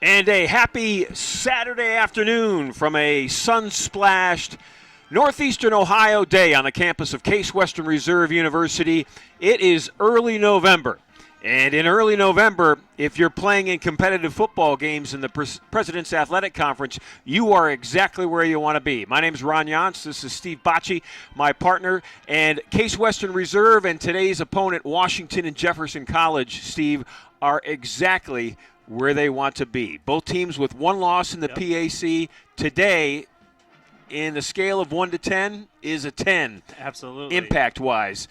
And a happy Saturday afternoon from a sun-splashed northeastern Ohio day on the campus of Case Western Reserve University. It is early November. And in early November, if you're playing in competitive football games in the President's Athletic Conference, you are exactly where you want to be. My name is Ron Yance. This is Steve Bocci, my partner. And Case Western Reserve and today's opponent, Washington and Jefferson College, Steve, are exactly where they want to be. Both teams with one loss in the PAC. Today, in the scale of 1 to 10, is a 10. Absolutely. Impact-wise.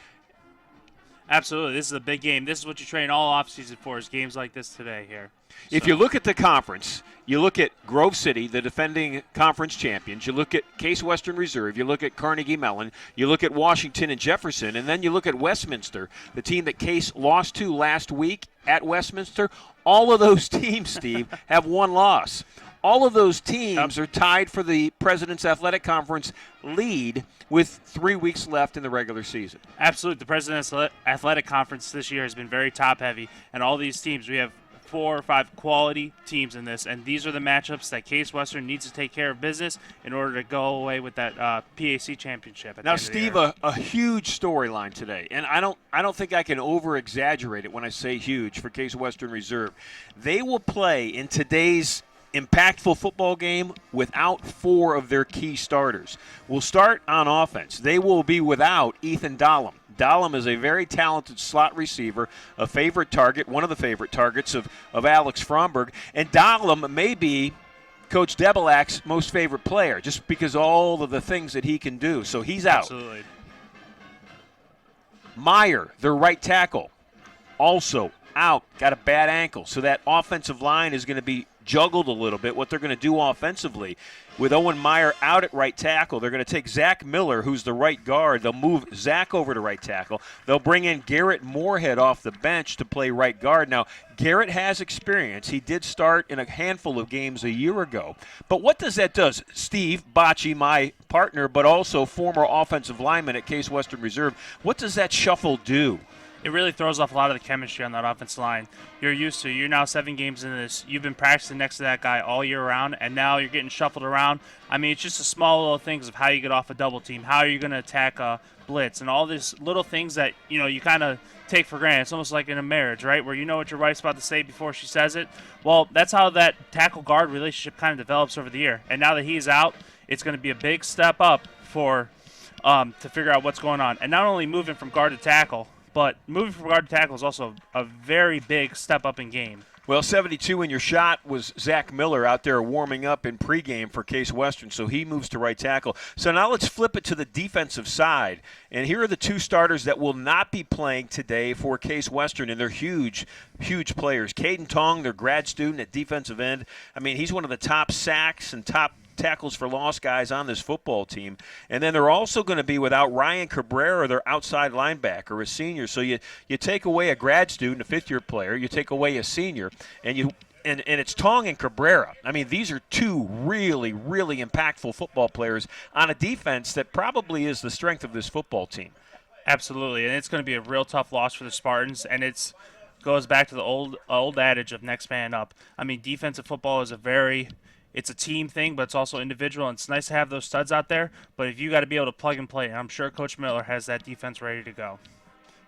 Absolutely. This is a big game. This is what you train all offseason for, is games like this today here. If you look at the conference, you look at Grove City, the defending conference champions, you look at Case Western Reserve, you look at Carnegie Mellon, you look at Washington and Jefferson, and then you look at Westminster, the team that Case lost to last week at Westminster. All of those teams, Steve, have one loss. All of those teams are tied for the President's Athletic Conference lead with 3 weeks left in the regular season. Absolutely. The President's Athletic Conference this year has been very top-heavy, and all these teams, we have 4 or 5 quality teams in this, and these are the matchups that Case Western needs to take care of business in order to go away with that PAC championship. Now, Steve, a huge storyline today, and I don't think I can over-exaggerate it when I say huge for Case Western Reserve. They will play in today's impactful football game without 4 of their key starters. We'll start on offense. They will be without Ethan Dahlem. Dahlem is a very talented slot receiver, a favorite target, one of the favorite targets of Alex Fromberg. And Dahlem may be Coach Debelak's most favorite player just because all of the things that he can do. So he's out. Absolutely. Meyer, their right tackle, also out, got a bad ankle. So that offensive line is going to be juggled a little bit, what they're going to do offensively. With Owen Meyer out at right tackle, they're going to take Zach Miller, who's the right guard. They'll move Zach over to right tackle. They'll bring in Garrett Moorhead off the bench to play right guard. Now, Garrett has experience. He did start in a handful of games a year ago. But what does that do? Steve Bocci, my partner, but also former offensive lineman at Case Western Reserve, what does that shuffle do? It really throws off a lot of the chemistry on that offensive line. You're now 7 games into this. You've been practicing next to that guy all year round, and now you're getting shuffled around. I mean, it's just the small little things of how you get off a double team, how you're going to attack a blitz, and all these little things that, you kind of take for granted. It's almost like in a marriage, right, where you know what your wife's about to say before she says it. Well, that's how that tackle-guard relationship kind of develops over the year. And now that he's out, it's going to be a big step up for to figure out what's going on. And not only moving from guard to tackle, but moving from guard to tackle is also a very big step up in game. Well, 72 in your shot was Zach Miller out there warming up in pregame for Case Western, so he moves to right tackle. So now let's flip it to the defensive side. And here are the 2 starters that will not be playing today for Case Western, and they're huge, huge players. Caden Tong, their grad student at defensive end. I mean, he's one of the top sacks and top tackles for loss guys on this football team. And then they're also going to be without Ryan Cabrera, their outside linebacker, a senior. So you take away a grad student, a fifth-year player, you take away a senior, and it's Tong and Cabrera. I mean, these are 2 really, really impactful football players on a defense that probably is the strength of this football team. Absolutely, and it's going to be a real tough loss for the Spartans, and it goes back to the old adage of next man up. I mean, defensive football is it's a team thing, but it's also individual, and it's nice to have those studs out there, but if you got to be able to plug and play, and I'm sure Coach Miller has that defense ready to go.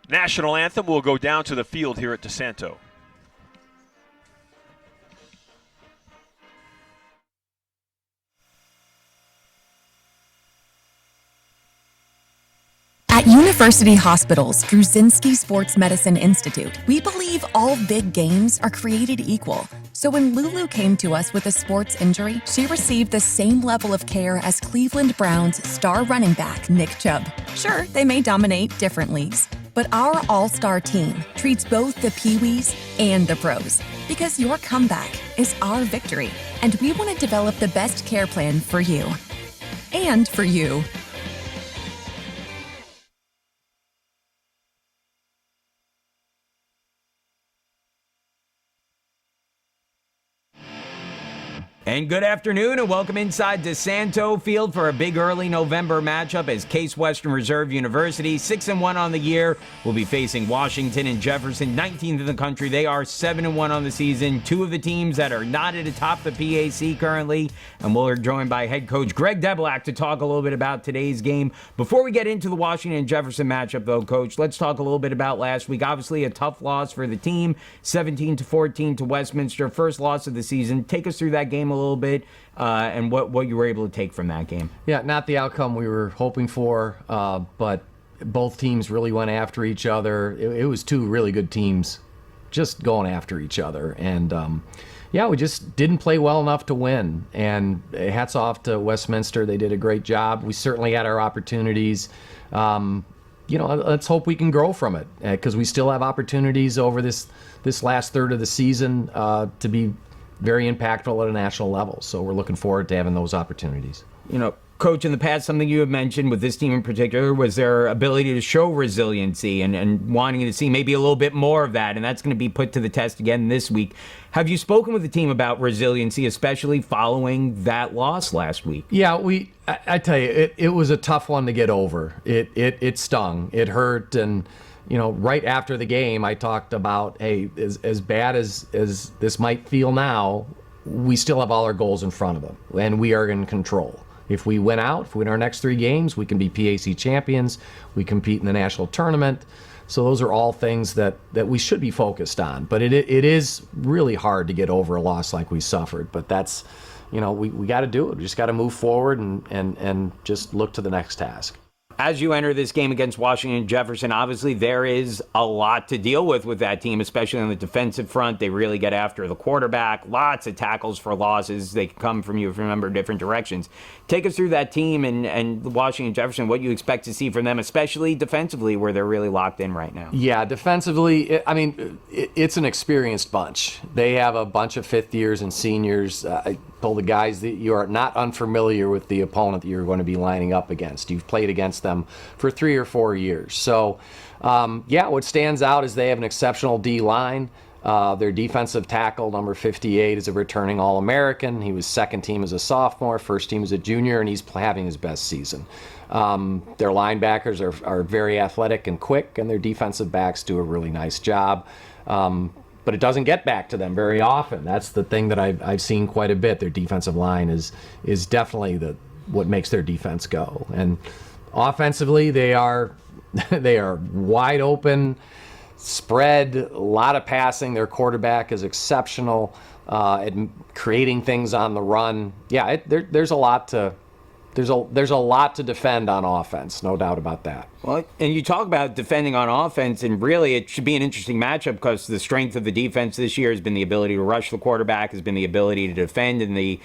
National anthem will go down to the field here at DeSanto. At University Hospitals Druzinski Sports Medicine Institute, we believe all big games are created equal. So when Lulu came to us with a sports injury, she received the same level of care as Cleveland Browns star running back Nick Chubb. Sure, they may dominate different leagues, but our all-star team treats both the Pee-wees and the pros, because your comeback is our victory, and we want to develop the best care plan for you. And for you. And good afternoon and welcome inside DeSanto Field for a big early November matchup as Case Western Reserve University, 6-1 on the year, will be facing Washington and Jefferson, 19th in the country. They are 7-1 on the season. Two of the teams that are not at the top of the PAC currently. And we're joined by head coach Greg Debelak to talk a little bit about today's game. Before we get into the Washington and Jefferson matchup, though, Coach, let's talk a little bit about last week. Obviously, a tough loss for the team, 17-14 to Westminster. First loss of the season. Take us through that game a little bit and what you were able to take from that game. Yeah, not the outcome we were hoping for, but both teams really went after each other. It was two really good teams just going after each other. And, we just didn't play well enough to win. And hats off to Westminster. They did a great job. We certainly had our opportunities. Let's hope we can grow from it because we still have opportunities over this last third of the season to be very impactful at a national level. So we're looking forward to having those opportunities. Coach, in the past, something you have mentioned with this team in particular was their ability to show resiliency and wanting to see maybe a little bit more of that, and that's going to be put to the test again this week. Have you spoken with the team about resiliency, especially following that loss last week? Yeah, I tell you, it was a tough one to get over. It stung. It hurt, and right after the game, I talked about, hey, as bad as this might feel now, we still have all our goals in front of them, and we are in control. If we win our next 3 games, we can be PAC champions. We compete in the national tournament. So those are all things that we should be focused on. But it is really hard to get over a loss like we suffered. But that's, we got to do it. We just got to move forward and just look to the next task. As you enter this game against Washington and Jefferson, obviously there is a lot to deal with that team, especially on the defensive front. They really get after the quarterback. Lots of tackles for losses. They can come from you from a number of different directions. Take us through that team and Washington and Jefferson, what you expect to see from them, especially defensively, where they're really locked in right now. Yeah, defensively, it's an experienced bunch. They have a bunch of fifth years and seniors. I told the guys that you are not unfamiliar with the opponent that you're going to be lining up against. You've played against them for 3 or 4 years. So, what stands out is they have an exceptional D-line. Their defensive tackle, number 58, is a returning All-American. He was second team as a sophomore, first team as a junior, and he's having his best season. Their linebackers are very athletic and quick, and their defensive backs do a really nice job. But it doesn't get back to them very often. That's the thing that I've seen quite a bit. Their defensive line is definitely what makes their defense go. And offensively, they are wide open, spread, a lot of passing. Their quarterback is exceptional at creating things on the run. Yeah, there's a lot to defend on offense, no doubt about that. Well, and you talk about defending on offense, and really it should be an interesting matchup because the strength of the defense this year has been the ability to rush the quarterback, has been the ability to defend in the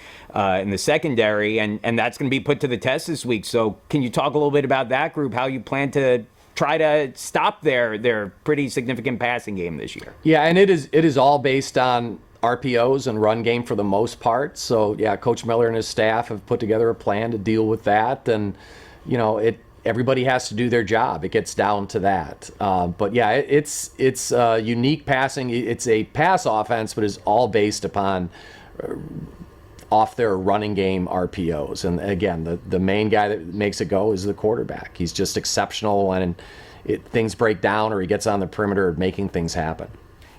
secondary, and that's going to be put to the test this week. So can you talk a little bit about that group, how you plan to try to stop their pretty significant passing game this year? Yeah, and it is all based on RPOs and run game for the most part. So yeah, Coach Miller and his staff have put together a plan to deal with that, and everybody has to do their job. It gets down to that. But yeah, it's unique passing. It's a pass offense, but it's all based upon off their running game RPOs. And again, the main guy that makes it go is the quarterback. He's just exceptional when things break down or he gets on the perimeter making things happen.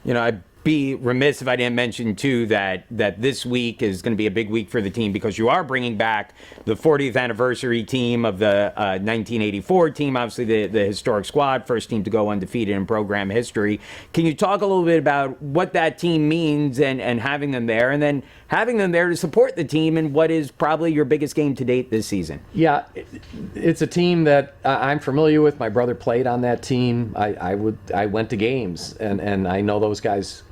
I'd be remiss if I didn't mention, too, that this week is going to be a big week for the team because you are bringing back the 40th anniversary team of the 1984 team, obviously the historic squad, first team to go undefeated in program history. Can you talk a little bit about what that team means and having them there, and then having them there to support the team in what is probably your biggest game to date this season? Yeah, it's a team that I'm familiar with. My brother played on that team. I went to games, and I know those guys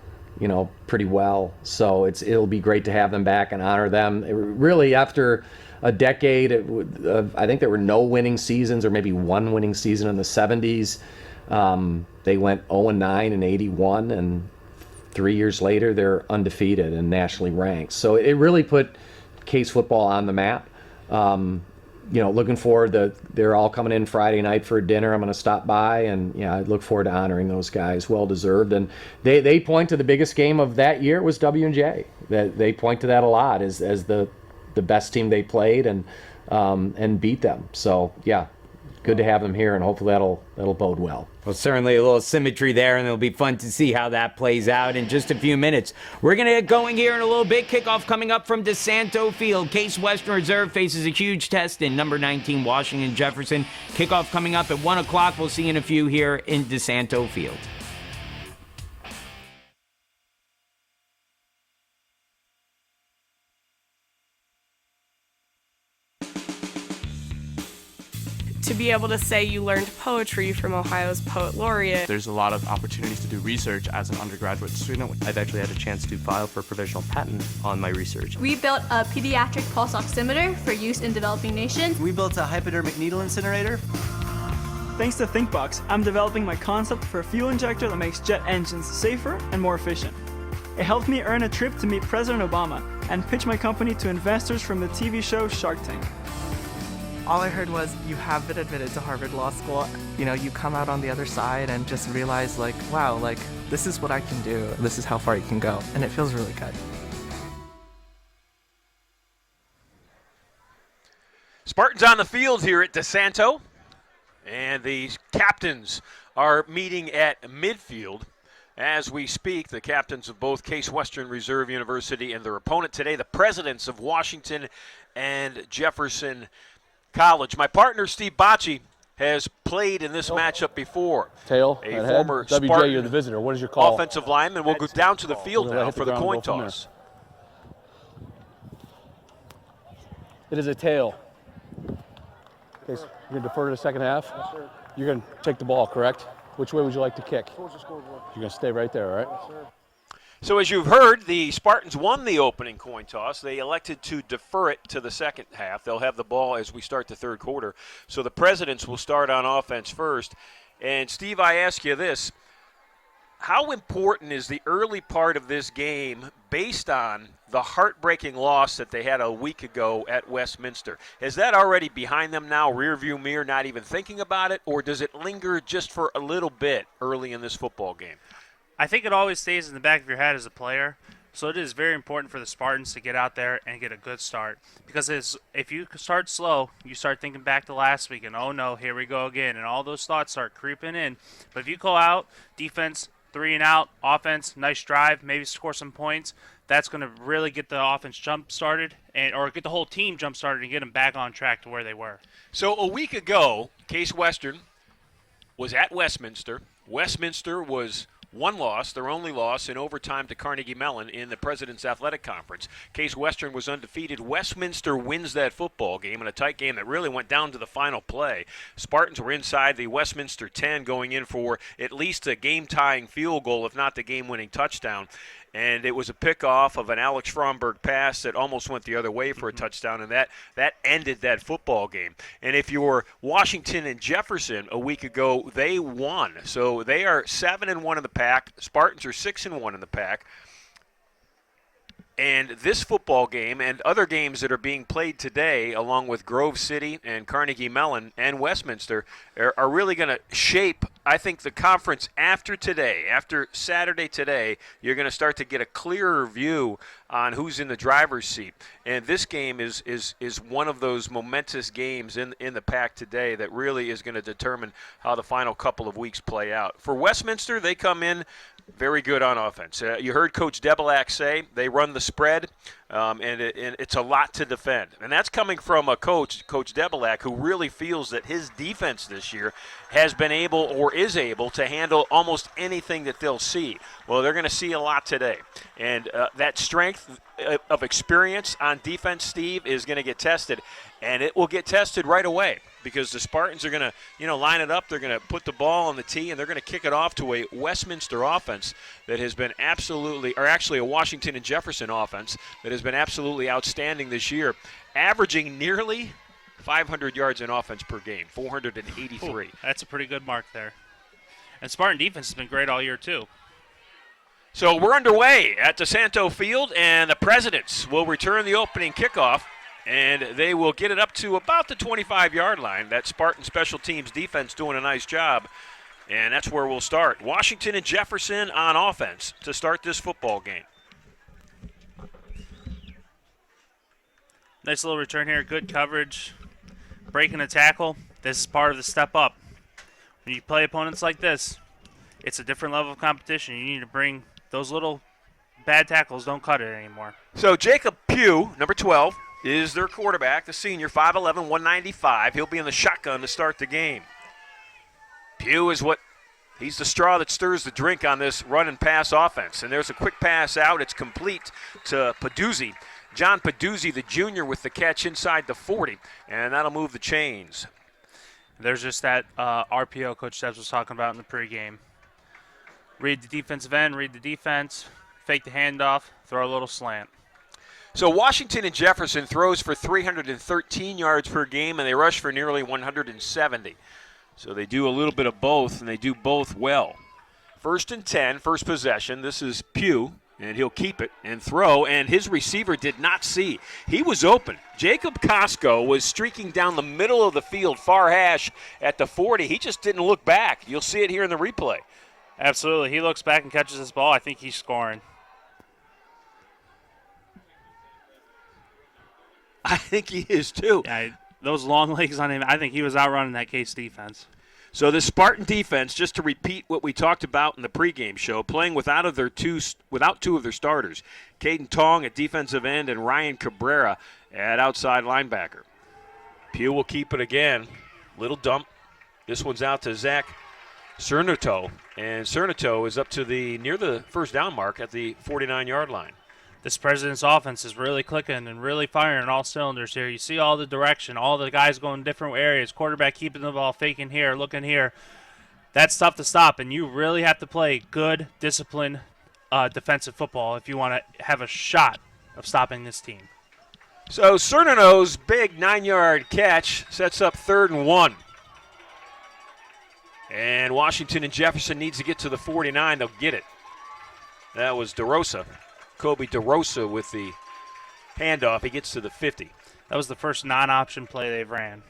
pretty well. So it'll be great to have them back and honor them. Really, after a decade, I think there were no winning seasons or maybe one winning season in the 70s. They went 0-9 in 81, and 3 years later, they're undefeated and nationally ranked. So it really put Case football on the map. looking forward to, they're all coming in Friday night for dinner. I'm going to stop by, and I look forward to honoring those guys. Well deserved. And they point to the biggest game of that year was W&J. That they point to that a lot as the best team they played and beat them. So yeah, good to have them here, and hopefully that'll bode well. Well, certainly a little symmetry there, and it'll be fun to see how that plays out in just a few minutes. We're going to get going here in a little bit. Kickoff coming up from DeSanto Field. Case Western Reserve faces a huge test in number 19 Washington Jefferson. Kickoff coming up at 1 o'clock. We'll see you in a few here in DeSanto Field. To be able to say you learned poetry from Ohio's poet laureate. There's a lot of opportunities to do research as an undergraduate student. I've actually had a chance to file for a provisional patent on my research. We built a pediatric pulse oximeter for use in developing nations. We built a hypodermic needle incinerator. Thanks to ThinkBox, I'm developing my concept for a fuel injector that makes jet engines safer and more efficient. It helped me earn a trip to meet President Obama and pitch my company to investors from the TV show Shark Tank. All I heard was, you have been admitted to Harvard Law School. You come out on the other side and just realize, wow, this is what I can do. This is how far you can go. And it feels really good. Spartans on the field here at DeSanto. And the captains are meeting at midfield. As we speak, the captains of both Case Western Reserve University and their opponent today, the presidents of Washington and Jefferson College. My partner, Steve Bocci, has played in this matchup before. Tail, a former WJ, Spartan you're the visitor. What is your call? Offensive lineman. We'll go down to the field now for the coin toss. It is a tail. Okay, so you're going to defer to the second half? Yes, sir. You're going to take the ball, correct? Which way would you like to kick? Towards the scoreboard. You're going to stay right there, all right? Yes, sir. So as you've heard, the Spartans won the opening coin toss. They elected to defer it to the second half. They'll have the ball as we start the third quarter. So the Presidents will start on offense first. And, Steve, I ask you this. How important is the early part of this game based on the heartbreaking loss that they had a week ago at Westminster? Is that already behind them now, rearview mirror, not even thinking about it, or does it linger just for a little bit early in this football game? I think it always stays in the back of your head as a player. So it is very important for the Spartans to get out there and get a good start. Because if you start slow, you start thinking back to last week and, oh, no, here we go again. And all those thoughts start creeping in. But if you go out, defense, 3 and out, offense, nice drive, maybe score some points, that's going to really get the offense jump-started or get the whole team jump-started and get them back on track to where they were. So a week ago, Case Western was at Westminster. Westminster was one loss, their only loss in overtime to Carnegie Mellon in the President's Athletic Conference. Case Western was undefeated. Westminster wins that football game in a tight game that really went down to the final play. Spartans were inside the Westminster 10 going in for at least a game-tying field goal, if not the game-winning touchdown. And it was a pickoff of an Alex Fromberg pass that almost went the other way for a touchdown, and that ended that football game. And if you're Washington and Jefferson a week ago, they won. So they are 7-1 in the pack. Spartans are 6-1 in the pack. And this football game and other games that are being played today, along with Grove City and Carnegie Mellon and Westminster, are really going to shape, I think, the conference after today. After Saturday today, you're going to start to get a clearer view on who's in the driver's seat. And this game is one of those momentous games in the pack today that really is going to determine how the final couple of weeks play out. For Westminster, they come in very good on offense. You heard Coach Debelak say they run the spread, and it's a lot to defend. And that's coming from a Coach Debelak, who really feels that his defense this year has been able or is able to handle almost anything that they'll see. Well, they're going to see a lot today. And that strength of experience on defense, Steve, is going to get tested. And it will get tested right away, because the Spartans are going to, line it up. They're going to put the ball on the tee, and they're going to kick it off to a Westminster offense that has been actually a Washington and Jefferson offense that has been absolutely outstanding this year, averaging nearly 500 yards in offense per game, 483. Ooh, that's a pretty good mark there. And Spartan defense has been great all year, too. So we're underway at DeSanto Field, and the Presidents will return the opening kickoff And they will get it up to about the 25-yard line. That Spartan special teams defense doing a nice job. And that's where we'll start. Washington and Jefferson on offense to start this football game. Nice little return here. Good coverage. Breaking a tackle. This is part of the step up. When you play opponents like this, it's a different level of competition. You need to bring those little bad tackles. Don't cut it anymore. So Jacob Pugh, number 12, is their quarterback, the senior, 5'11", 195. He'll be in the shotgun to start the game. Pugh is he's the straw that stirs the drink on this run and pass offense. And there's a quick pass out. It's complete to Peduzzi. John Peduzzi, the junior, with the catch inside the 40. And that'll move the chains. There's just that RPO Coach Stebbs was talking about in the pregame. Read the defensive end, read the defense, fake the handoff, throw a little slant. So Washington and Jefferson throws for 313 yards per game, and they rush for nearly 170. So they do a little bit of both, and they do both well. 1st and 10, first possession. This is Pugh, and he'll keep it and throw, and his receiver did not see. He was open. Jacob Costco was streaking down the middle of the field, far hash at the 40. He just didn't look back. You'll see it here in the replay. Absolutely. He looks back and catches this ball. I think he's scoring. I think he is too. Yeah, those long legs on him, I think he was outrunning that Case defense. So the Spartan defense, just to repeat what we talked about in the pregame show, playing without two of their starters, Caden Tong at defensive end and Ryan Cabrera at outside linebacker. Pugh will keep it again. Little dump. This one's out to Zach Cernato, and Cernato is up to near the first down mark at the 49-yard line. This President's offense is really clicking and really firing all cylinders here. You see all the direction, all the guys going different areas, quarterback keeping the ball, faking here, looking here. That's tough to stop, and you really have to play good, disciplined defensive football if you want to have a shot of stopping this team. So Cernato's big 9-yard catch sets up 3rd and 1. And Washington and Jefferson needs to get to the 49. They'll get it. That was DeRosa. Kobe DeRosa with the handoff. He gets to the 50. That was the first non-option play they've ran.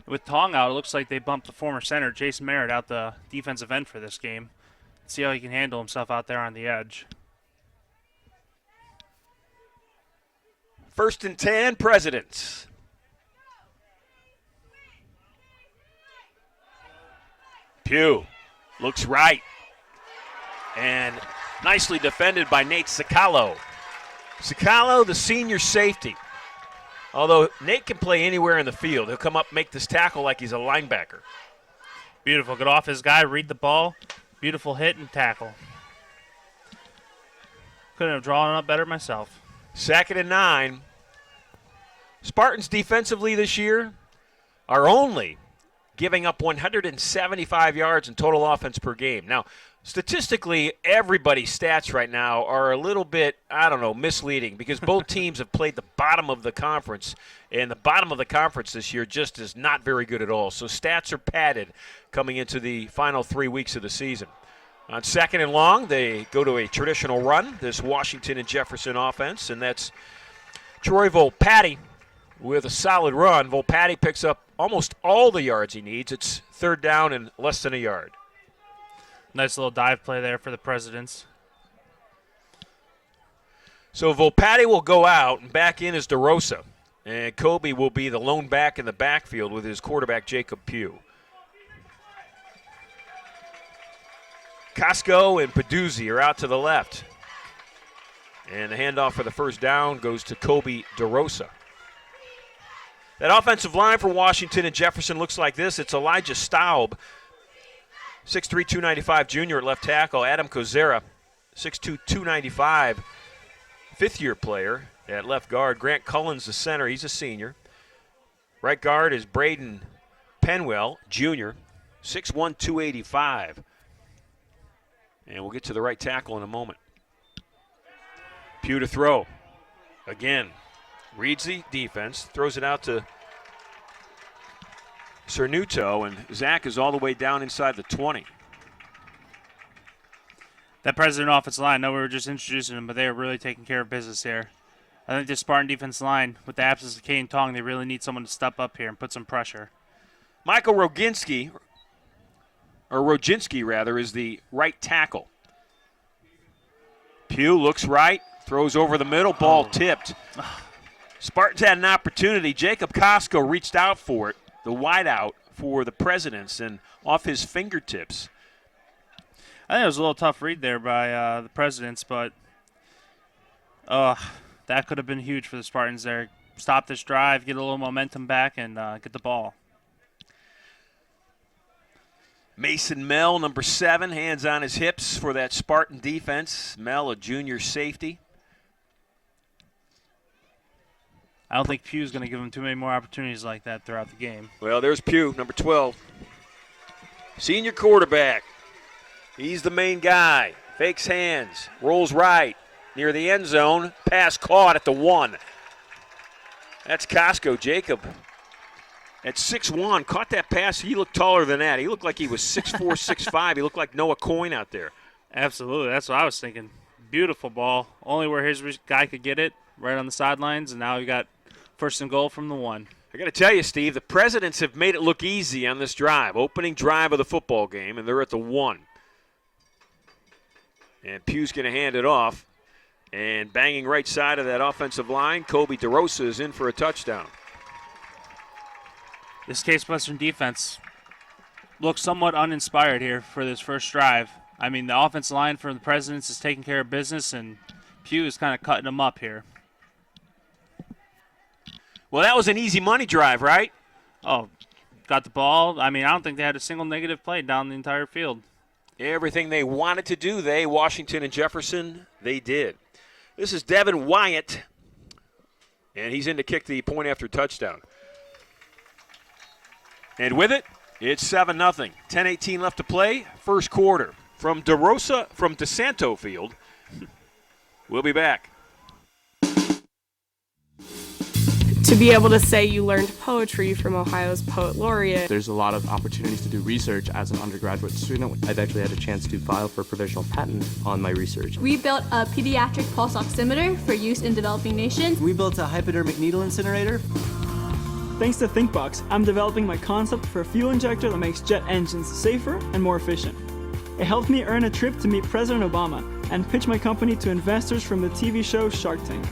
With Tong out, it looks like they bumped the former center, Jason Merritt, out the defensive end for this game. See how he can handle himself out there on the edge. 1st and 10, Presidents. Pugh looks right. And nicely defended by Nate Sicalo. Sicalo, the senior safety. Although Nate can play anywhere in the field. He'll come up, make this tackle like he's a linebacker. Beautiful. Get off his guy, read the ball. Beautiful hit and tackle. Couldn't have drawn it up better myself. 2nd and 9. Spartans defensively this year are only giving up 175 yards in total offense per game. Now, statistically, everybody's stats right now are a little bit, misleading because both teams have played the bottom of the conference, and the bottom of the conference this year just is not very good at all. So stats are padded coming into the final 3 weeks of the season. On 2nd and long, they go to a traditional run, this Washington and Jefferson offense, and that's Troy Volpatti with a solid run. Volpatti picks up almost all the yards he needs. It's 3rd down and less than a yard. Nice little dive play there for the Presidents. So Volpatti will go out, and back in is DeRosa. And Kobe will be the lone back in the backfield with his quarterback, Jacob Pugh. Costco and Peduzzi are out to the left. And the handoff for the first down goes to Kobe DeRosa. That offensive line for Washington and Jefferson looks like this. It's Elijah Staub, 6'3", 295 junior at left tackle. Adam Kozera, 6'2", 295, fifth-year player at left guard. Grant Cullens, the center. He's a senior. Right guard is Braden Penwell, junior, 6'1", 285. And we'll get to the right tackle in a moment. Pugh to throw. Again, reads the defense, throws it out to Cernuto, and Zach is all the way down inside the 20. That President offensive line, I know we were just introducing them, but they are really taking care of business here. I think this Spartan defense line, with the absence of Kane Tong, they really need someone to step up here and put some pressure. Michael Roginski, is the right tackle. Pugh looks right, throws over the middle, ball tipped. Spartans had an opportunity. Jacob Costco reached out for it, the wideout for the Presidents, and off his fingertips. I think it was a little tough read there by the Presidents, but that could have been huge for the Spartans there. Stop this drive, get a little momentum back, and get the ball. Mason Mell, number 7, hands on his hips for that Spartan defense. Mell, a junior safety. I don't think Pugh's going to give him too many more opportunities like that throughout the game. Well, there's Pugh, number 12. Senior quarterback. He's the main guy. Fakes hands, rolls right, near the end zone. Pass caught at the 1. That's Costco. Jacob at 6'1", caught that pass. He looked taller than that. He looked like he was 6'4", 6'5". He looked like Noah Coyne out there. Absolutely. That's what I was thinking. Beautiful ball. Only where his guy could get it, right on the sidelines, and now we got first and goal from the 1. I got to tell you, Steve, the Presidents have made it look easy on this drive. Opening drive of the football game, and they're at the 1. And Pugh's going to hand it off. And banging right side of that offensive line, Kobe DeRosa is in for a touchdown. This Case Western defense looks somewhat uninspired here for this first drive. I mean, the offensive line for the Presidents is taking care of business, and Pugh is kind of cutting them up here. Well, that was an easy money drive, right? Oh, got the ball. I mean, I don't think they had a single negative play down the entire field. Everything they wanted to do, Washington and Jefferson, they did. This is Devin Wyatt, and he's in to kick the point after touchdown. And with it, it's 7-0. 10:18 left to play, first quarter. From DeSanto Field, we'll be back. To be able to say you learned poetry from Ohio's Poet Laureate. There's a lot of opportunities to do research as an undergraduate student. I've actually had a chance to file for a provisional patent on my research. We built a pediatric pulse oximeter for use in developing nations. We built a hypodermic needle incinerator. Thanks to ThinkBox, I'm developing my concept for a fuel injector that makes jet engines safer and more efficient. It helped me earn a trip to meet President Obama and pitch my company to investors from the TV show Shark Tank.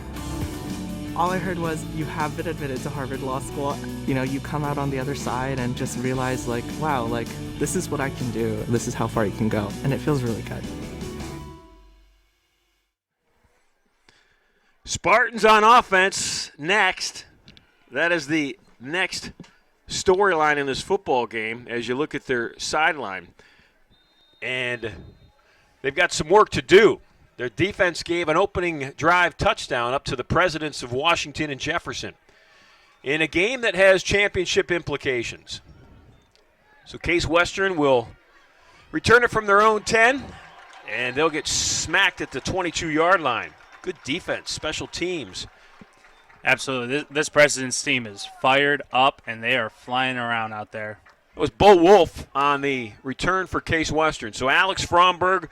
All I heard was, you have been admitted to Harvard Law School. You know, you come out on the other side and just realize, like, wow, like, this is what I can do. This is how far you can go. And it feels really good. Spartans on offense next. That is the next storyline in this football game as you look at their sideline. And they've got some work to do. Their defense gave an opening drive touchdown up to the Presidents of Washington and Jefferson in a game that has championship implications. So Case Western will return it from their own 10, and they'll get smacked at the 22-yard line. Good defense, special teams. Absolutely. This President's team is fired up, and they are flying around out there. It was Bo Wolf on the return for Case Western. So Alex Fromberg,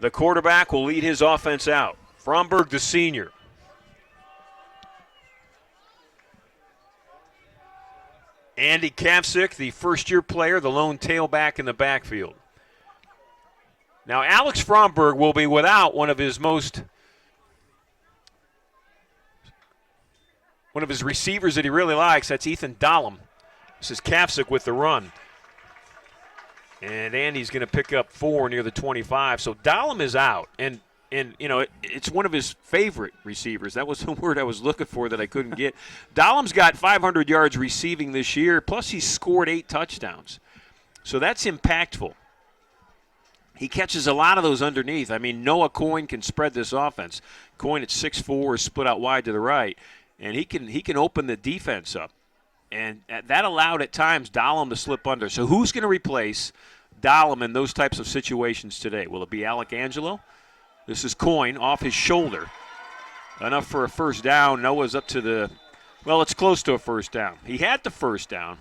the quarterback, will lead his offense out. Fromberg, the senior. Andy Kavsik, the first-year player, the lone tailback in the backfield. Now, Alex Fromberg will be without one of his receivers that he really likes. That's Ethan Dahlem. This is Kavsik with the run. And Andy's going to pick up 4 near the 25. So Dahlem is out. And you know, it's one of his favorite receivers. That was the word I was looking for that I couldn't get. Dahlem's got 500 yards receiving this year, plus he's scored 8 touchdowns. So that's impactful. He catches a lot of those underneath. I mean, Noah Coyne can spread this offense. Coyne at 6'4", is split out wide to the right. And he can open the defense up. And that allowed at times Dahlem to slip under. So who's going to replace Dahlem in those types of situations today? Will it be Alec Angelo? This is Coyne off his shoulder. Enough for a first down. Noah's up to it's close to a first down. He had the first down.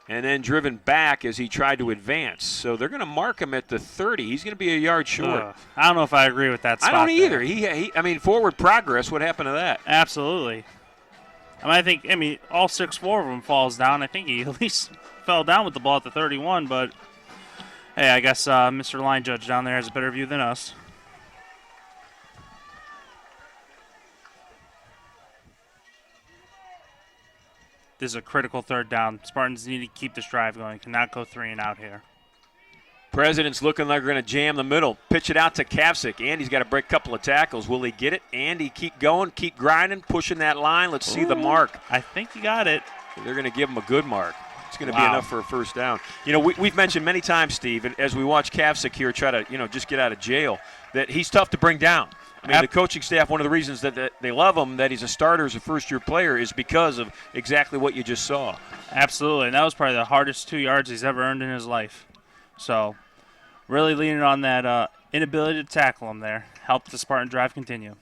and then driven back as he tried to advance. So they're going to mark him at the 30. He's going to be a yard short. I don't know if I agree with that spot. I don't either. There. I mean, forward progress. What happened to that? Absolutely. I mean, all 6'4" of them falls down. I think he at least fell down with the ball at the 31, but hey, I guess Mr. Line Judge down there has a better view than us. This is a critical third down. Spartans need to keep this drive going. Cannot go 3 and out here. President's looking like they're going to jam the middle. Pitch it out to Kavcik. Andy's got to break a couple of tackles. Will he get it? Andy, keep going, keep grinding, pushing that line. Let's see the mark. I think he got it. They're going to give him a good mark. It's going to be enough for a first down. You know, we've mentioned many times, Steve, as we watch Kavcik here try to, just get out of jail, that he's tough to bring down. I mean, the coaching staff, one of the reasons that they love him, that he's a starter as a first-year player, is because of exactly what you just saw. Absolutely, and that was probably the hardest 2 yards he's ever earned in his life. So really leaning on that inability to tackle him there. Helped the Spartan drive continue.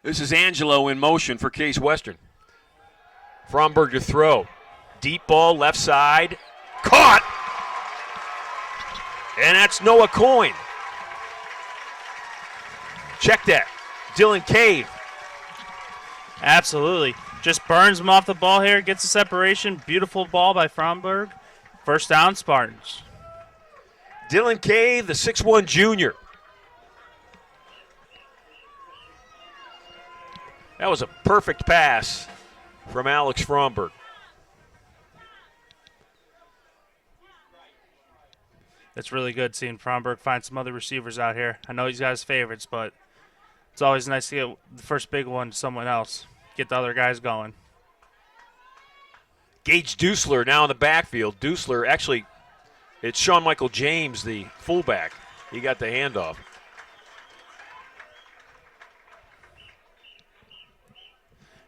This is Angelo in motion for Case Western. Fromberg to throw. Deep ball, left side. Caught! And that's Noah Coyne. Check that. Dylan Cave. Absolutely. Just burns him off the ball here. Gets the separation. Beautiful ball by Fromberg. First down, Spartans. Dylan Cave, the 6'1 junior. That was a perfect pass from Alex Fromberg. It's really good seeing Fromberg find some other receivers out here. I know he's got his favorites, but it's always nice to get the first big one to someone else. Get the other guys going. Gage Dusler now in the backfield. Dusler, actually, it's Sean Michael James, the fullback. He got the handoff.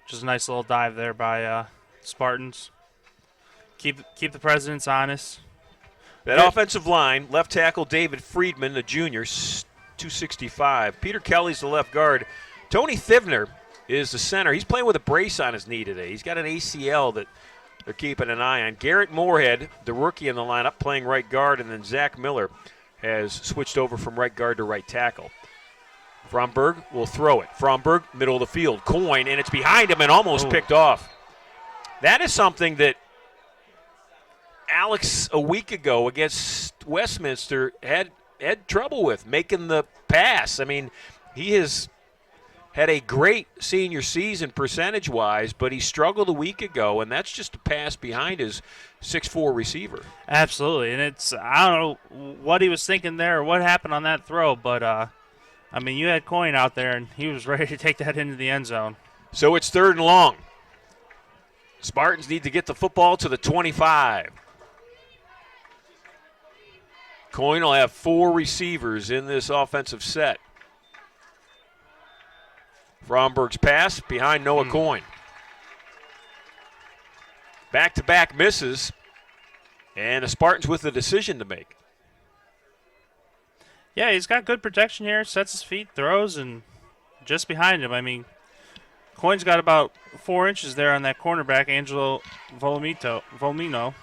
Just a nice little dive there by Spartans. Keep the Presidents honest. That offensive line, left tackle David Friedman, the junior, 265. Peter Kelly's the left guard. Tony Thivner is the center. He's playing with a brace on his knee today. He's got an ACL that they're keeping an eye on. Garrett Moorhead, the rookie in the lineup, playing right guard, and then Zach Miller has switched over from right guard to right tackle. Fromberg will throw it. Fromberg, middle of the field. Coyne, and it's behind him and almost picked off. That is something that Alex, a week ago against Westminster, had trouble with, making the pass. I mean, he has had a great senior season percentage-wise, but he struggled a week ago, and that's just a pass behind his 6'4 receiver. Absolutely, and I don't know what he was thinking there or what happened on that throw, but, I mean, you had Coyne out there, and he was ready to take that into the end zone. So it's 3rd and long. Spartans need to get the football to the 25. Coyne will have 4 receivers in this offensive set. Fromberg's pass behind Noah Coyne. Back-to-back misses, and the Spartans with a decision to make. Yeah, he's got good protection here, sets his feet, throws, and just behind him. I mean, Coyne's got about 4 inches there on that cornerback, Angelo Volmino.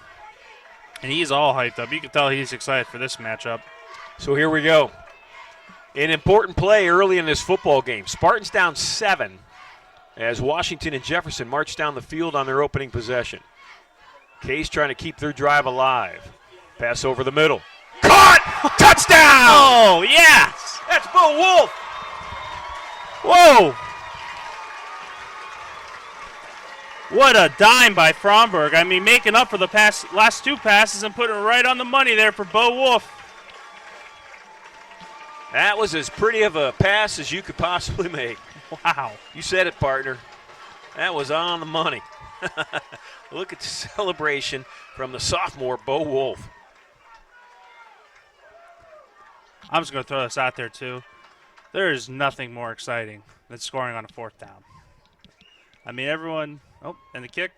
And he's all hyped up. You can tell he's excited for this matchup. So here we go. An important play early in this football game. Spartans down 7 as Washington and Jefferson march down the field on their opening possession. Case trying to keep their drive alive. Pass over the middle. Caught! Touchdown! Oh, yes! That's Bo Wolf. Whoa! What a dime by Fromberg. I mean, making up for the last 2 passes and putting it right on the money there for Bo Wolf. That was as pretty of a pass as you could possibly make. Wow. You said it, partner. That was on the money. Look at the celebration from the sophomore, Bo Wolf. I'm just going to throw this out there, too. There is nothing more exciting than scoring on a 4th down. I mean, everyone... Oh, and the kick.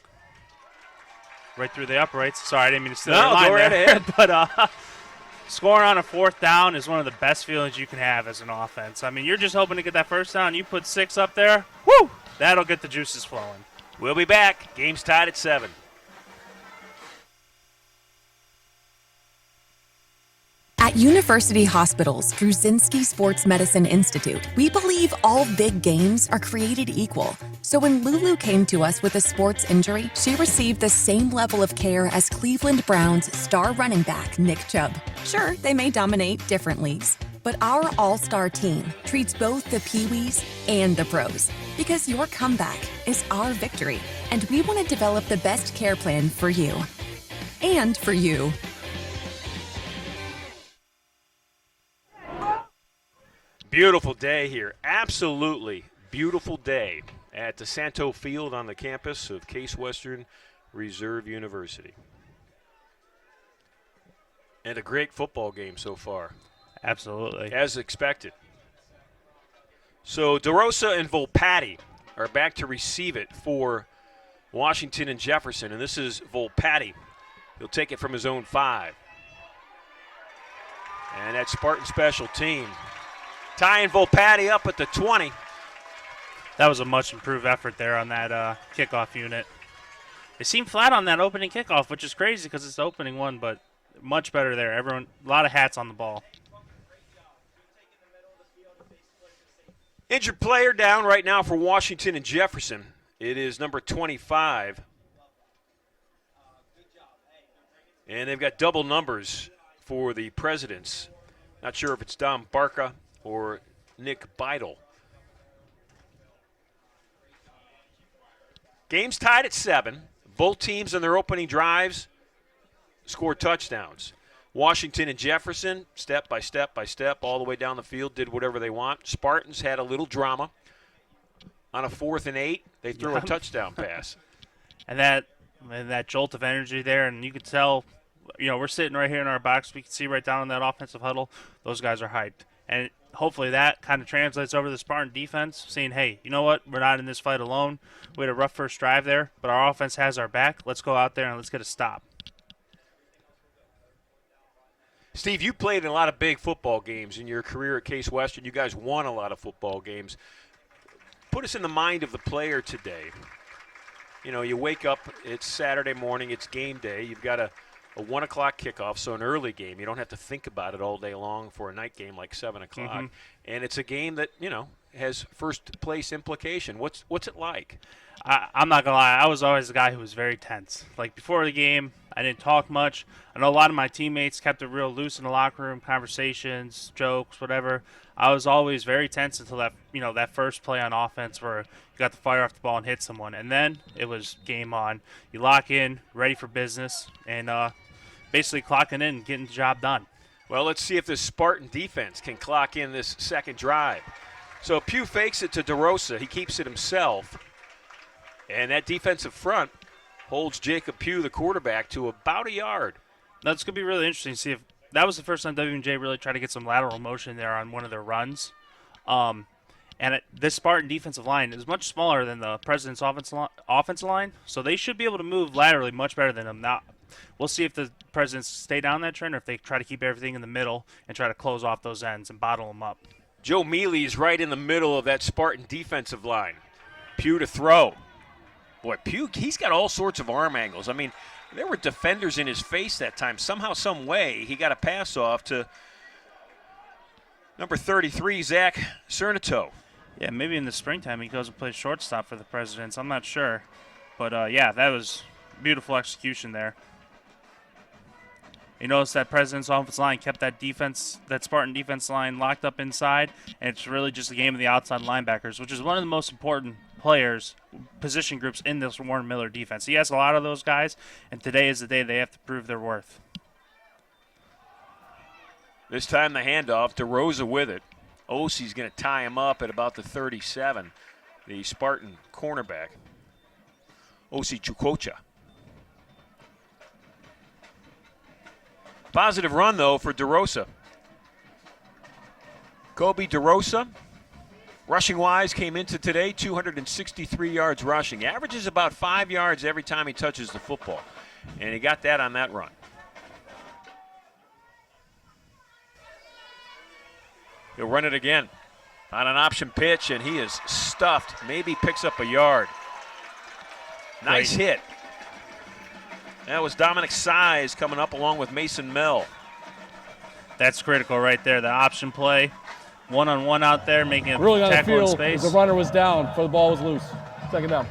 Right through the uprights. Sorry, I didn't mean to steal your line go right there. ahead. But scoring on a 4th down is one of the best feelings you can have as an offense. I mean, you're just hoping to get that first down. You put 6 up there. Woo! That'll get the juices flowing. We'll be back. Game's tied at 7. At University Hospitals Druzinski Sports Medicine Institute, we believe all big games are created equal. So when Lulu came to us with a sports injury, she received the same level of care as Cleveland Browns star running back Nick Chubb. Sure, they may dominate different leagues, but our all-star team treats both the Pee-wees and the pros, because your comeback is our victory, and we want to develop the best care plan for you. And for you. Beautiful day here. Absolutely beautiful day at DeSanto Field on the campus of Case Western Reserve University. And a great football game so far. Absolutely. As expected. So DeRosa and Volpatti are back to receive it for Washington and Jefferson. And this is Volpatti. He'll take it from his own 5. And that Spartan special team tying Volpatti up at the 20. That was a much improved effort there on that kickoff unit. They seemed flat on that opening kickoff, which is crazy because it's the opening one, but much better there. Everyone, a lot of hats on the ball. Injured player down right now for Washington and Jefferson. It is number 25. And they've got double numbers for the Presidents. Not sure if it's Dom Barca or Nick Beidel. Game's tied at 7. Both teams in their opening drives scored touchdowns. Washington and Jefferson, step by step by step, all the way down the field, did whatever they want. Spartans had a little drama. On a 4th and 8, they threw a touchdown pass. And that jolt of energy there, and you could tell, we're sitting right here in our box. We can see right down in that offensive huddle, those guys are hyped. And hopefully that kind of translates over to the Spartan defense, saying, hey, you know what? We're not in this fight alone. We had a rough first drive there, but our offense has our back. Let's go out there and let's get a stop. Steve, you played in a lot of big football games in your career at Case Western. You guys won a lot of football games. Put us in the mind of the player today. You wake up, it's Saturday morning, it's game day. You've got a 1 o'clock kickoff, so an early game. You don't have to think about it all day long for a night game like 7 o'clock. Mm-hmm. And it's a game that, has first place implication. What's it like? I'm not going to lie. I was always the guy who was very tense. Like before the game, I didn't talk much. I know a lot of my teammates kept it real loose in the locker room, conversations, jokes, whatever. I was always very tense until that first play on offense where you got to fire off the ball and hit someone. And then it was game on. You lock in, ready for business, and basically clocking in and getting the job done. Well, let's see if this Spartan defense can clock in this second drive. So Pugh fakes it to DeRosa. He keeps it himself. And that defensive front holds Jacob Pugh, the quarterback, to about a yard. That's going to be really interesting to see if that was the first time W&J really tried to get some lateral motion there on one of their runs. This Spartan defensive line is much smaller than the President's offensive line, so they should be able to move laterally much better than them. Now, we'll see if the Presidents stay down that trend or if they try to keep everything in the middle and try to close off those ends and bottle them up. Joe Mealy is right in the middle of that Spartan defensive line. Pugh to throw. Boy, Pugh, he's got all sorts of arm angles. I mean, there were defenders in his face that time. Somehow, some way, he got a pass off to number 33, Zach Cernito. Yeah, maybe in the springtime he goes and plays shortstop for the Presidents. I'm not sure. But, that was beautiful execution there. You notice that President's offensive line kept that Spartan defense line locked up inside, and it's really just a game of the outside linebackers, which is one of the most important position groups in this Warren Miller defense. He has a lot of those guys, and today is the day they have to prove their worth. This time the handoff, DeRosa with it. Osie's going to tie him up at about the 37, the Spartan cornerback, Osi Chukocha. Positive run, though, for DeRosa. Kobe DeRosa, rushing-wise, came into today 263 yards rushing. Averages about 5 yards every time he touches the football. And he got that on that run. He'll run it again on an option pitch, and he is stuffed. Maybe picks up a yard. Nice hit. That was Dominic Size coming up along with Mason Mell. That's critical right there. The option play, one-on-one out there, making a Ruling on the tackle in field, space. the runner was down before the ball was loose. Second down.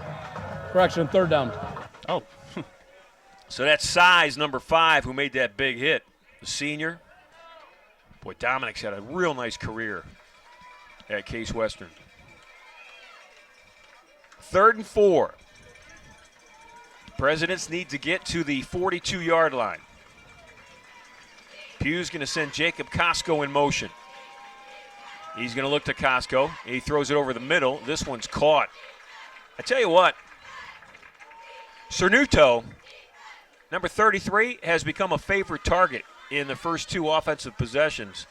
Correction, third down. Oh. So that's size number 5 who made that big hit. The senior. Boy, Dominic's had a real nice career at Case Western. 3rd and 4. Presidents need to get to the 42-yard line. Pugh's going to send Jacob Costco in motion. He's going to look to Costco. He throws it over the middle. This one's caught. I tell you what, Cernuto, number 33, has become a favorite target in the first 2 offensive possessions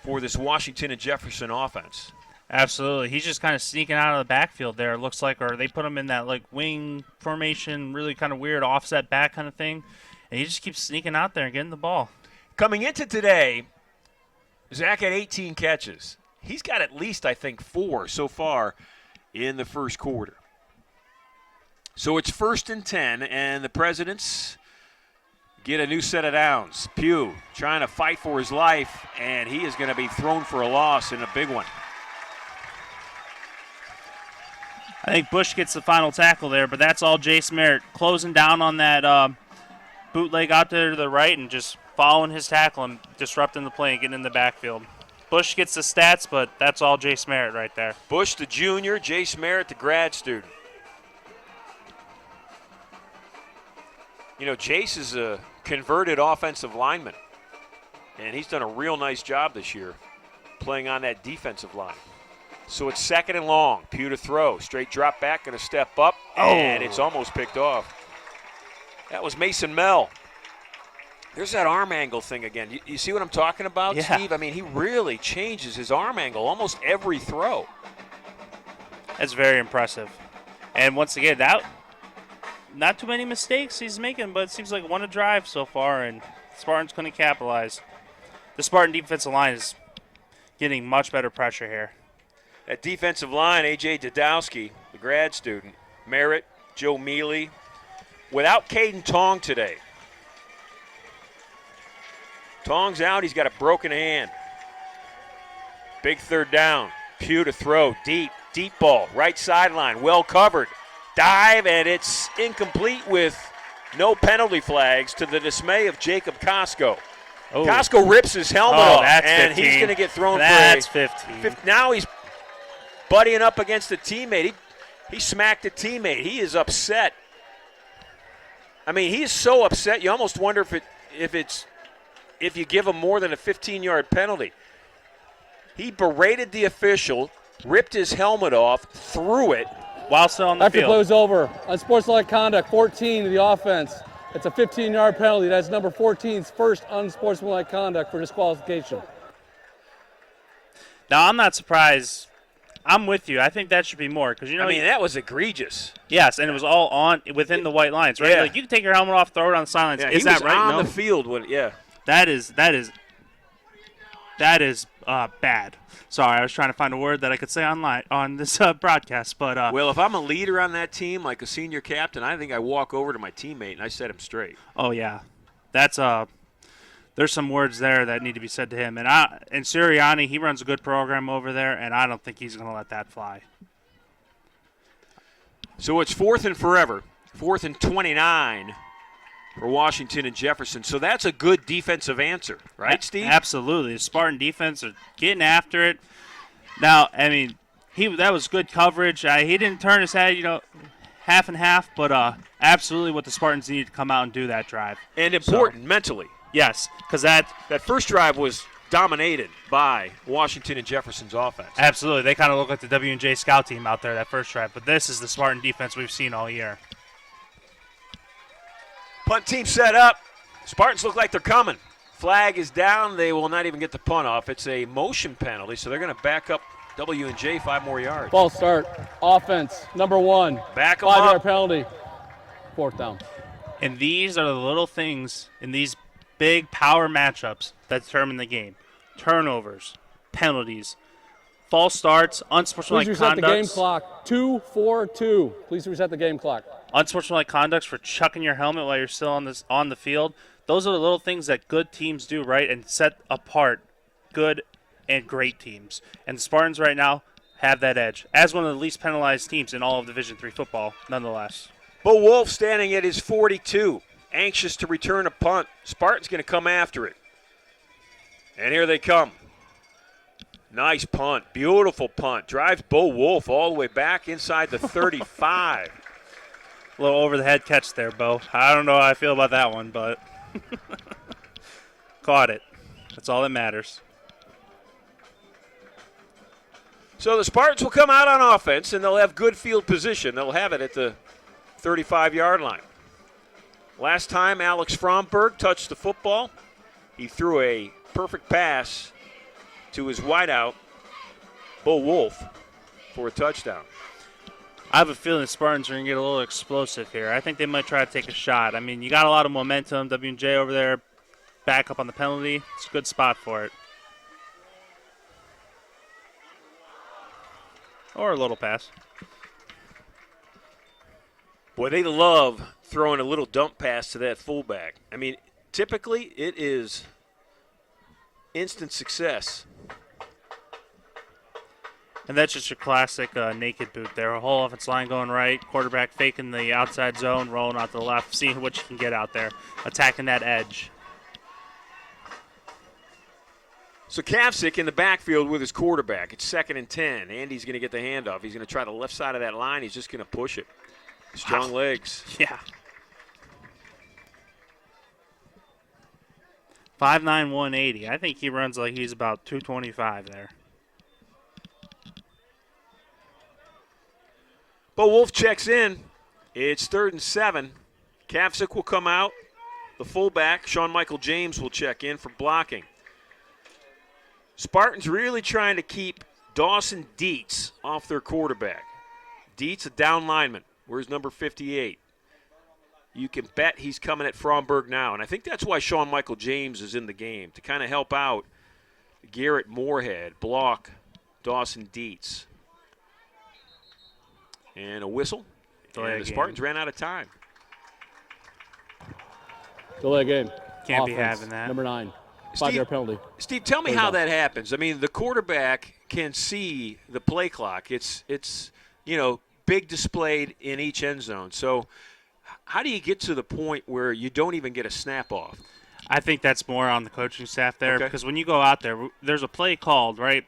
for this Washington and Jefferson offense. Absolutely. He's just kind of sneaking out of the backfield there, it looks like, or they put him in that like wing formation, really kind of weird offset back kind of thing, and he just keeps sneaking out there and getting the ball. Coming into today, Zach had 18 catches. He's got at least, I think, 4 so far in the first quarter. So it's 1st and 10, and the Presidents get a new set of downs. Pugh trying to fight for his life, and he is going to be thrown for a loss in a big one. I think Bush gets the final tackle there, but that's all Jace Merritt closing down on that bootleg out there to the right and just following his tackle and disrupting the play and getting in the backfield. Bush gets the stats, but that's all Jace Merritt right there. Bush, the junior, Jace Merritt, the grad student. You know, Jace is a converted offensive lineman, and he's done a real nice job this year playing on that defensive line. So it's 2nd and long. Pugh to throw. Straight drop back, going to step up, and it's almost picked off. That was Mason Mell. There's that arm angle thing again. You see what I'm talking about, Yeah. Steve? I mean, he really changes his arm angle almost every throw. That's very impressive. And once again, that not too many mistakes he's making, but it seems like one a drive so far, and Spartans couldn't capitalize. The Spartan defensive line is getting much better pressure here. That defensive line, A.J. Dodowski, the grad student, Merritt, Joe Mealy, without Caden Tong today. Tong's out. He's got a broken hand. Big 3rd down. Pugh to throw. Deep ball. Right sideline. Well covered. Dive, and it's incomplete with no penalty flags to the dismay of Jacob Costco. Oh. Costco rips his helmet off, that's and 15. he's going to get thrown That's for a 15. Now he's buddying up against a teammate. He smacked a teammate. He is upset. I mean, he is so upset. You almost wonder if you give him more than a 15-yard penalty. He berated the official, ripped his helmet off, threw it. While still on the After field. play was over, unsportsmanlike conduct, 14 to the offense. It's a 15-yard penalty. That's number 14's first unsportsmanlike conduct for disqualification. Now, I'm not surprised. I'm with you. I think that should be more because that was egregious. Yes, and it was all on within the white lines, right? Yeah. Like you can take your helmet off, throw it on the sidelines. Yeah, Is he that was right? on No. the field when That is bad. Sorry, I was trying to find a word that I could say on this broadcast, but well, if I'm a leader on that team, like a senior captain, I think I walk over to my teammate and I set him straight. oh yeah, that's there's some words there that need to be said to him. And Sirianni, he runs a good program over there, and I don't think he's going to let that fly. So it's 4th and forever, 4th and 29 for Washington and Jefferson. So that's a good defensive answer, right, Steve? Absolutely. The Spartan defense are getting after it. Now, I mean, that was good coverage. He didn't turn his head, half and half, but absolutely what the Spartans needed to come out and do that drive. And important mentally. Yes, because that first drive was dominated by Washington and Jefferson's offense. Absolutely. They kind of look like the W&J scout team out there that first drive, but this is the Spartan defense we've seen all year. Punt team set up. Spartans look like they're coming. Flag is down. They will not even get the punt off. It's a motion penalty, so they're going to back up W&J 5 more yards. False start. Offense, number 1. Back 'em 5-yard up. penalty. 4th down. And these are the little things in these big power matchups that determine the game. Turnovers, penalties, false starts, unsportsmanlike Please reset the game conducts. clock. 2-4-2. Please reset the game clock. Unsportsmanlike conducts for chucking your helmet while you're still on the field. those are the little things that good teams do, right, and set apart good and great teams. And the Spartans right now have that edge as one of the least penalized teams in all of Division III football, nonetheless. Bo Wolf standing at his 42, anxious to return a punt. Spartan's going to come after it. And here they come. Nice punt. Beautiful punt. Drives Bo Wolf all the way back inside the 35. A little over-the-head catch there, Bo. I don't know how I feel about that one, but caught it. That's all that matters. So the Spartans will come out on offense, and they'll have good field position. They'll have it at the 35-yard line. Last time Alex Fromberg touched the football, he threw a perfect pass to his wideout, Bo Wolf, for a touchdown. I have a feeling the Spartans are going to get a little explosive here. I think they might try to take a shot. I mean, you got a lot of momentum. W&J over there, back up on the penalty. It's a good spot for it. Or a little pass. Boy, they love throwing a little dump pass to that fullback. I mean, typically it is instant success. And that's just your classic naked boot there. A whole offensive line going right, quarterback faking the outside zone, rolling out to the left, seeing what you can get out there, attacking that edge. So Kavcik in the backfield with his quarterback. It's 2nd and 10. Andy's going to get the handoff. He's going to try the left side of that line. He's just going to push it. Strong legs. Yeah. 5'9", 180. I think he runs like he's about 225 there. Bo Wolf checks in. It's 3rd and 7. Kavcik will come out. The fullback, Sean Michael James, will check in for blocking. Spartans really trying to keep Dawson Dietz off their quarterback. Dietz, a down lineman. Where's number 58? You can bet he's coming at Fromberg now. And I think that's why Sean Michael James is in the game, to kind of help out Garrett Moorhead, block Dawson Dietz. And a whistle. And the Spartans ran out of time. Delay game. Can't be having that. Number 9. 5-yard penalty. Steve, tell me how that happens. I mean, the quarterback can see the play clock. It's big displayed in each end zone. So how do you get to the point where you don't even get a snap off? I think that's more on the coaching staff there, Okay. because when you go out there, there's a play called, right?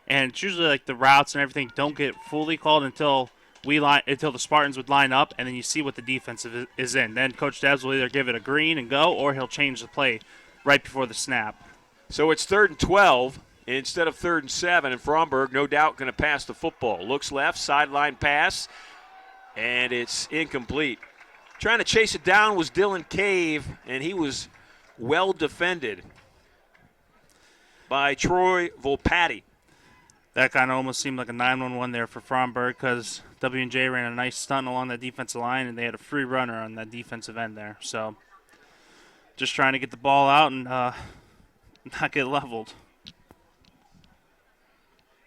And it's usually like the routes and everything don't get fully called until the Spartans would line up, and then you see what the defense is in. Then Coach Debs will either give it a green and go, or he'll change the play right before the snap. So it's 3rd and 12 instead of 3rd and 7, and Fromberg no doubt going to pass the football. Looks left, sideline pass, and it's incomplete. Trying to chase it down was Dylan Cave, and he was well defended by Troy Volpatti. That kind of almost seemed like a 9-1-1 there for Fromberg, because W&J ran a nice stunt along that defensive line, and they had a free runner on that defensive end there. So just trying to get the ball out and not get leveled.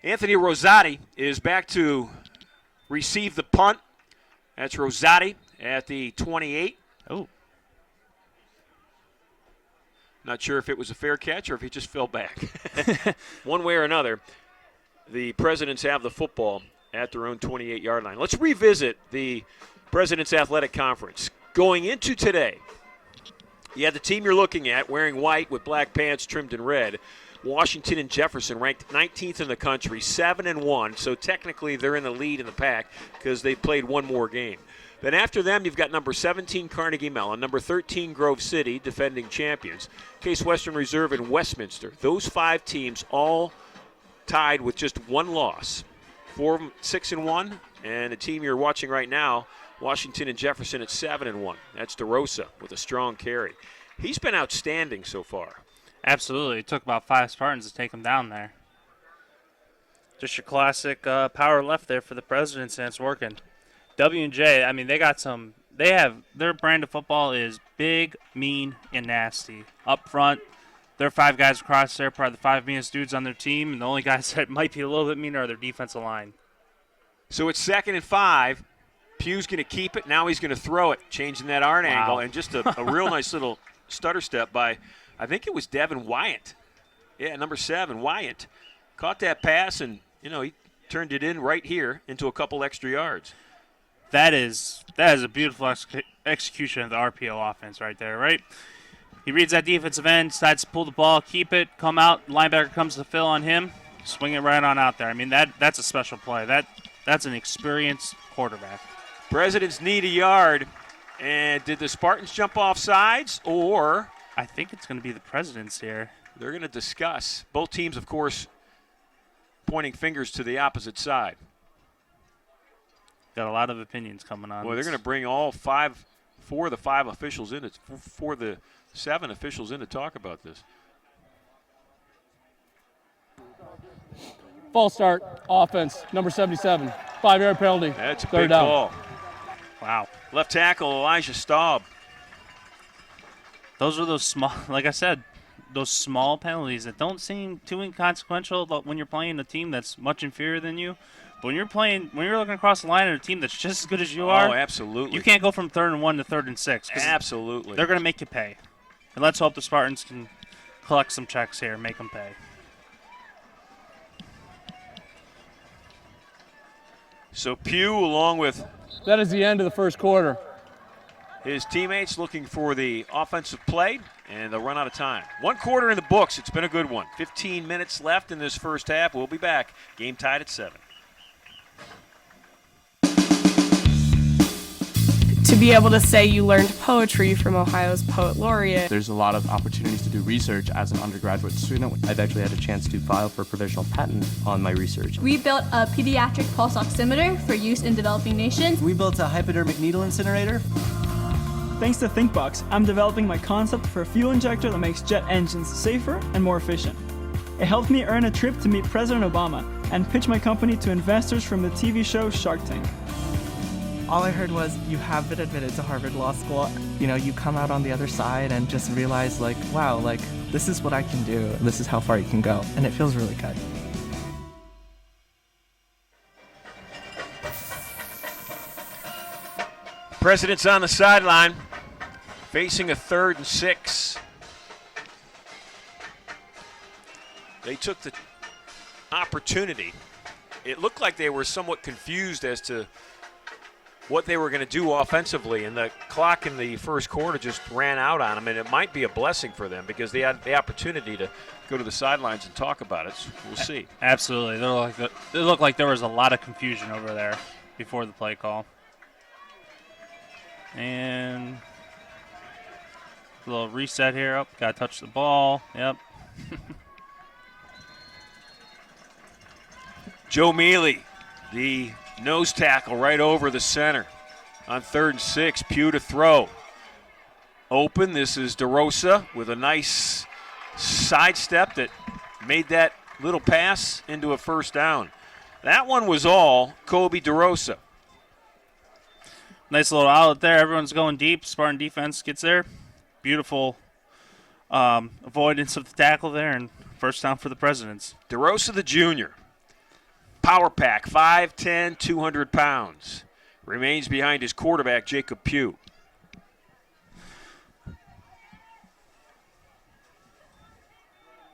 Anthony Rosati is back to receive the punt. That's Rosati at the 28. Oh. Not sure if it was a fair catch or if he just fell back. One way or another, the Presidents have the football at their own 28-yard line. Let's revisit the Presidents Athletic Conference. Going into today, you had the team you're looking at wearing white with black pants trimmed in red. Washington and Jefferson ranked 19th in the country, 7-1. So technically they're in the lead in the pack because they played one more game. Then after them, you've got number 17 Carnegie Mellon, number 13 Grove City, defending champions, Case Western Reserve and Westminster. Those 5 teams all tied with just one loss. 4 of them 6-1, and the team you're watching right now, Washington and Jefferson at 7-1. That's DeRosa with a strong carry. He's been outstanding so far. Absolutely. It took about 5 Spartans to take him down there. Just your classic power left there for the Presidents, and it's working. W&J, I mean, their brand of football is big, mean, and nasty. Up front, there are 5 guys across there, probably the 5 meanest dudes on their team, and the only guys that might be a little bit meaner are their defensive line. So it's 2nd and 5. Pugh's going to keep it. Now he's going to throw it, changing that arm angle, and just a real nice little stutter step by, I think it was Devin Wyatt. Yeah, number 7, Wyatt. Caught that pass, and, he turned it in right here into a couple extra yards. That is a beautiful execution of the RPO offense right there, right? He reads that defensive end, decides to pull the ball, keep it, come out, linebacker comes to fill on him, swing it right on out there. I mean, that's a special play. That's an experienced quarterback. Presidents need a yard. And did the Spartans jump off sides, or? I think it's going to be the Presidents here. They're going to discuss. Both teams, of course, pointing fingers to the opposite side. Got a lot of opinions coming on. Well, they're going to bring all 4 of the 5 officials in. 4 of the 7 officials in to talk about this. False start, offense, number 77. 5-yard penalty. That's a Third big down. call. Wow. Left tackle, Elijah Staub. Those are those small, like I said, those small penalties that don't seem too inconsequential when you're playing a team that's much inferior than you. But when you're looking across the line at a team that's just as good as you are, absolutely. You can't go from 3rd and 1 to 3rd and 6. Absolutely. They're going to make you pay. And let's hope the Spartans can collect some checks here and make them pay. So Pugh, along with That is the end of the first quarter. his teammates, looking for the offensive play, and they'll run out of time. 1 quarter in the books. It's been a good one. 15 minutes left in this first half. We'll be back. Game tied at 7. To be able to say you learned poetry from Ohio's poet laureate. There's a lot of opportunities to do research as an undergraduate student. I've actually had a chance to file for a provisional patent on my research. We built a pediatric pulse oximeter for use in developing nations. We built a hypodermic needle incinerator. Thanks to ThinkBox, I'm developing my concept for a fuel injector that makes jet engines safer and more efficient. It helped me earn a trip to meet President Obama and pitch my company to investors from the TV show Shark Tank. All I heard was, you have been admitted to Harvard Law School. You come out on the other side and just realize, wow, this is what I can do. This is how far you can go. And it feels really good. President's on the sideline, facing a 3rd and 6. They took the opportunity. It looked like they were somewhat confused as to what they were going to do offensively, and the clock in the first quarter just ran out on them, and it might be a blessing for them because they had the opportunity to go to the sidelines and talk about it. So we'll see. Absolutely. It looked like there was a lot of confusion over there before the play call. And a little reset here. Oh, got to touch the ball. Yep. Joe Mealy, the nose tackle right over the center on 3rd and 6. Pugh to throw. Open. This is DeRosa with a nice sidestep that made that little pass into a first down. That one was all Kobe DeRosa. Nice little outlet there. Everyone's going deep. Spartan defense gets there. Beautiful avoidance of the tackle there, and first down for the Presidents. DeRosa the junior. Power pack, 5'10", 200 pounds. Remains behind his quarterback, Jacob Pugh.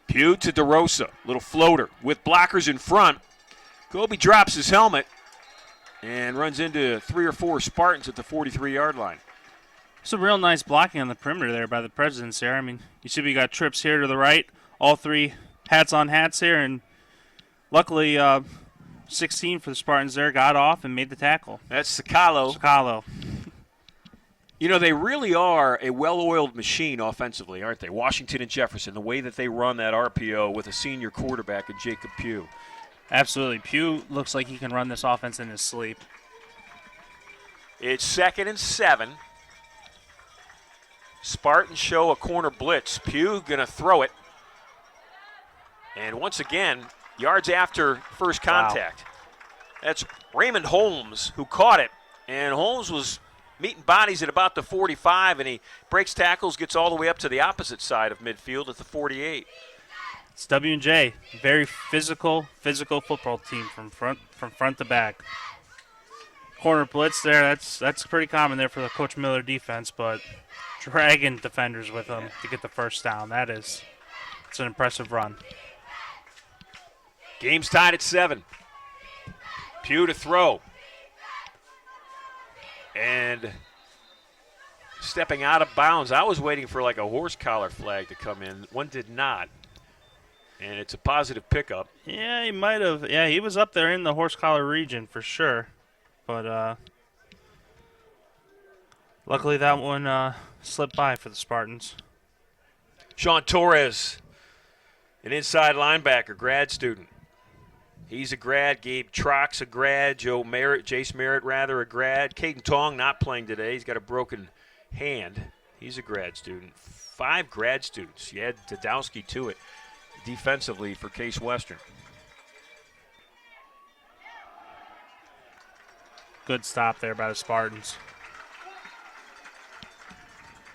Pugh to DeRosa. Little floater with blockers in front. Kobe drops his helmet and runs into 3 or 4 Spartans at the 43-yard line. Some real nice blocking on the perimeter there by the Presidents there. I mean, you see we got trips here to the right. All 3 hats on hats here, and luckily 16 for the Spartans there got off and made the tackle. That's Sakalo. They really are a well-oiled machine offensively, aren't they? Washington and Jefferson, the way that they run that RPO with a senior quarterback in Jacob Pugh. Absolutely. Pugh looks like he can run this offense in his sleep. It's 2nd and 7. Spartans show a corner blitz. Pugh going to throw it. And once again, yards after first contact. Wow. That's Raymond Holmes who caught it. And Holmes was meeting bodies at about the 45, and he breaks tackles, gets all the way up to the opposite side of midfield at the 48. It's W&J, very physical football team from front to back. Corner blitz there, that's pretty common there for the Coach Miller defense, but dragging defenders with him to get the first down. It's an impressive run. Game's tied at 7. Pugh to throw. And stepping out of bounds. I was waiting for like a horse collar flag to come in. One did not. And it's a positive pickup. Yeah, he might have. Yeah, he was up there in the horse collar region for sure. But luckily that one slipped by for the Spartans. Sean Torres, an inside linebacker, grad student. He's a grad. Gabe Trock's a grad. Jace Merritt, a grad. Caden Tong not playing today. He's got a broken hand. He's a grad student. 5 grad students. You add Dodowski to it defensively for Case Western. Good stop there by the Spartans.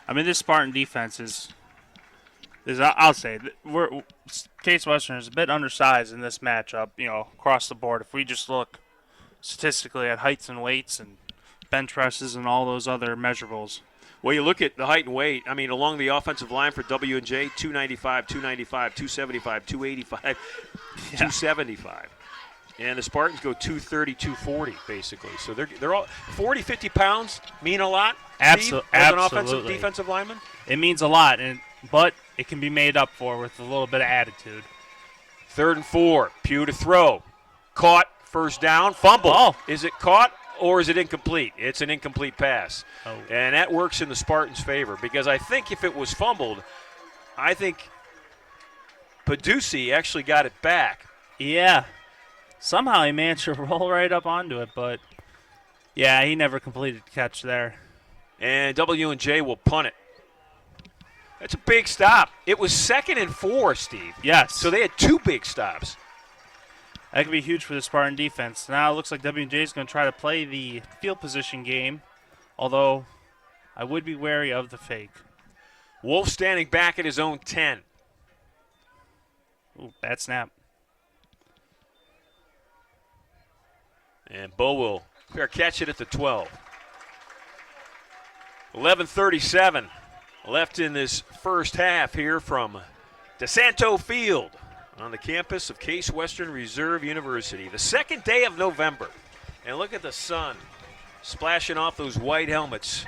I mean, this Spartan defense is I'll say, Case Western is a bit undersized in this matchup, across the board. If we just look statistically at heights and weights and bench presses and all those other measurables. Well, you look at the height and weight. I mean, along the offensive line for W&J, 295, 295, 275, 285, 275. And the Spartans go 230, 240, basically. So they're all 40, 50 pounds mean a lot, Steve, as an offensive defensive lineman? It means a lot, but it can be made up for with a little bit of attitude. 3rd and 4, Pugh to throw. Caught, first down, fumble. Oh. Is it caught or is it incomplete? It's an incomplete pass. Oh. And that works in the Spartans' favor because I think if it was fumbled, I think Paducci actually got it back. Yeah. Somehow he managed to roll right up onto it, but, yeah, he never completed the catch there. And W&J will punt it. That's a big stop. It was 2nd and 4, Steve. Yes. So they had 2 big stops. That could be huge for the Spartan defense. Now it looks like W&J is going to try to play the field position game, although I would be wary of the fake. Wolf standing back at his own 10. Ooh, bad snap. And Bo will fair catch it at the 12. 11:37 left in this first half here from DeSanto Field on the campus of Case Western Reserve University. The second day of November. And look at the sun splashing off those white helmets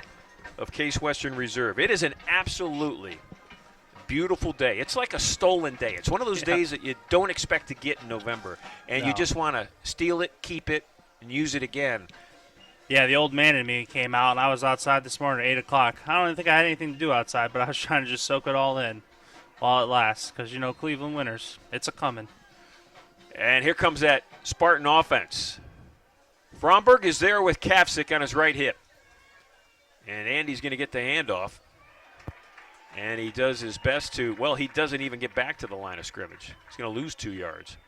of Case Western Reserve. It is an absolutely beautiful day. It's like a stolen day. It's one of those days that you don't expect to get in November. And you just want to steal it, keep it, and use it again. Yeah, the old man in me came out, and I was outside this morning at 8 o'clock. I don't even think I had anything to do outside, but I was trying to just soak it all in while it lasts because, Cleveland winters. It's a-coming. And here comes that Spartan offense. Fromberg is there with Kafsick on his right hip. And Andy's going to get the handoff. And he does his best to, he doesn't even get back to the line of scrimmage. He's going to lose 2 yards.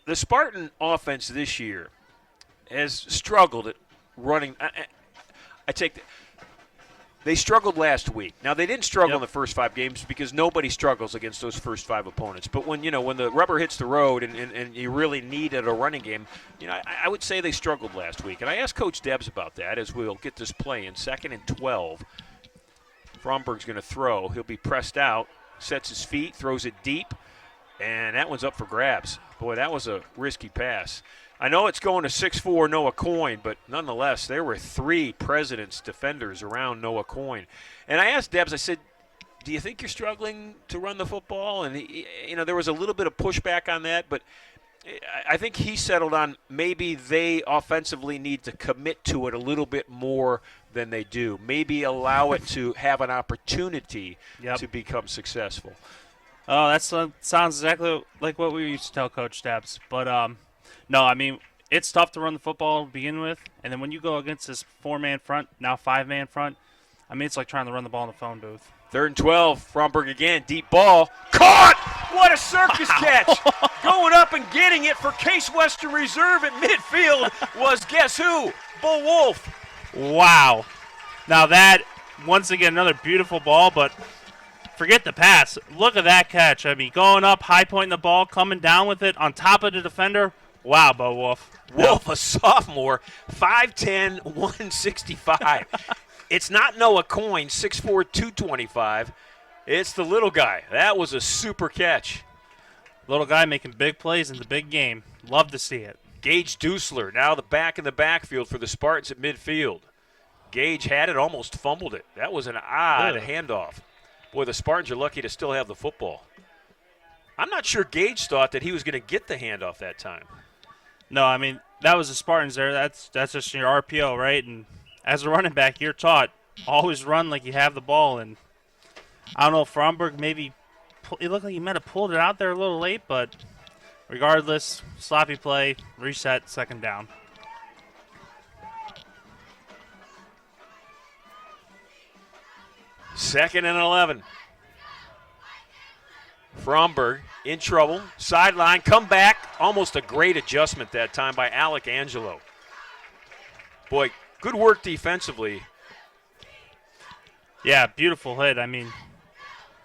The Spartan offense this year has struggled at running. They struggled last week. Now, they didn't struggle in the first 5 games because nobody struggles against those first 5 opponents. But when the rubber hits the road and you really needed a running game, I would say they struggled last week. And I asked Coach Debs about that as we'll get this play in 2nd and 12. Fromberg's going to throw. He'll be pressed out, sets his feet, throws it deep, and that one's up for grabs. Boy, that was a risky pass. I know it's going to 6'4" Noah Coyne, but nonetheless, there were 3 Presidents defenders around Noah Coyne. And I asked Debs, I said, do you think you're struggling to run the football? And, there was a little bit of pushback on that, but I think he settled on maybe they offensively need to commit to it a little bit more than they do. Maybe allow it to have an opportunity to become successful. Oh, that sounds exactly like what we used to tell Coach Debs. But, no, I mean, it's tough to run the football to begin with. And then when you go against this 4-man front, now 5-man front, I mean, it's like trying to run the ball in the phone booth. 3rd and 12, Fromberg again, deep ball. Caught! What a circus catch! Going up and getting it for Case Western Reserve at midfield was guess who? Bo Wolf. Wow. Now that, once again, another beautiful ball, but forget the pass. Look at that catch. I mean, going up, high pointing the ball, coming down with it on top of the defender. Wow, Bo Wolf. Wolf, a sophomore, 5'10", 165. It's not Noah Coyne, 6'4", 225. It's the little guy. That was a super catch. Little guy making big plays in the big game. Love to see it. Gage Dusler, now the back in the backfield for the Spartans at midfield. Gage had it, almost fumbled it. That was an odd handoff. Boy, the Spartans are lucky to still have the football. I'm not sure Gage thought that he was going to get the handoff that time. No, I mean, that was the Spartans there. That's just your RPO, right? And as a running back, you're taught always run like you have the ball. And I don't know if Fromberg maybe it looked like he might have pulled it out there a little late, but regardless, sloppy play, reset, second down. Second and 11. Fromberg in trouble. Sideline, come back. Almost a great adjustment that time by Alec Angelo. Boy, good work defensively. Yeah, beautiful hit. I mean,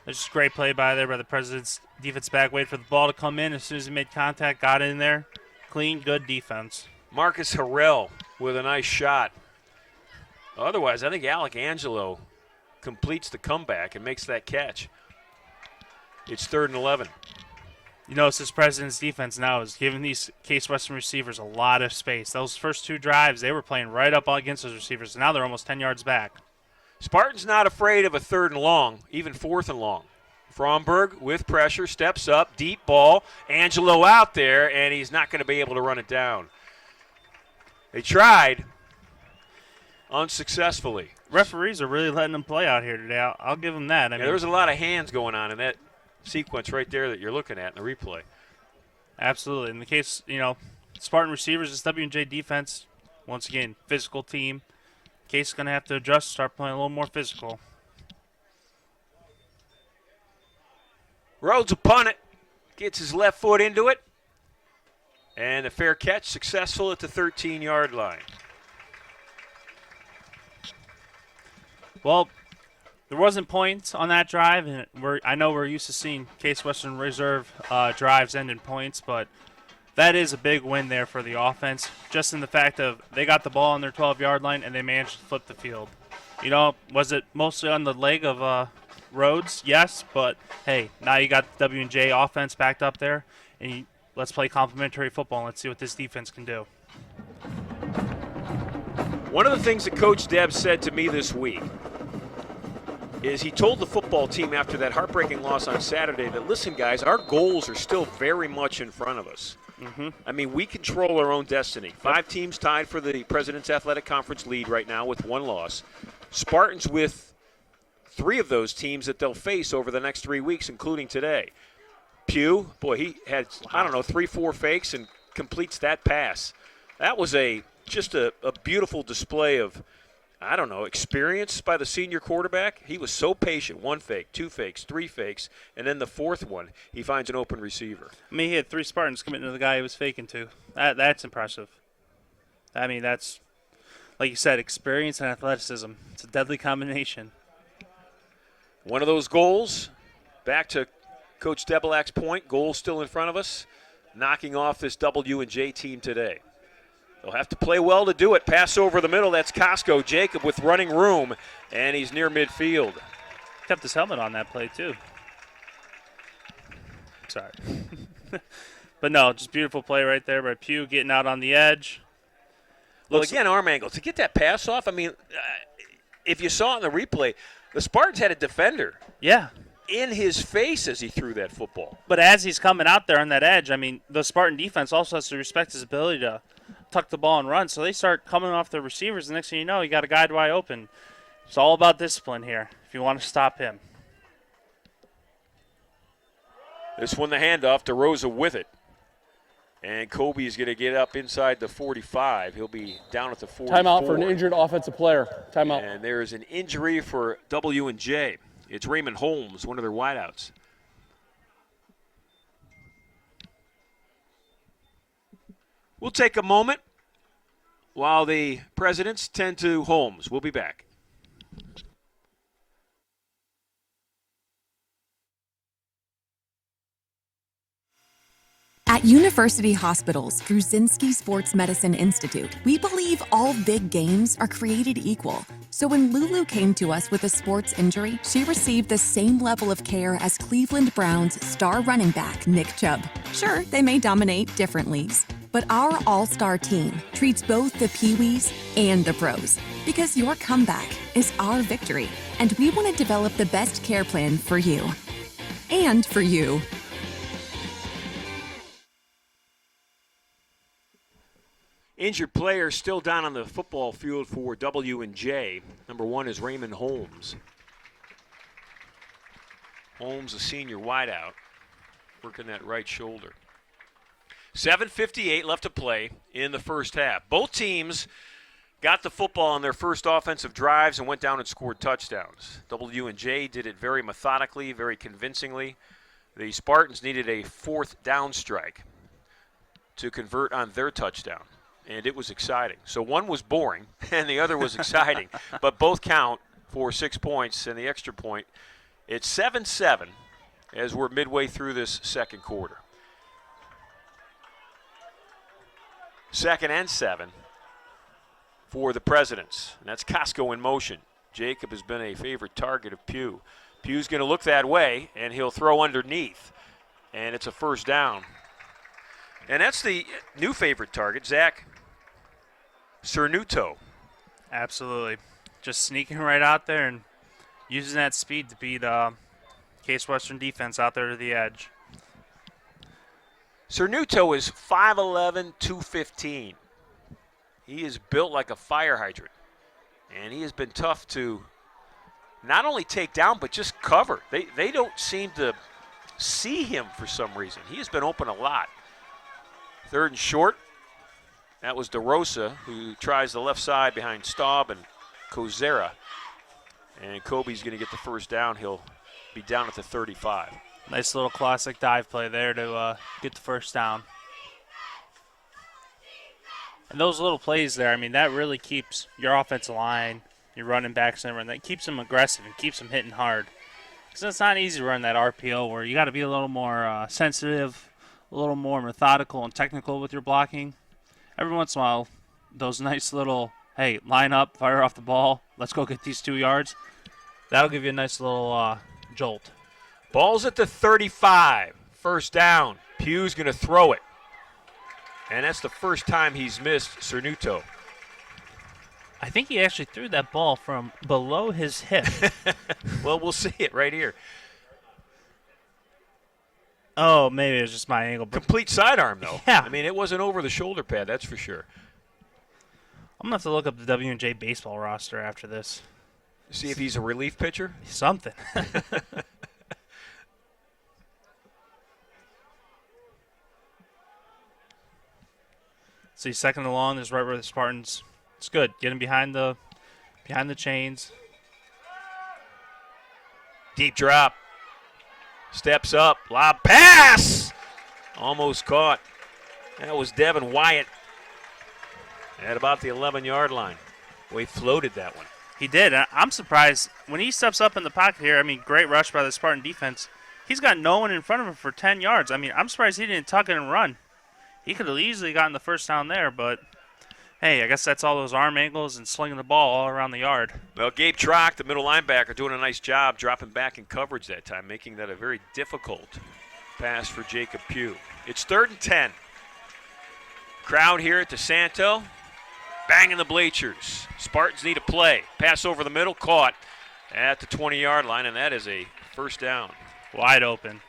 it's just a great play by the President's defense back. Waited for the ball to come in. As soon as he made contact, got in there. Clean, good defense. Marcus Harrell with a nice shot. Otherwise, I think Alec Angelo completes the comeback and makes that catch. It's 3rd and 11. You notice this President's defense now is giving these Case Western receivers a lot of space. Those first two drives, they were playing right up against those receivers. Now they're almost 10 yards back. Spartans not afraid of a 3rd and long, even 4th and long. Fromberg with pressure, steps up, deep ball. Angelo out there, and he's not going to be able to run it down. They tried, unsuccessfully. Referees are really letting them play out here today. I'll give them that. I mean, there was a lot of hands going on in that sequence right there that you're looking at in the replay. Absolutely. In the case, Spartan receivers, this W&J defense, once again, physical team. Case is going to have to adjust, start playing a little more physical. Rhodes will punt it, gets his left foot into it, and a fair catch, successful at the 13-yard line. Well, there wasn't points on that drive, and I know we're used to seeing Case Western Reserve drives end in points, but that is a big win there for the offense, just in the fact of they got the ball on their 12-yard line and they managed to flip the field. Was it mostly on the leg of Rhodes? Yes, but hey, now you got the W&J offense backed up there, and let's play complementary football and let's see what this defense can do. One of the things that Coach Deb said to me this week is he told the football team after that heartbreaking loss on Saturday that, listen, guys, our goals are still very much in front of us. Mm-hmm. I mean, we control our own destiny. 5 teams tied for the President's Athletic Conference lead right now with 1 loss. Spartans with 3 of those teams that they'll face over the next 3 weeks, including today. Pugh, boy, he had, 3-4 fakes and completes that pass. That was just a beautiful display of, experience by the senior quarterback. He was so patient. 1 fake, 2 fakes, 3 fakes, and then the 4th one, he finds an open receiver. I mean, he had 3 Spartans committing to the guy he was faking to. That's impressive. I mean, that's, like you said, experience and athleticism. It's a deadly combination. One of those goals, back to Coach Debelak's point, goal still in front of us, knocking off this W&J team today. They'll have to play well to do it. Pass over the middle. That's Costco. Jacob with running room, and he's near midfield. Kept his helmet on that play, too. Sorry. But no, just beautiful play right there by Pugh getting out on the edge. Well, again, arm angle. To get that pass off, if you saw it in the replay, the Spartans had a defender. Yeah. In his face as he threw that football. But as he's coming out there on that edge, the Spartan defense also has to respect his ability to tuck the ball and run. So they start coming off the receivers. The next thing you know, you got a guy wide open. It's all about discipline here if you want to stop him. This one, the handoff to Rosa with it. And Kobe is going to get up inside the 45. He'll be down at the 44. Timeout for an injured offensive player. Timeout. And there is an injury for W&J. It's Raymond Holmes, one of their wideouts. We'll take a moment while the Presidents tend to Holmes. We'll be back. At At University Hospitals, Gruzinski Sports Medicine Institute, we believe all big games are created equal. So when Lulu came to us with a sports injury, she received the same level of care as Cleveland Browns star running back Nick Chubb. Sure, they may dominate different leagues, but our all-star team treats both the Pee-wees and the pros, because your comeback is our victory, and we want to develop the best care plan for you. And for you. Injured players still down on the football field for W&J. Number 1 is Raymond Holmes. Holmes, a senior wideout, working that right shoulder. 7:58 left to play in the first half. Both teams got the football on their first offensive drives and went down and scored touchdowns. W&J did it very methodically, very convincingly. The Spartans needed a 4th down strike to convert on their touchdown, and it was exciting. So one was boring, and the other was exciting, but both count for 6 points and the extra point. It's 7-7 as we're midway through this second quarter. 2nd and 7 for the Presidents, and that's Costco in motion. Jacob has been a favorite target of Pugh. Pugh's going to look that way, and he'll throw underneath, and it's a first down. And that's the new favorite target, Zach Cernuto. Absolutely. Just sneaking right out there and using that speed to beat Case Western defense out there to the edge. Cernuto is 5'11", 215. He is built like a fire hydrant, and he has been tough to not only take down but just cover. They don't seem to see him for some reason. He has been open a lot. 3rd and short. That was DeRosa, who tries the left side behind Staub and Kozera. And Kobe's going to get the first down. He'll be down at the 35. Nice little classic dive play there to get the first down. And those little plays there, I mean, that really keeps your offensive line, your running backs, and everything, that keeps them aggressive and keeps them hitting hard. Because it's not easy to run that RPO where you got to be a little more sensitive, a little more methodical and technical with your blocking. Every once in a while, those nice little, hey, line up, fire off the ball, let's go get these 2 yards, that'll give you a nice little jolt. Ball's at the 35. First down. Pugh's going to throw it. And that's the first time he's missed Cernuto. I think he actually threw that ball from below his hip. Well, we'll see it right here. Oh, maybe it was just my angle. Complete sidearm, though. Yeah. I mean, it wasn't over the shoulder pad, that's for sure. I'm going to have to look up the W&J baseball roster after this. See if he's a relief pitcher? Something. See, 2nd and long is right where the Spartans. It's good. Get him behind the chains. Deep drop. Steps up. Lob pass. Almost caught. That was Devin Wyatt at about the 11-yard line. Well, he floated that one. He did. I'm surprised. When he steps up in the pocket here, I mean, great rush by the Spartan defense. He's got no one in front of him for 10 yards. I mean, I'm surprised he didn't tuck it and run. He could have easily gotten the first down there, but, hey, I guess that's all those arm angles and slinging the ball all around the yard. Well, Gabe Trock, the middle linebacker, doing a nice job dropping back in coverage that time, making that a very difficult pass for Jacob Pugh. It's 3rd and 10. Crowd here at DeSanto, banging the bleachers. Spartans need a play. Pass over the middle, caught at the 20-yard line, and that is a first down. Wide open.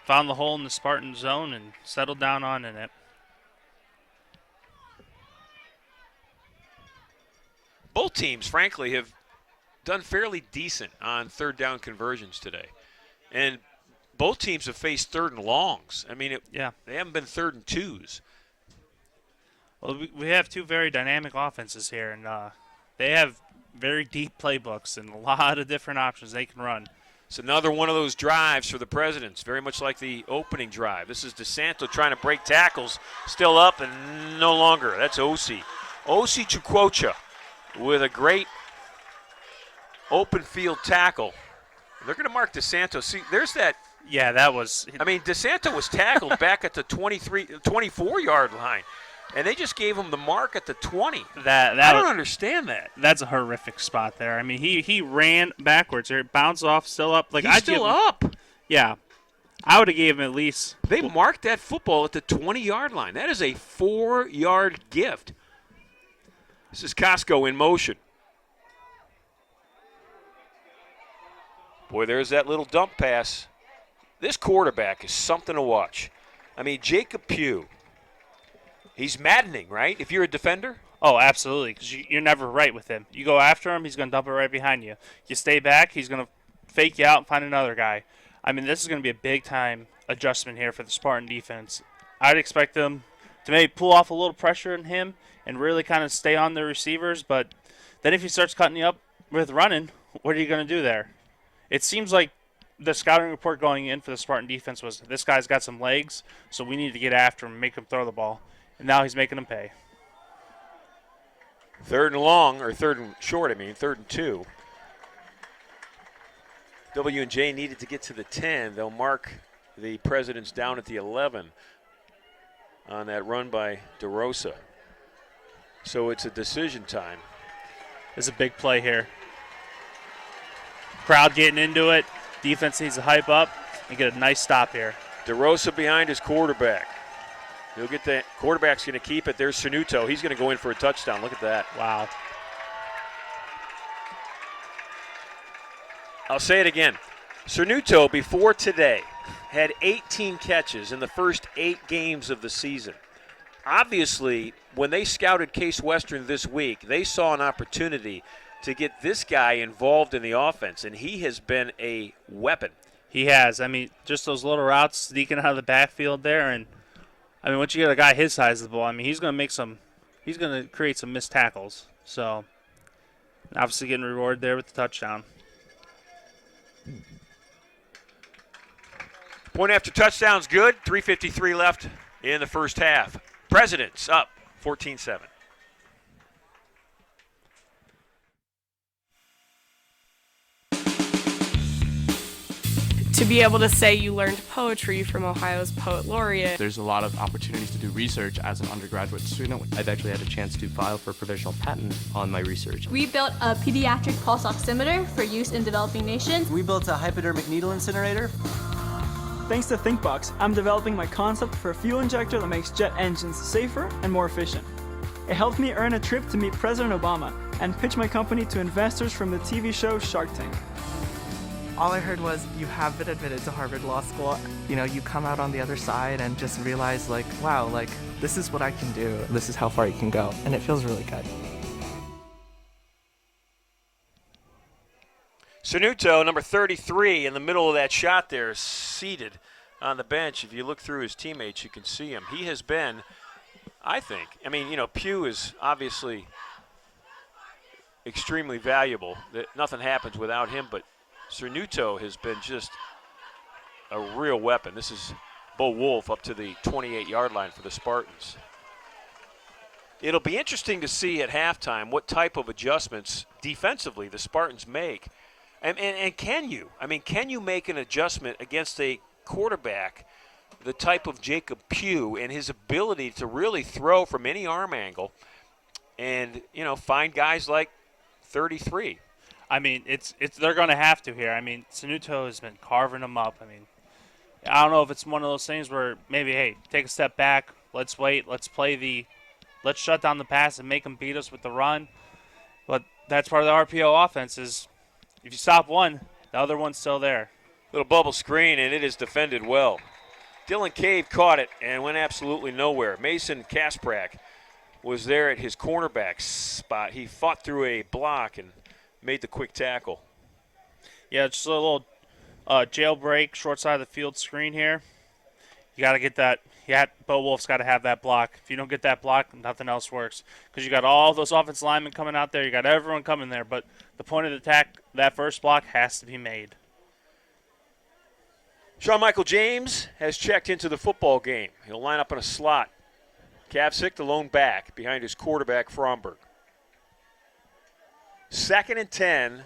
Found the hole in the Spartan zone and settled down on in it. Both teams, frankly, have done fairly decent on 3rd down conversions today. And both teams have faced 3rd and longs. I mean, they haven't been 3rd and 2s. Well, we have 2 very dynamic offenses here, and they have very deep playbooks and a lot of different options they can run. It's another one of those drives for the Presidents, very much like the opening drive. This is DeSanto trying to break tackles, still up and no longer. That's Osi Chukwuocha with a great open field tackle. They're going to mark DeSanto. See, there's that Yeah, that was. I mean, DeSanto was tackled back at the 24-yard line, and they just gave him the mark at the 20. I don't understand that. That's a horrific spot there. I mean, he ran backwards or bounced off, still up. Like He's still up. Yeah, I would have gave him at least. They marked that football at the 20-yard line. That is a 4-yard gift. This is Costco in motion. Boy, there's that little dump pass. This quarterback is something to watch. I mean, Jacob Pugh, he's maddening, right, if you're a defender? Oh, absolutely, because you're never right with him. You go after him, he's going to dump it right behind you. You stay back, he's going to fake you out and find another guy. I mean, this is going to be a big-time adjustment here for the Spartan defense. I'd expect them to maybe pull off a little pressure on him and really kind of stay on the receivers, but then if he starts cutting you up with running, what are you going to do there? It seems like the scouting report going in for the Spartan defense was this guy's got some legs, so we need to get after him and make him throw the ball. And now he's making him pay. 3rd and long, or 3rd and short, 3rd and 2. W&J needed to get to the 10. They'll mark the Presidents down at the 11 on that run by DeRosa. So it's a decision time. It's a big play here. Crowd getting into it. Defense needs to hype up and get a nice stop here. DeRosa behind his quarterback. He'll get the quarterback's going to keep it. There's Cernuto. He's going to go in for a touchdown. Look at that. Wow. I'll say it again. Cernuto, before today, had 18 catches in the first 8 games of the season. Obviously, when they scouted Case Western this week, they saw an opportunity to get this guy involved in the offense, and he has been a weapon. He has. I mean, just those little routes sneaking out of the backfield there, and I mean, once you get a guy his size of the ball, I mean, he's going to create some missed tackles. So, obviously getting rewarded there with the touchdown. Point after touchdown's good. 3:53 left in the first half. Presidents up 14-7. To be able to say you learned poetry from Ohio's Poet Laureate. There's a lot of opportunities to do research as an undergraduate student. I've actually had a chance to file for a provisional patent on my research. We built a pediatric pulse oximeter for use in developing nations. We built a hypodermic needle incinerator. Thanks to ThinkBox, I'm developing my concept for a fuel injector that makes jet engines safer and more efficient. It helped me earn a trip to meet President Obama and pitch my company to investors from the TV show Shark Tank. All I heard was, you have been admitted to Harvard Law School. You know, you come out on the other side and just realize, like, wow, like, this is what I can do. This is how far you can go. And it feels really good. Cernuto, number 33, in the middle of that shot there, seated on the bench. If you look through his teammates, you can see him. He has been, I think, I mean, you know, Pugh is obviously extremely valuable. Nothing happens without him, but Cernuto has been just a real weapon. This is Bo Wolf up to the 28-yard line for the Spartans. It'll be interesting to see at halftime what type of adjustments defensively the Spartans make. And can you? I mean, can you make an adjustment against a quarterback the type of Jacob Pugh and his ability to really throw from any arm angle and, you know, find guys like 33? I mean, they're going to have to here. I mean, Cernuto has been carving them up. I mean, I don't know if it's one of those things where maybe, hey, take a step back, let's wait, let's shut down the pass and make them beat us with the run. But that's part of the RPO offense is if you stop one, the other one's still there. Little bubble screen, and it is defended well. Dylan Cave caught it and went absolutely nowhere. Mason Kasprak was there at his cornerback spot. He fought through a block and made the quick tackle. Yeah, just a little jailbreak, short side of the field screen here. You got to get that. Bo Wolf's got to have that block. If you don't get that block, nothing else works. Because you got all those offensive linemen coming out there. You got everyone coming there. But the point of the attack, that first block has to be made. Sean Michael James has checked into the football game. He'll line up in a slot. Kavcik, the lone back, behind his quarterback, Fromberg. 2nd and 10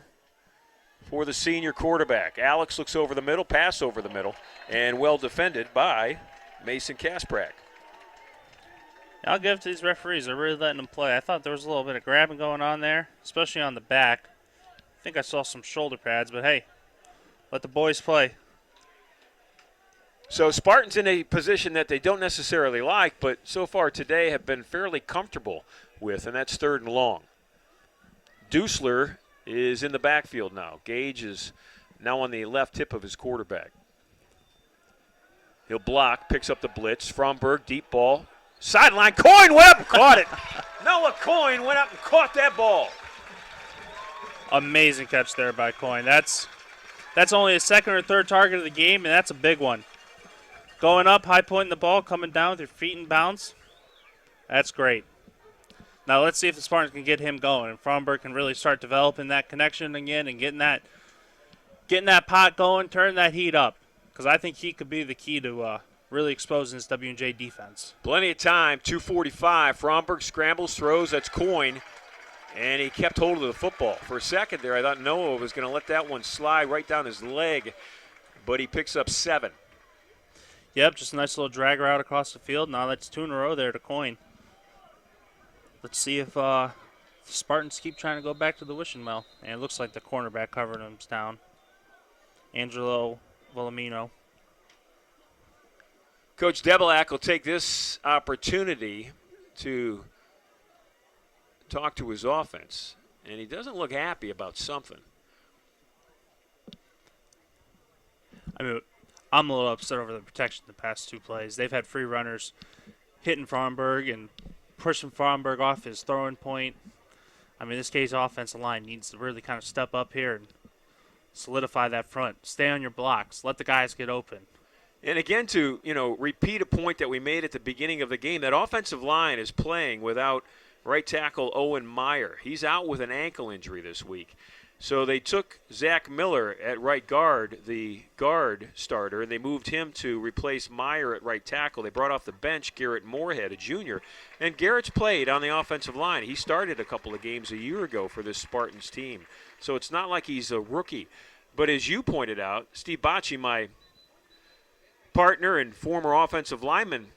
for the senior quarterback. Alex looks over the middle, pass over the middle, and well defended by Mason Kasprak. I'll give it to these referees. They're really letting them play. I thought there was a little bit of grabbing going on there, especially on the back. I think I saw some shoulder pads, but hey, let the boys play. So Spartans in a position that they don't necessarily like, but so far today have been fairly comfortable with, and that's 3rd and long. Dusler is in the backfield now. Gage is now on the left hip of his quarterback. He'll block, picks up the blitz. Fromberg, deep ball. Sideline, Coyne went up and caught it. Noah Coyne went up and caught that ball. Amazing catch there by Coyne. That's only his 2nd or 3rd target of the game, and that's a big one. Going up, high pointing the ball, coming down with your feet in bounds. That's great. Now let's see if the Spartans can get him going, and Fromberg can really start developing that connection again and getting that pot going, turning that heat up, because I think he could be the key to really exposing this W&J defense. Plenty of time, 2:45. Fromberg scrambles, throws, that's Coyne, and he kept hold of the football. For a second there, I thought Noah was going to let that one slide right down his leg, but he picks up 7. Yep, just a nice little drag route across the field. Now that's 2 in a row there to Coyne. Let's see if the Spartans keep trying to go back to the wishing well. And it looks like the cornerback covering him down. Angelo Villamino. Coach Debelak will take this opportunity to talk to his offense, and he doesn't look happy about something. I mean, I'm a little upset over the protection the past 2 plays. They've had free runners hitting Fromberg and pushing Fromberg off his throwing point. I mean, this K's offensive line needs to really kind of step up here and solidify that front. Stay on your blocks. Let the guys get open. And again, to repeat a point that we made at the beginning of the game, that offensive line is playing without right tackle Owen Meyer. He's out with an ankle injury this week. So they took Zach Miller at right guard, the guard starter, and they moved him to replace Meyer at right tackle. They brought off the bench Garrett Moorhead, a junior, and Garrett's played on the offensive line. He started a couple of games a year ago for this Spartans team. So it's not like he's a rookie. But as you pointed out, Steve Bocci, my partner and former offensive lineman,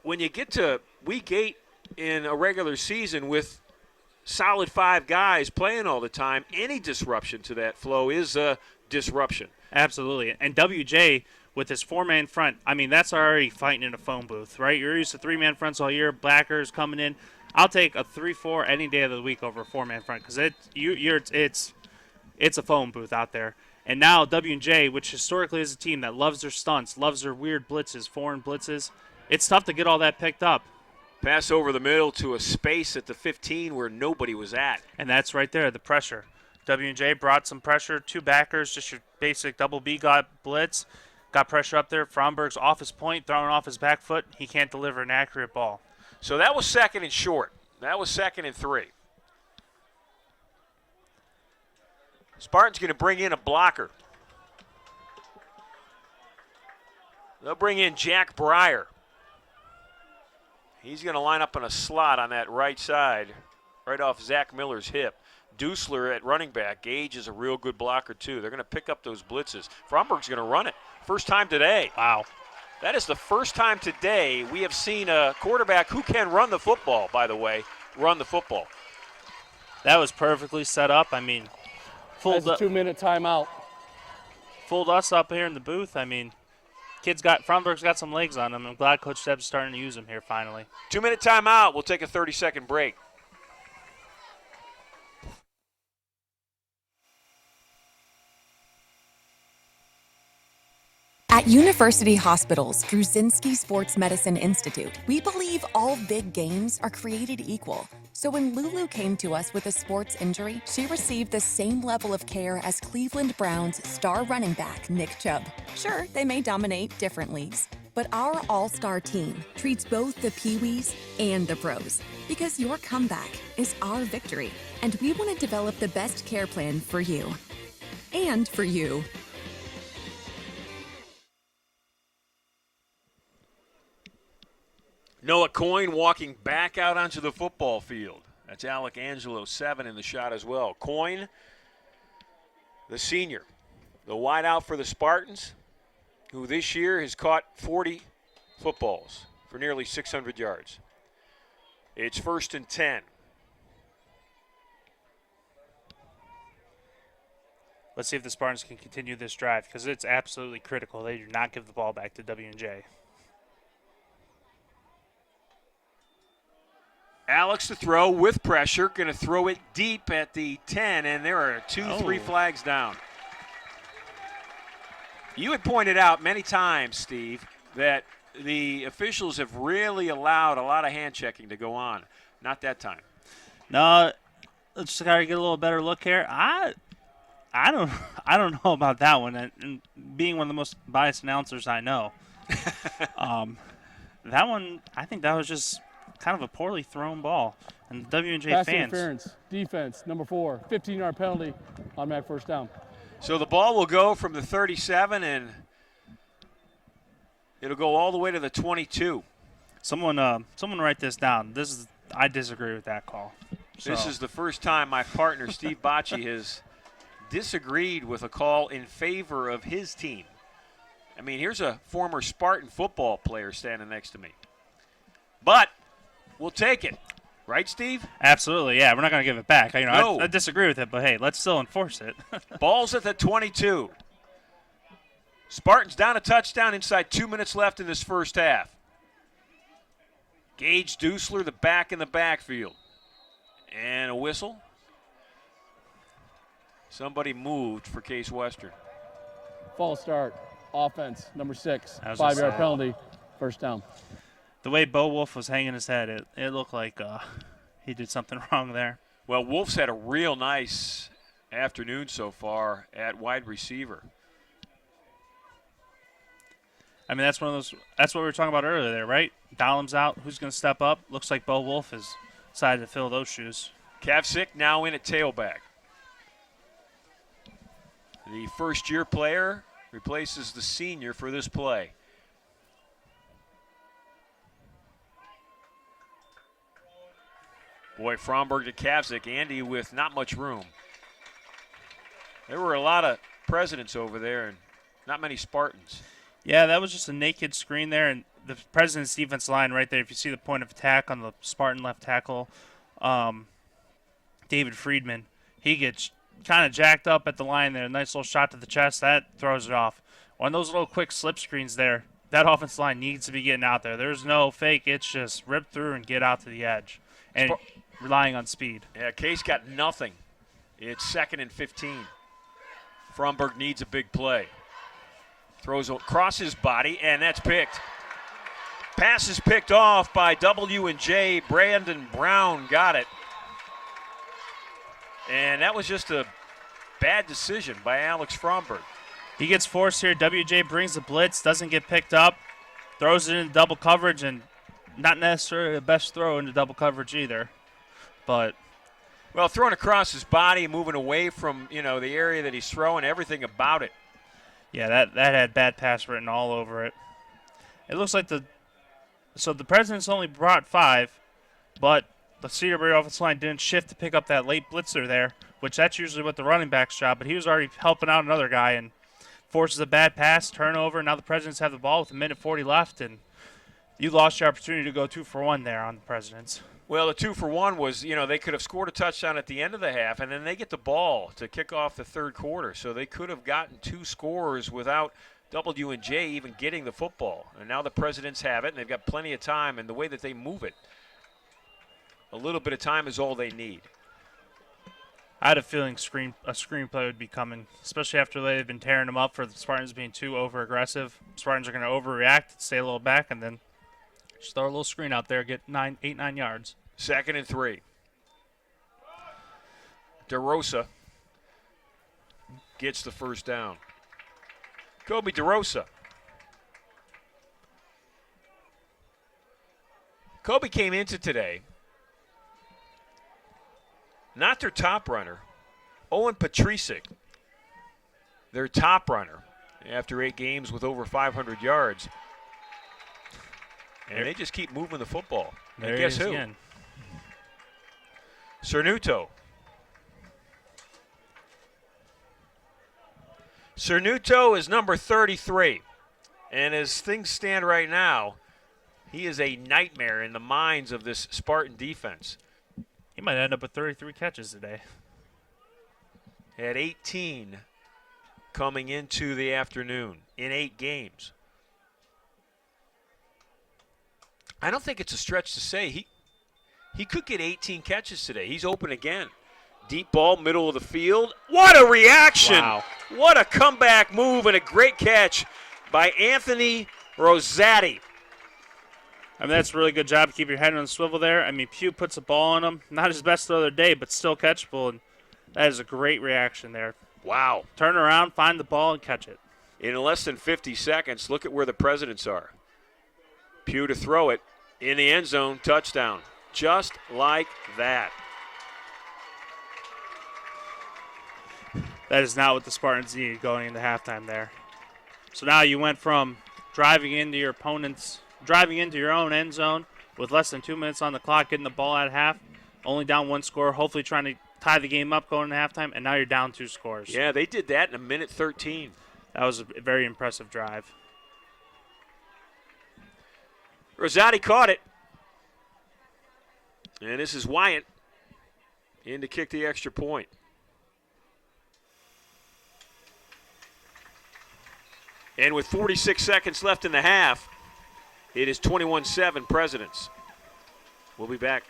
when you get to week 8 in a regular season with solid 5 guys playing all the time, any disruption to that flow is a disruption. Absolutely. And WJ, with his 4-man front, I mean, that's already fighting in a phone booth, right? You're used to 3-man fronts all year, backers coming in. I'll take a 3-4 any day of the week over a 4-man front because it's a phone booth out there. And now W&J, which historically is a team that loves their stunts, loves their weird blitzes, foreign blitzes, it's tough to get all that picked up. Pass over the middle to a space at the 15 where nobody was at. And that's right there, the pressure. W&J brought some pressure. 2 backers, just your basic double B got blitz. Got pressure up there. Fromberg's off his point, throwing off his back foot. He can't deliver an accurate ball. So that was 2nd and short. That was 2nd and 3. Spartan's going to bring in a blocker. They'll bring in Jack Breyer. He's going to line up in a slot on that right side, right off Zach Miller's hip. Dusler at running back. Gage is a real good blocker, too. They're going to pick up those blitzes. Fromberg's going to run it. First time today. Wow. That is the first time today we have seen a quarterback who can run the football, by the way, run the football. That was perfectly set up. I mean, That's a 2-minute timeout. Fooled us up here in the booth. I mean, Fromberg's got some legs on him. I'm glad Coach Deb's starting to use him here finally. 2-minute timeout. We'll take a 30-second break. At University Hospitals Druzinski Sports Medicine Institute, we believe all big games are created equal. So when Lulu came to us with a sports injury, she received the same level of care as Cleveland Browns star running back Nick Chubb. Sure, they may dominate different leagues, but our all-star team treats both the Pee-wees and the pros because your comeback is our victory, and we want to develop the best care plan for you and for you. Noah Coyne walking back out onto the football field. That's Alec Angelo, 7 in the shot as well. Coyne the senior, the wideout for the Spartans, who this year has caught 40 footballs for nearly 600 yards. It's 1st and 10. Let's see if the Spartans can continue this drive because it's absolutely critical. They do not give the ball back to W&J. Alex to throw with pressure, going to throw it deep at the 10, and there are 3 flags down. You had pointed out many times, Steve, that the officials have really allowed a lot of hand checking to go on. Not that time. No, let's got to get a little better look here. I don't know about that one. And being one of the most biased announcers I know, that one, I think that was just kind of a poorly thrown ball. And the W&J Pass fans. interference, defense, number 4, 15-yard penalty, automatic first down. So the ball will go from the 37, and it'll go all the way to the 22. Someone write this down. I disagree with that call. This is the first time my partner, Steve Bocci, has disagreed with a call in favor of his team. I mean, here's a former Spartan football player standing next to me. But we'll take it. Right, Steve? Absolutely, yeah. We're not going to give it back. No. I disagree with it, but hey, let's still enforce it. Ball's at the 22. Spartans down a touchdown inside 2 minutes left in this first half. Gage Dusler, the back in the backfield. And a whistle. Somebody moved for Case Western. False start, offense, number 6, 5-yard penalty, first down. The way Bo Wolf was hanging his head, it looked like he did something wrong there. Well, Wolf's had a real nice afternoon so far at wide receiver. I mean, that's what we were talking about earlier there, right? Dahlum's out. Who's going to step up? Looks like Bo Wolf has decided to fill those shoes. Kavcik now in at tailback. The first-year player replaces the senior for this play. Boy, Fromberg to Kavcik. Andy with not much room. There were a lot of presidents over there and not many Spartans. Yeah, that was just a naked screen there, and the President's defense line right there, if you see the point of attack on the Spartan left tackle, David Friedman, he gets kind of jacked up at the line there. A nice little shot to the chest. That throws it off. One of those little quick slip screens there, that offense line needs to be getting out there. There's no fake. It's just rip through and get out to the edge. And relying on speed. Yeah, Case got nothing. It's 2nd and 15. Fromberg needs a big play. Throws across his body, and that's picked. Pass is picked off by W&J. Brandon Brown got it. And that was just a bad decision by Alex Fromberg. He gets forced here. WJ brings the blitz, doesn't get picked up, throws it into double coverage, and not necessarily the best throw into double coverage either. But well, throwing across his body, moving away from, the area that he's throwing, everything about it. Yeah, that had bad pass written all over it. It looks like the Presidents only brought 5, but the CWRU offensive line didn't shift to pick up that late blitzer there, which that's usually what the running back's job, but he was already helping out another guy and forces a bad pass, turnover. Now the Presidents have the ball with 1:40 left, and you lost your opportunity to go 2 for 1 there on the Presidents. Well, the 2 for 1 was, they could have scored a touchdown at the end of the half, and then they get the ball to kick off the third quarter. So they could have gotten 2 scores without W&J even getting the football. And now the Presidents have it, and they've got plenty of time, and the way that they move it, a little bit of time is all they need. I had a feeling a screenplay would be coming, especially after they've been tearing them up for the Spartans being too over-aggressive. Spartans are going to overreact, stay a little back, and then just throw a little screen out there, get 9 yards. 2nd and 3. DeRosa gets the first down. Kobe DeRosa. Kobe came into today, not their top runner, Owen Patricic, their top runner after 8 games with over 500 yards. And they just keep moving the football. And guess who? Again. Cernuto. Cernuto is number 33. And as things stand right now, he is a nightmare in the minds of this Spartan defense. He might end up with 33 catches today. Had 18 coming into the afternoon in 8 games. I don't think it's a stretch to say he could get 18 catches today. He's open again. Deep ball, middle of the field. What a reaction! Wow. What a comeback move and a great catch by Anthony Rosati. I mean, that's a really good job to keep your head on the swivel there. I mean, Pugh puts a ball on him. Not his best the other day, but still catchable. And that is a great reaction there. Wow. Turn around, find the ball, and catch it. In less than 50 seconds, look at where the Presidents are. Pugh to throw it in the end zone, touchdown. Just like that. That is not what the Spartans needed going into halftime there. So now you went from driving into your own end zone with less than 2 minutes on the clock, getting the ball at half, only down 1 score, hopefully trying to tie the game up going into halftime, and now you're down 2 scores. Yeah, they did that in a minute 13. That was a very impressive drive. Rosati caught it. And this is Wyatt in to kick the extra point. And with 46 seconds left in the half, it is 21-7 Presidents. We'll be back.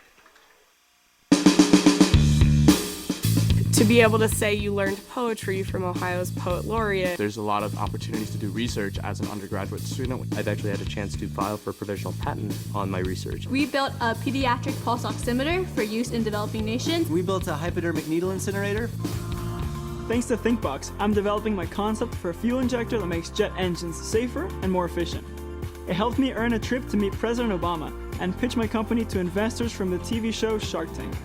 To be able to say you learned poetry from Ohio's poet laureate. There's a lot of opportunities to do research as an undergraduate student. I've actually had a chance to file for a provisional patent on my research. We built a pediatric pulse oximeter for use in developing nations. We built a hypodermic needle incinerator. Thanks to ThinkBox, I'm developing my concept for a fuel injector that makes jet engines safer and more efficient. It helped me earn a trip to meet President Obama and pitch my company to investors from the TV show Shark Tank.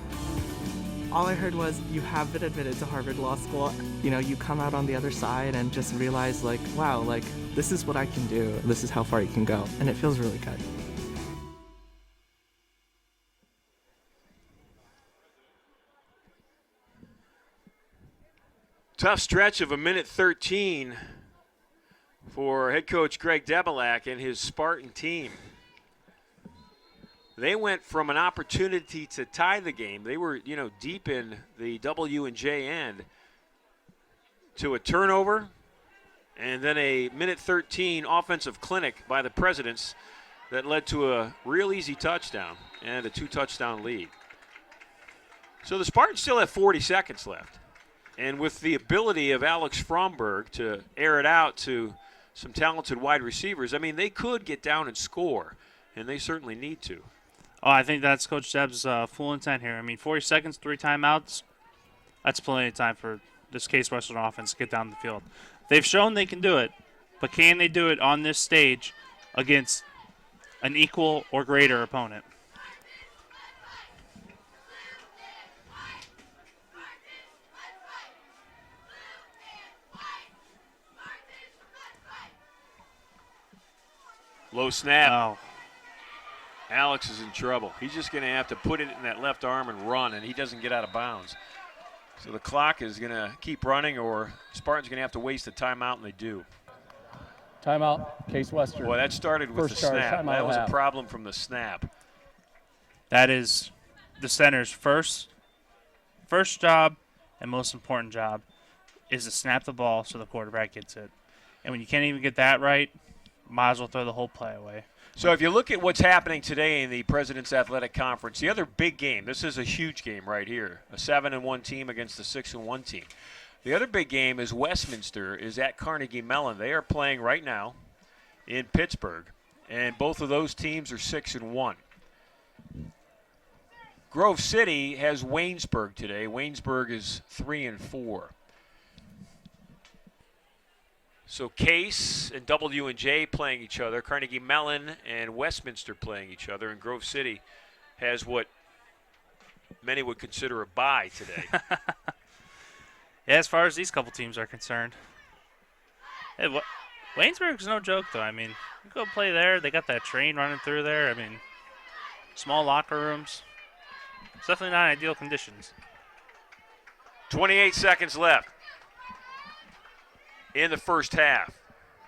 All I heard was, you have been admitted to Harvard Law School. You know, you come out on the other side and just realize, like, wow, like, this is what I can do. This is how far you can go. And it feels really good. Tough stretch of a minute 13 for head coach Greg Debelak and his Spartan team. They went from an opportunity to tie the game. They were, deep in the W&J end to a turnover and then a minute 13 offensive clinic by the Presidents that led to a real easy touchdown and a 2-touchdown lead. So the Spartans still have 40 seconds left. And with the ability of Alex Fromberg to air it out to some talented wide receivers, I mean, they could get down and score, and they certainly need to. Oh, I think that's Coach Deb's full intent here. I mean, 40 seconds, 3 timeouts, that's plenty of time for this Case Western offense to get down the field. They've shown they can do it, but can they do it on this stage against an equal or greater opponent? Low snap. Oh. Alex is in trouble. He's just going to have to put it in that left arm and run, and he doesn't get out of bounds. So the clock is going to keep running, or Spartans going to have to waste a timeout, and they do. Timeout, Case Western. Boy, that started with First the charge, snap. timeout That was a half. problem from the snap. That is the center's first job and most important job is to snap the ball so the quarterback gets it. And when you can't even get that right, might as well throw the whole play away. So if you look at what's happening today in the President's Athletic Conference, the other big game, this is a huge game right here, a 7-1 team against a 6-1 team. The other big game is Westminster is at Carnegie Mellon. They are playing right now in Pittsburgh, and both of those teams are 6-1. Grove City has Waynesburg today. Waynesburg is 3-4. So Case and W&J playing each other, Carnegie Mellon and Westminster playing each other, and Grove City has what many would consider a bye today. Yeah, as far as these couple teams are concerned. Hey, Waynesburg's no joke, though. I mean, you go play there. They got that train running through there. I mean, small locker rooms. It's definitely not ideal conditions. 28 seconds left. in the first half.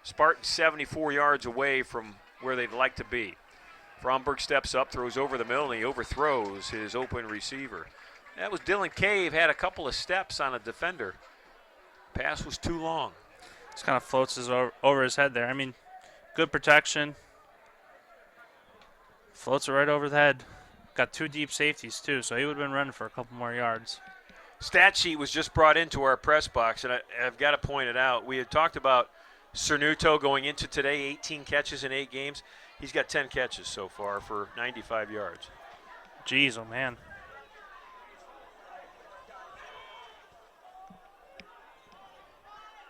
Spartans 74 yards away from where they'd like to be. Fromberg steps up, throws over the middle, and he overthrows his open receiver. That was Dylan Cave, had a couple of steps on a defender. Pass was too long. Just kind of floats over his head there. I mean, good protection. Floats it right over the head. Got 2 deep safeties, too, so he would have been running for a couple more yards. Stat sheet was just brought into our press box, and I've got to point it out. We had talked about Cernuto going into today, 18 catches in 8 games. He's got 10 catches so far for 95 yards. Jeez, oh, man.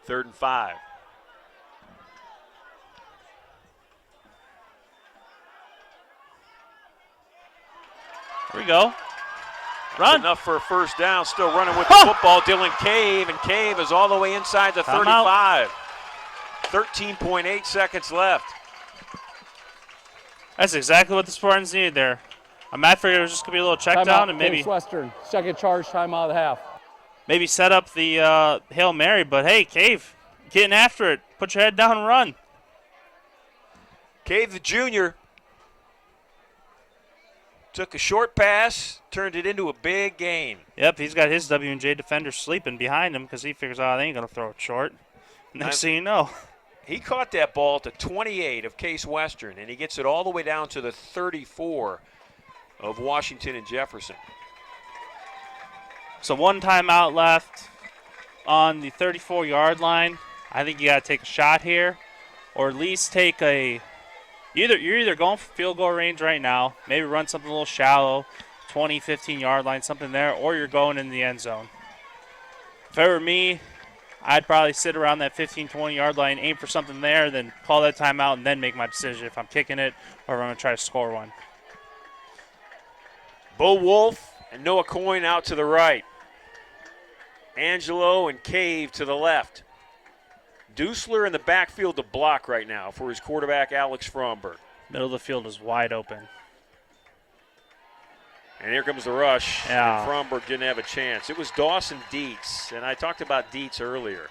Third and 5. Here we go. Run. Enough for a first down. Still running with the football. Dylan Cave, and Cave is all the way inside the 35. 13.8 seconds left. That's exactly what the Spartans needed there. I'm mad for it was just going to be a little check down and maybe Case Western, second charge, timeout of the half. Maybe set up the Hail Mary, but hey, Cave, getting after it. Put your head down and run. Cave, the junior, took a short pass, turned it into a big gain. Yep, he's got his W&J defender sleeping behind him because he figures, oh, they ain't going to throw it short. Next thing you know. He caught that ball at the 28 of Case Western, and he gets it all the way down to the 34 of Washington and Jefferson. So 1 timeout left on the 34-yard line. I think you got to take a shot here, or at least take a you're either going for field goal range right now, maybe run something a little shallow, 20, 15-yard line, something there, or you're going in the end zone. If it were me, I'd probably sit around that 15, 20-yard line, aim for something there, then call that timeout, and then make my decision if I'm kicking it or if I'm going to try to score one. Bo Wolf and Noah Coyne out to the right. Angelo and Cave to the left. Dusler in the backfield to block right now for his quarterback, Alex Fromberg. Middle of the field is wide open. And here comes the rush. Yeah. And Fromberg didn't have a chance. It was Dawson Dietz, and I talked about Dietz earlier.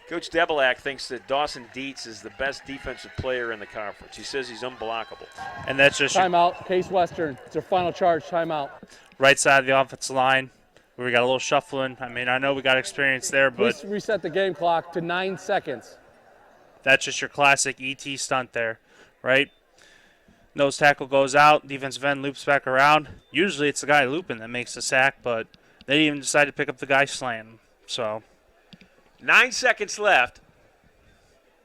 Coach Debelak thinks that Dawson Dietz is the best defensive player in the conference. He says he's unblockable. And that's just Timeout, Case Western. It's their final charge, timeout. right side of the offensive line. We got a little shuffling. I mean, I know we got experience there, but Please reset the game clock to 9 seconds. that's just your classic ET stunt there, right? Nose tackle goes out, defensive end loops back around. Usually it's the guy looping that makes the sack, but they didn't even decide to pick up the guy slanting. So 9 seconds left.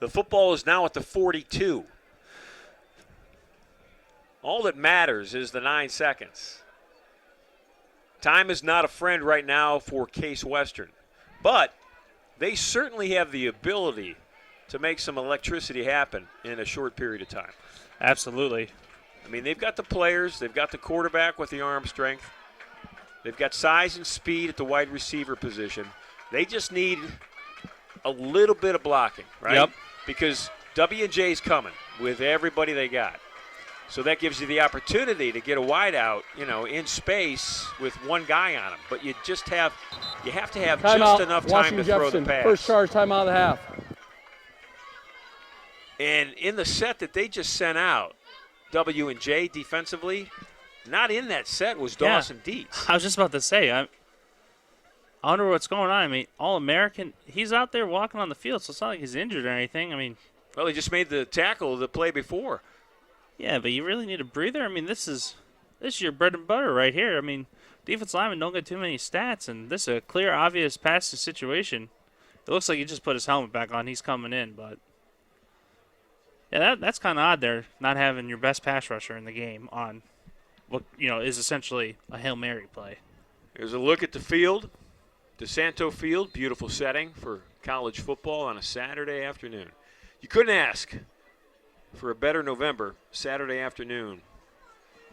The football is now at the 42. All that matters is the 9 seconds. Time is not a friend right now for Case Western, but they certainly have the ability to make some electricity happen in a short period of time. absolutely. I mean, they've got the players, they've got the quarterback with the arm strength, they've got size and speed at the wide receiver position. They just need a little bit of blocking, right? Yep. Because W&J's coming with everybody they got. So that gives you the opportunity to get a wide out, in space with one guy on him. But you have to have Timeout, just enough time Washington to throw Jefferson. the pass. First charge, timeout of the half. And in the set that they just sent out, W&J defensively, not in that set was Dawson Dietz. I was just about to say, I wonder what's going on. I mean, All-American, he's out there walking on the field, so it's not like he's injured or anything. I mean, Well, he just made the tackle of the play before. yeah, but you really need a breather. I mean, this is your bread and butter right here. I mean, defense linemen don't get too many stats, and this is a clear, obvious passing situation. It looks like he just put his helmet back on. He's coming in, but yeah, that's kind of odd there, not having your best pass rusher in the game on what is essentially a Hail Mary play. Here's a look at the field, DeSanto Field, beautiful setting for college football on a Saturday afternoon. You couldn't ask for a better November Saturday afternoon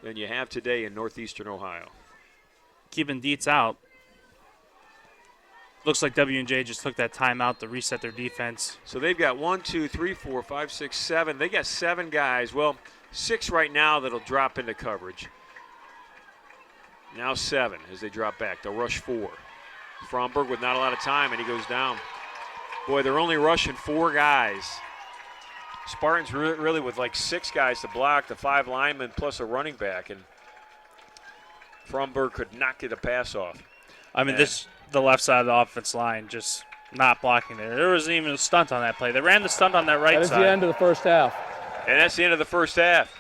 than you have today in northeastern Ohio. Keeping Dietz out. Looks like W&J just took that timeout to reset their defense. So they've got 1, 2, 3, 4, 5, 6, 7. They got 7 guys. Well, 6 right now that'll drop into coverage. Now 7 as they drop back. They'll rush 4. Fromberg with not a lot of time, and he goes down. Boy, they're only rushing 4 guys. Spartans really with like 6 guys to block, the 5 linemen plus a running back, and Fromberg could not get a pass off. I mean, the left side of the offense line just not blocking there. There wasn't even a stunt on that play. They ran the stunt on that right That is side. the end of the first half. And that's the end of the first half.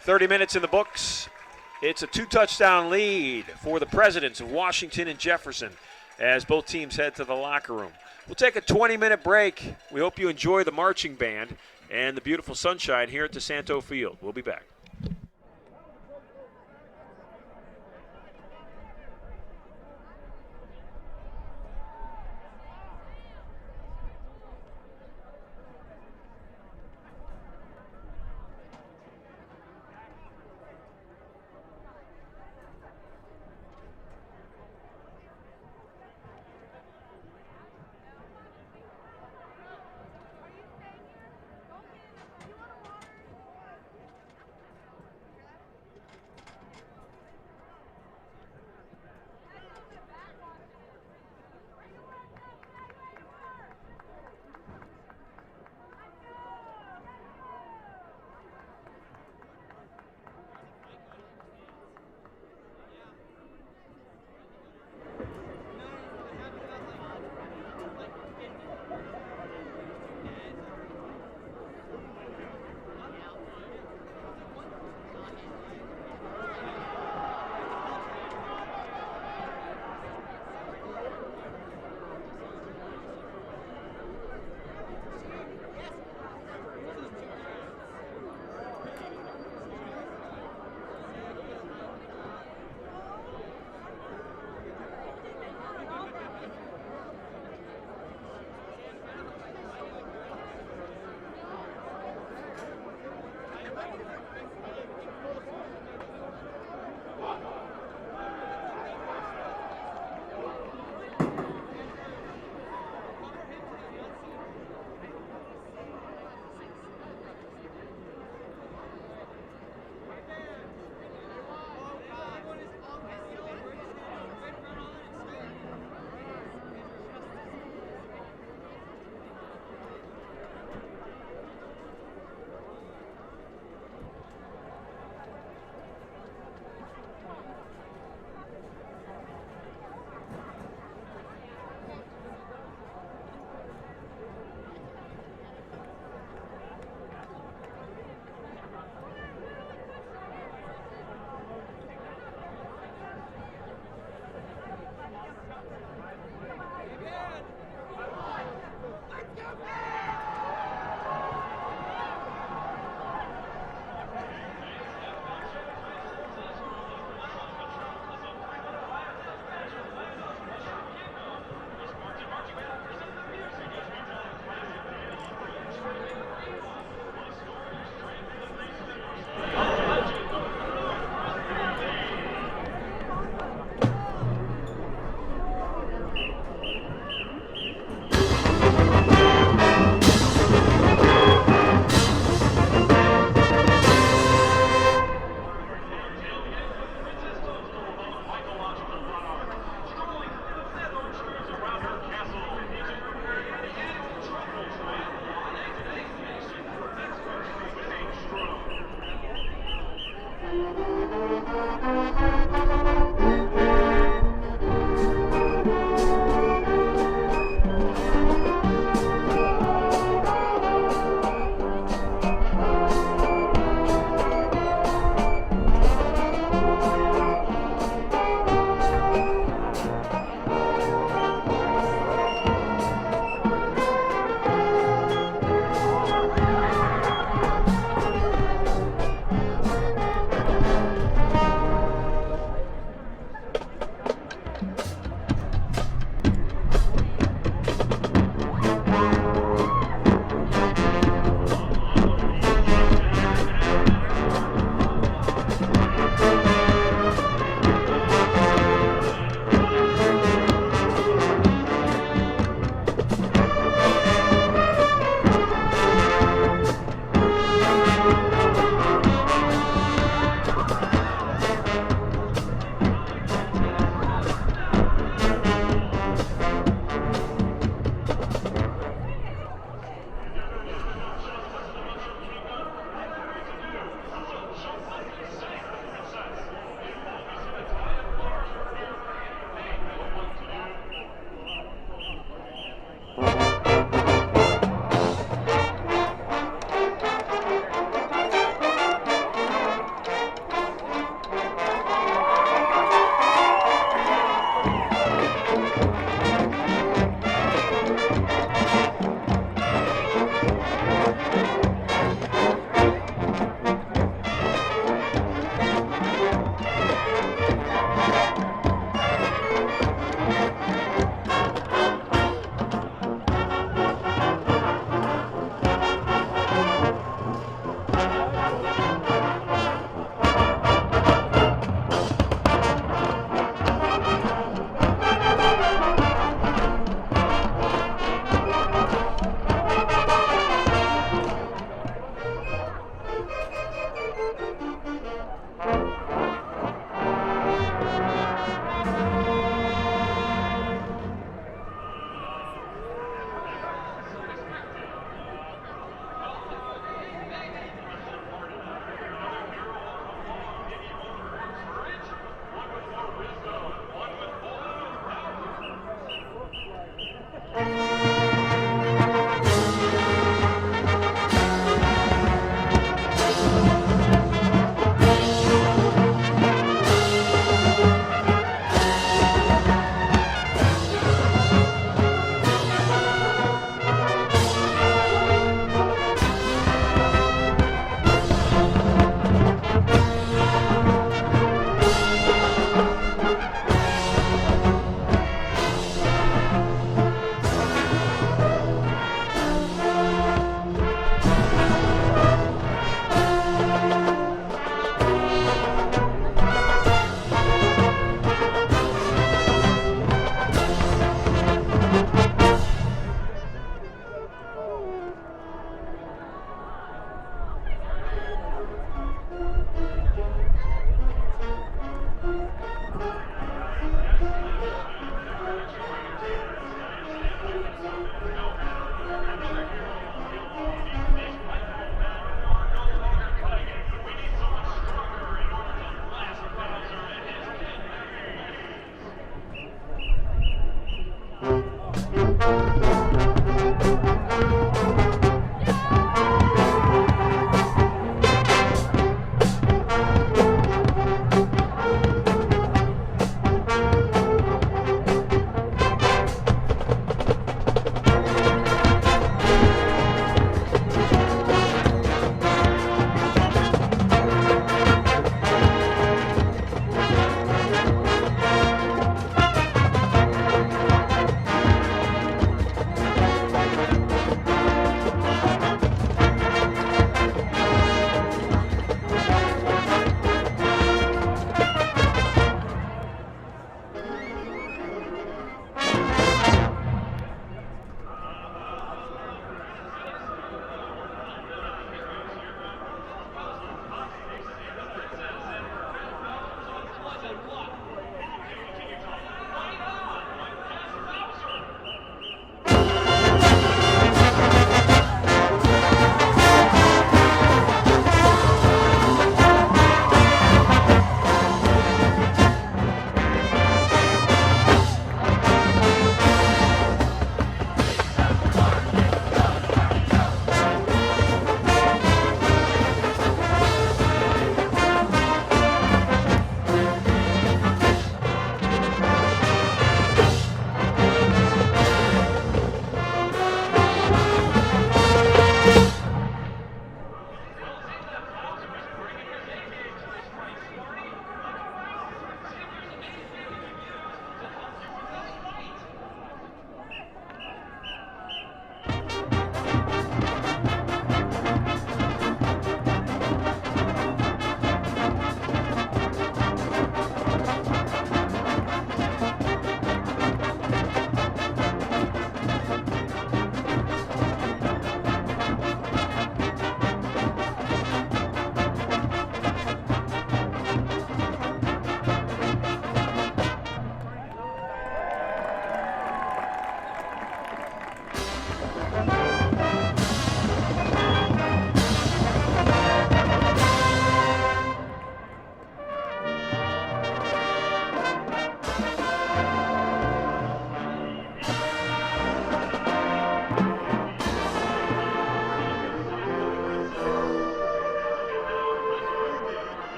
30 minutes in the books. It's a 2-touchdown lead for the Presidents of Washington and Jefferson as both teams head to the locker room. We'll take a 20-minute break. We hope you enjoy the marching band and the beautiful sunshine here at DeSanto Field. We'll be back.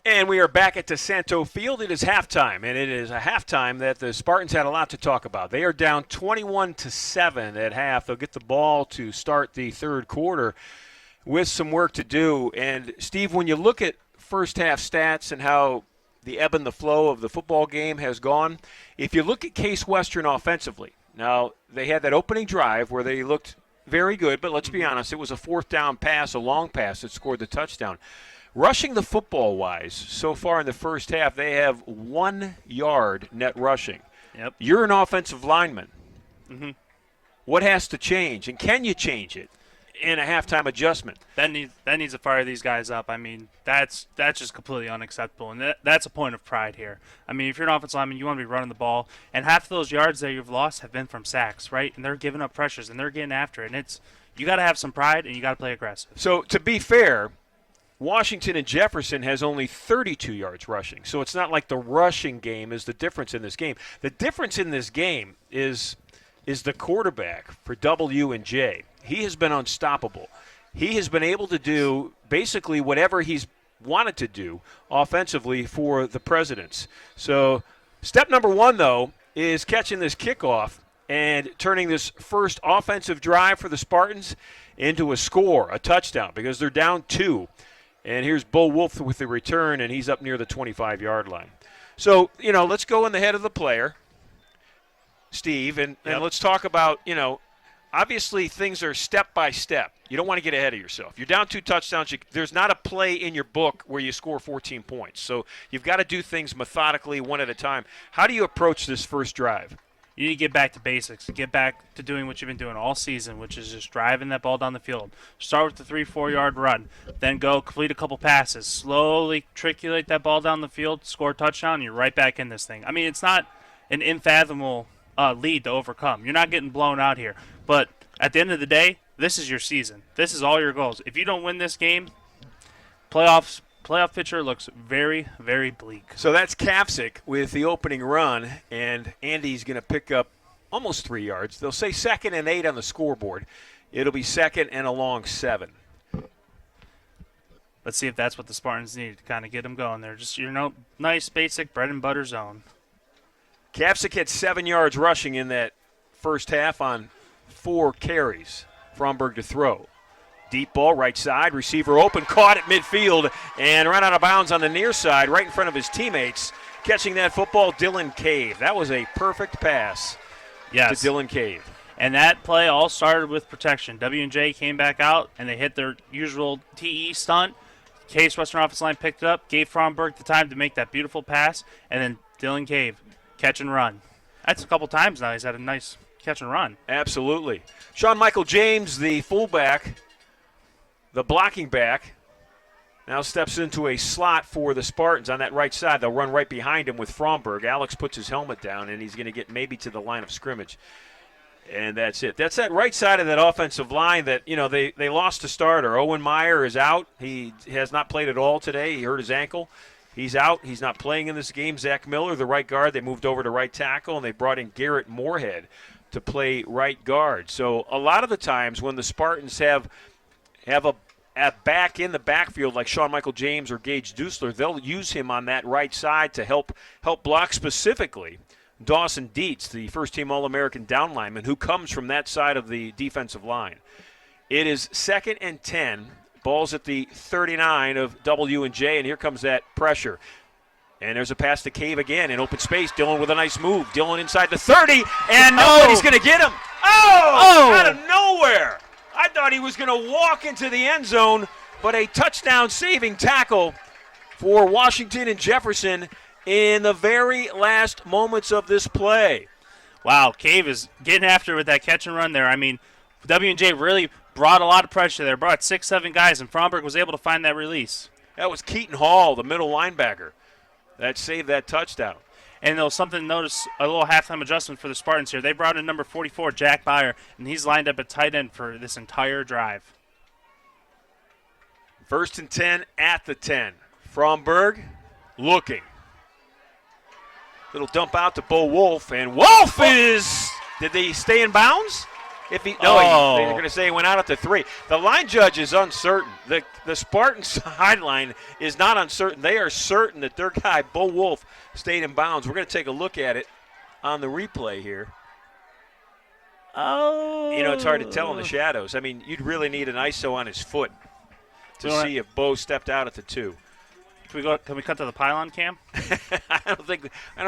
And we are back at DeSanto Field. It is halftime, and it is a halftime that the Spartans had a lot to talk about. They are down 21-7 at half. They'll get the ball to start the third quarter with some work to do. And, Steve, when you look at first half stats and how the ebb and the flow of the football game has gone, if you look at Case Western offensively, now they had that opening drive where they looked very good, but let's be honest, it was a fourth down pass, a long pass that scored the touchdown. Rushing the football-wise, so far in the first half, they have 1 yard net rushing. Yep. You're an offensive lineman. Mm-hmm. What has to change, and can you change it in a halftime adjustment? That needs to fire these guys up. I mean, that's just completely unacceptable, and that's a point of pride here. I mean, if you're an offensive lineman, you want to be running the ball, and half of those yards that you've lost have been from sacks, right? And they're giving up pressures, and they're getting after it. And you got to have some pride, and you got to play aggressive. So, to be fair, Washington and Jefferson has only 32 yards rushing. So it's not like the rushing game is the difference in this game. The difference in this game is the quarterback for W&J. He has been unstoppable. He has been able to do basically whatever he's wanted to do offensively for the Presidents. So step number one, though, is catching this kickoff and turning this first offensive drive for the Spartans into a score, a touchdown, because they're down 2. And here's Bo Wolf with the return, and he's up near the 25-yard line. So, let's go in the head of the player, Steve, and let's talk about, obviously things are step by step. You don't want to get ahead of yourself. You're down 2 touchdowns. There's not a play in your book where you score 14 points. So you've got to do things methodically, one at a time. How do you approach this first drive? You need to get back to basics. Get back to doing what you've been doing all season, which is just driving that ball down the field. Start with the 3-4 yard run. Then go complete a couple passes. Slowly triculate that ball down the field, score a touchdown, and you're right back in this thing. I mean, it's not an unfathomable lead to overcome. You're not getting blown out here. But at the end of the day, this is your season. This is all your goals. If you don't win this game, playoff picture looks very, very bleak. So that's Kafsick with the opening run, and Andy's going to pick up almost 3 yards. They'll say 2nd and 8 on the scoreboard. It'll be 2nd and a long 7. Let's see if that's what the Spartans need to kind of get them going. They're just nice, basic bread and butter zone. Kafsick had 7 yards rushing in that first half on 4 carries. Fromberg to throw. Deep ball, right side, receiver open, caught at midfield, and run out of bounds on the near side, right in front of his teammates. Catching that football, Dylan Cave. That was a perfect pass to Dylan Cave. And that play all started with protection. W&J came back out, and they hit their usual TE stunt. Case Western offensive line picked it up, gave Fromberg the time to make that beautiful pass, and then Dylan Cave, catch and run. That's a couple times now he's had a nice catch and run. Absolutely. Sean Michael James, the fullback, the blocking back, now steps into a slot for the Spartans on that right side. They'll run right behind him with Fromberg. Alex puts his helmet down, and he's going to get maybe to the line of scrimmage. And that's it. That's that right side of that offensive line that, they lost a starter. Owen Meyer is out. He has not played at all today. He hurt his ankle. He's out. He's not playing in this game. Zach Miller, the right guard, they moved over to right tackle, and they brought in Garrett Moorhead to play right guard. So a lot of the times when the Spartans have a back in the backfield like Sean Michael James or Gage Dusler, they'll use him on that right side to help block specifically Dawson Dietz, the first-team All-American down lineman, who comes from that side of the defensive line. It is 2nd and 10. Ball's at the 39 of W&J, and here comes that pressure. And there's a pass to Cave again in open space. Dillon with a nice move. Dillon inside the 30, and nobody's going to get him. Oh! Out of nowhere. I thought he was going to walk into the end zone, but a touchdown-saving tackle for Washington and Jefferson in the very last moments of this play. Wow, Cave is getting after it with that catch and run there. I mean, W&J really brought a lot of pressure there, brought 6-7 guys, and Fromberg was able to find that release. That was Keaton Hall, the middle linebacker, that saved that touchdown. And there was something to notice, a little halftime adjustment for the Spartans here. They brought in number 44, Jack Byer, and he's lined up at tight end for this entire drive. 1st and 10 at the 10. Fromberg looking. Little dump out to Bo Wolf, and Wolf did they stay in bounds? They're going to say he went out at the 3. The line judge is uncertain. The Spartan sideline is not uncertain. They are certain that their guy, Bo Wolf, stayed in bounds. We're going to take a look at it on the replay here. Oh. It's hard to tell in the shadows. I mean, you'd really need an ISO on his foot to see if Bo stepped out at the 2. Can we cut to the pylon cam? I don't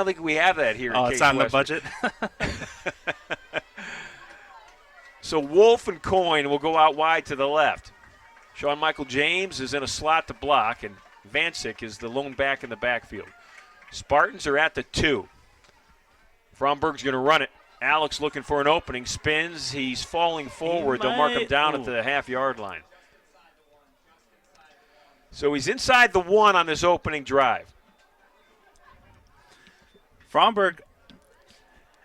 think we have that here. Oh, it's on the budget. So Wolf and Coyne will go out wide to the left. Sean Michael James is in a slot to block, and Vancic is the lone back in the backfield. Spartans are at the 2. Fromberg's going to run it. Alex looking for an opening, spins. He's falling forward. They'll mark him down at the half-yard line. So he's inside the 1 on this opening drive. Fromberg,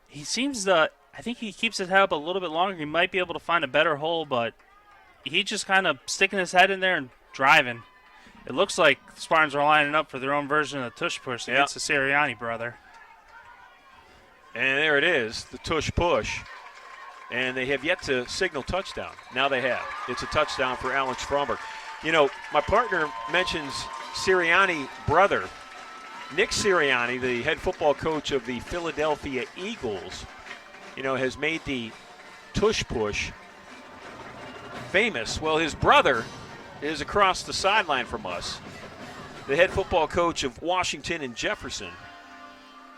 he seems to, I think he keeps his head up a little bit longer. He might be able to find a better hole, but he's just kind of sticking his head in there and driving. It looks like the Spartans are lining up for their own version of the tush push against the Sirianni brother. And there it is, the tush push. And they have yet to signal touchdown. Now they have. It's a touchdown for Alex Fromberg. My partner mentions Sirianni brother. Nick Sirianni, the head football coach of the Philadelphia Eagles, has made the tush push famous. Well, his brother is across the sideline from us, the head football coach of Washington and Jefferson,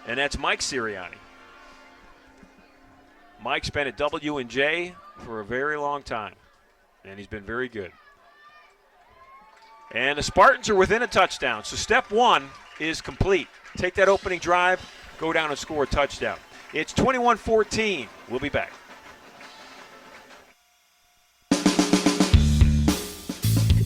and that's Mike Sirianni. Mike's been at W&J for a very long time, and he's been very good. And the Spartans are within a touchdown. So step 1 is complete. Take that opening drive, go down and score a touchdown. It's 21-14. We'll be back.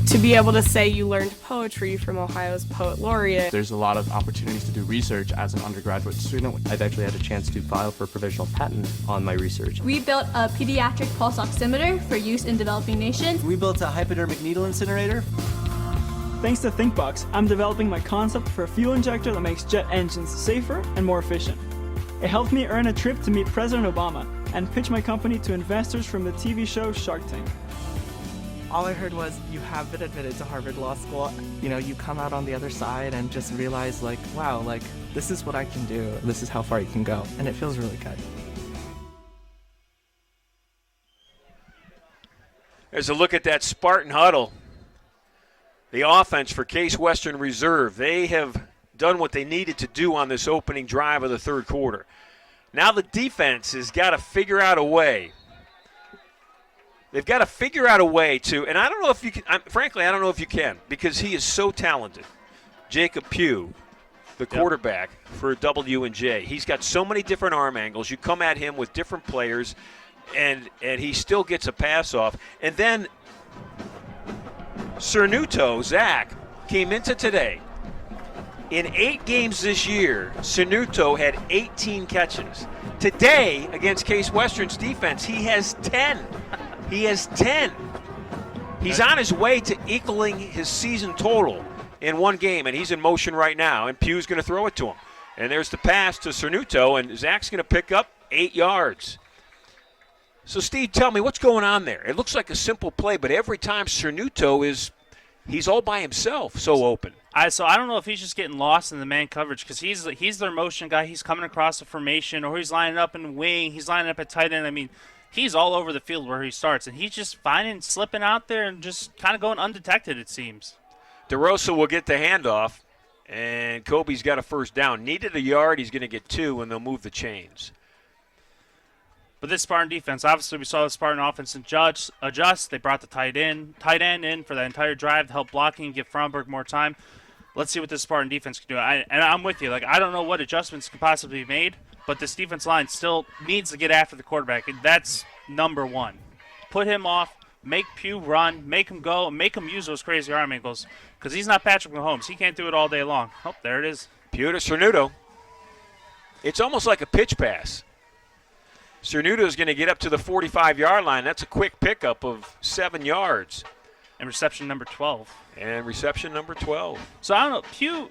To be able to say you learned poetry from Ohio's poet laureate. There's a lot of opportunities to do research as an undergraduate student. I've actually had a chance to file for a provisional patent on my research. We built a pediatric pulse oximeter for use in developing nations. We built a hypodermic needle incinerator. Thanks to ThinkBox, I'm developing my concept for a fuel injector that makes jet engines safer and more efficient. It helped me earn a trip to meet President Obama and pitch my company to investors from the TV show Shark Tank. All I heard was, you have been admitted to Harvard Law School. You come out on the other side and just realize, wow, this is what I can do. This is how far you can go. And it feels really good. There's a look at that Spartan huddle. The offense for Case Western Reserve. They have done what they needed to do on this opening drive of the third quarter. Now the defense has got to figure out a way. They've got to figure out a way to, and I don't know if you can, frankly, I don't know if you can, because he is so talented. Jacob Pugh, the quarterback for W&J. He's got so many different arm angles. You come at him with different players, and he still gets a pass off. And then Cernuto, Zach, came into today. In 8 games this year, Cernuto had 18 catches. Today, against Case Western's defense, he has 10. He has 10. He's on his way to equaling his season total in one game, and he's in motion right now, and Pugh's going to throw it to him. And there's the pass to Cernuto, and Zach's going to pick up 8 yards. So, Steve, tell me, what's going on there? It looks like a simple play, but every time Cernuto he's all by himself, so open. So I don't know if he's just getting lost in the man coverage, because he's their motion guy. He's coming across the formation, or he's lining up in the wing. He's lining up at tight end. I mean, he's all over the field where he starts, and he's just slipping out there and just kind of going undetected, it seems. DeRosa will get the handoff, and Kobe's got a first down. Needed a yard. He's going to get 2, and they'll move the chains. But this Spartan defense, obviously we saw the Spartan offense adjust. They brought the tight end in for that entire drive to help blocking, give Fromberg more time. Let's see what this Spartan defense can do. And I'm with you. Like, I don't know what adjustments could possibly be made, but this defense line still needs to get after the quarterback. That's number one. Put him off, make Pugh run, make him go, make him use those crazy arm angles, because he's not Patrick Mahomes. He can't do it all day long. Oh, there it is. Pugh to Cernuto. It's almost like a pitch pass. Cernuto is going to get up to the 45-yard line. That's a quick pickup of 7 yards. And reception number 12. So I don't know, Pugh,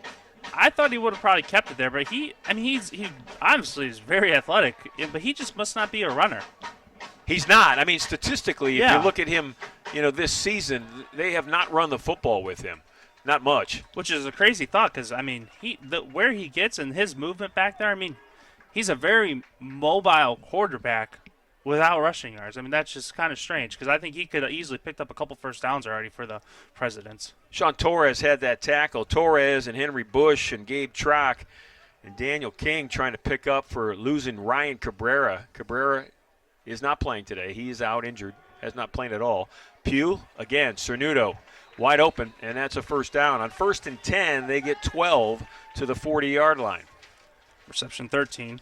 I thought he would have probably kept it there, but he obviously is very athletic, but he just must not be a runner. He's not. I mean, statistically, if you look at him, this season, they have not run the football with him. Not much. Which is a crazy thought, because, I mean, where he gets and his movement back there, I mean, he's a very mobile quarterback without rushing yards. I mean, that's just kind of strange, because I think he could have easily picked up a couple first downs already for the Presidents. Sean Torres had that tackle. Torres and Henry Bush and Gabe Trock and Daniel King trying to pick up for losing Ryan Cabrera. Cabrera is not playing today. He is out injured, has not played at all. Pugh, again, Cernuto, wide open, and that's a first down. On 1st and 10, they get 12 to the 40-yard line. Reception 13.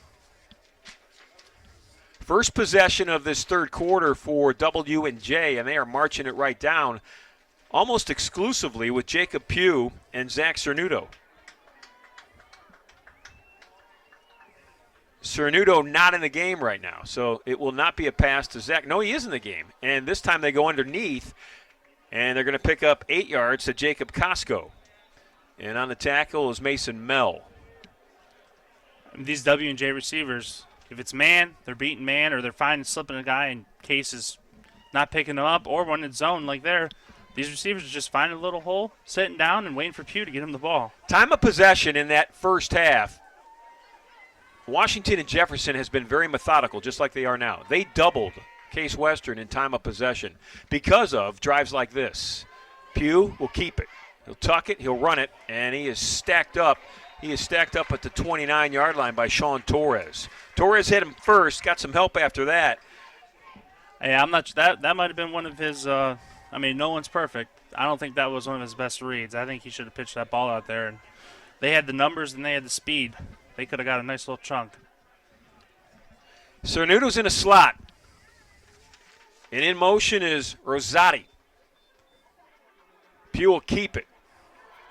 First possession of this third quarter for W&J, and they are marching it right down almost exclusively with Jacob Pugh and Zach Cernuto. Cernuto not in the game right now, so it will not be a pass to Zach. No, he is in the game, and this time they go underneath, and they're going to pick up 8 yards to Jacob Costco. And on the tackle is Mason Mell. These W&J receivers, if it's man, they're beating man, or they're finding slipping a guy in case is not picking him up, or when it's zone like there. These receivers are just finding a little hole, sitting down, and waiting for Pugh to get him the ball. Time of possession in that first half, Washington and Jefferson has been very methodical, just like they are now. They doubled Case Western in time of possession because of drives like this. Pugh will keep it. He'll tuck it, he'll run it, and he is stacked up. He is stacked up at the 29-yard line by Sean Torres. Torres hit him first, got some help after that. Hey, I'm not. That might have been one of his. I mean, no one's perfect. I don't think that was one of his best reads. I think he should have pitched that ball out there. And they had the numbers and they had the speed. They could have got a nice little chunk. Cernuto's in a slot. And in motion is Rosati. Pugh will keep it.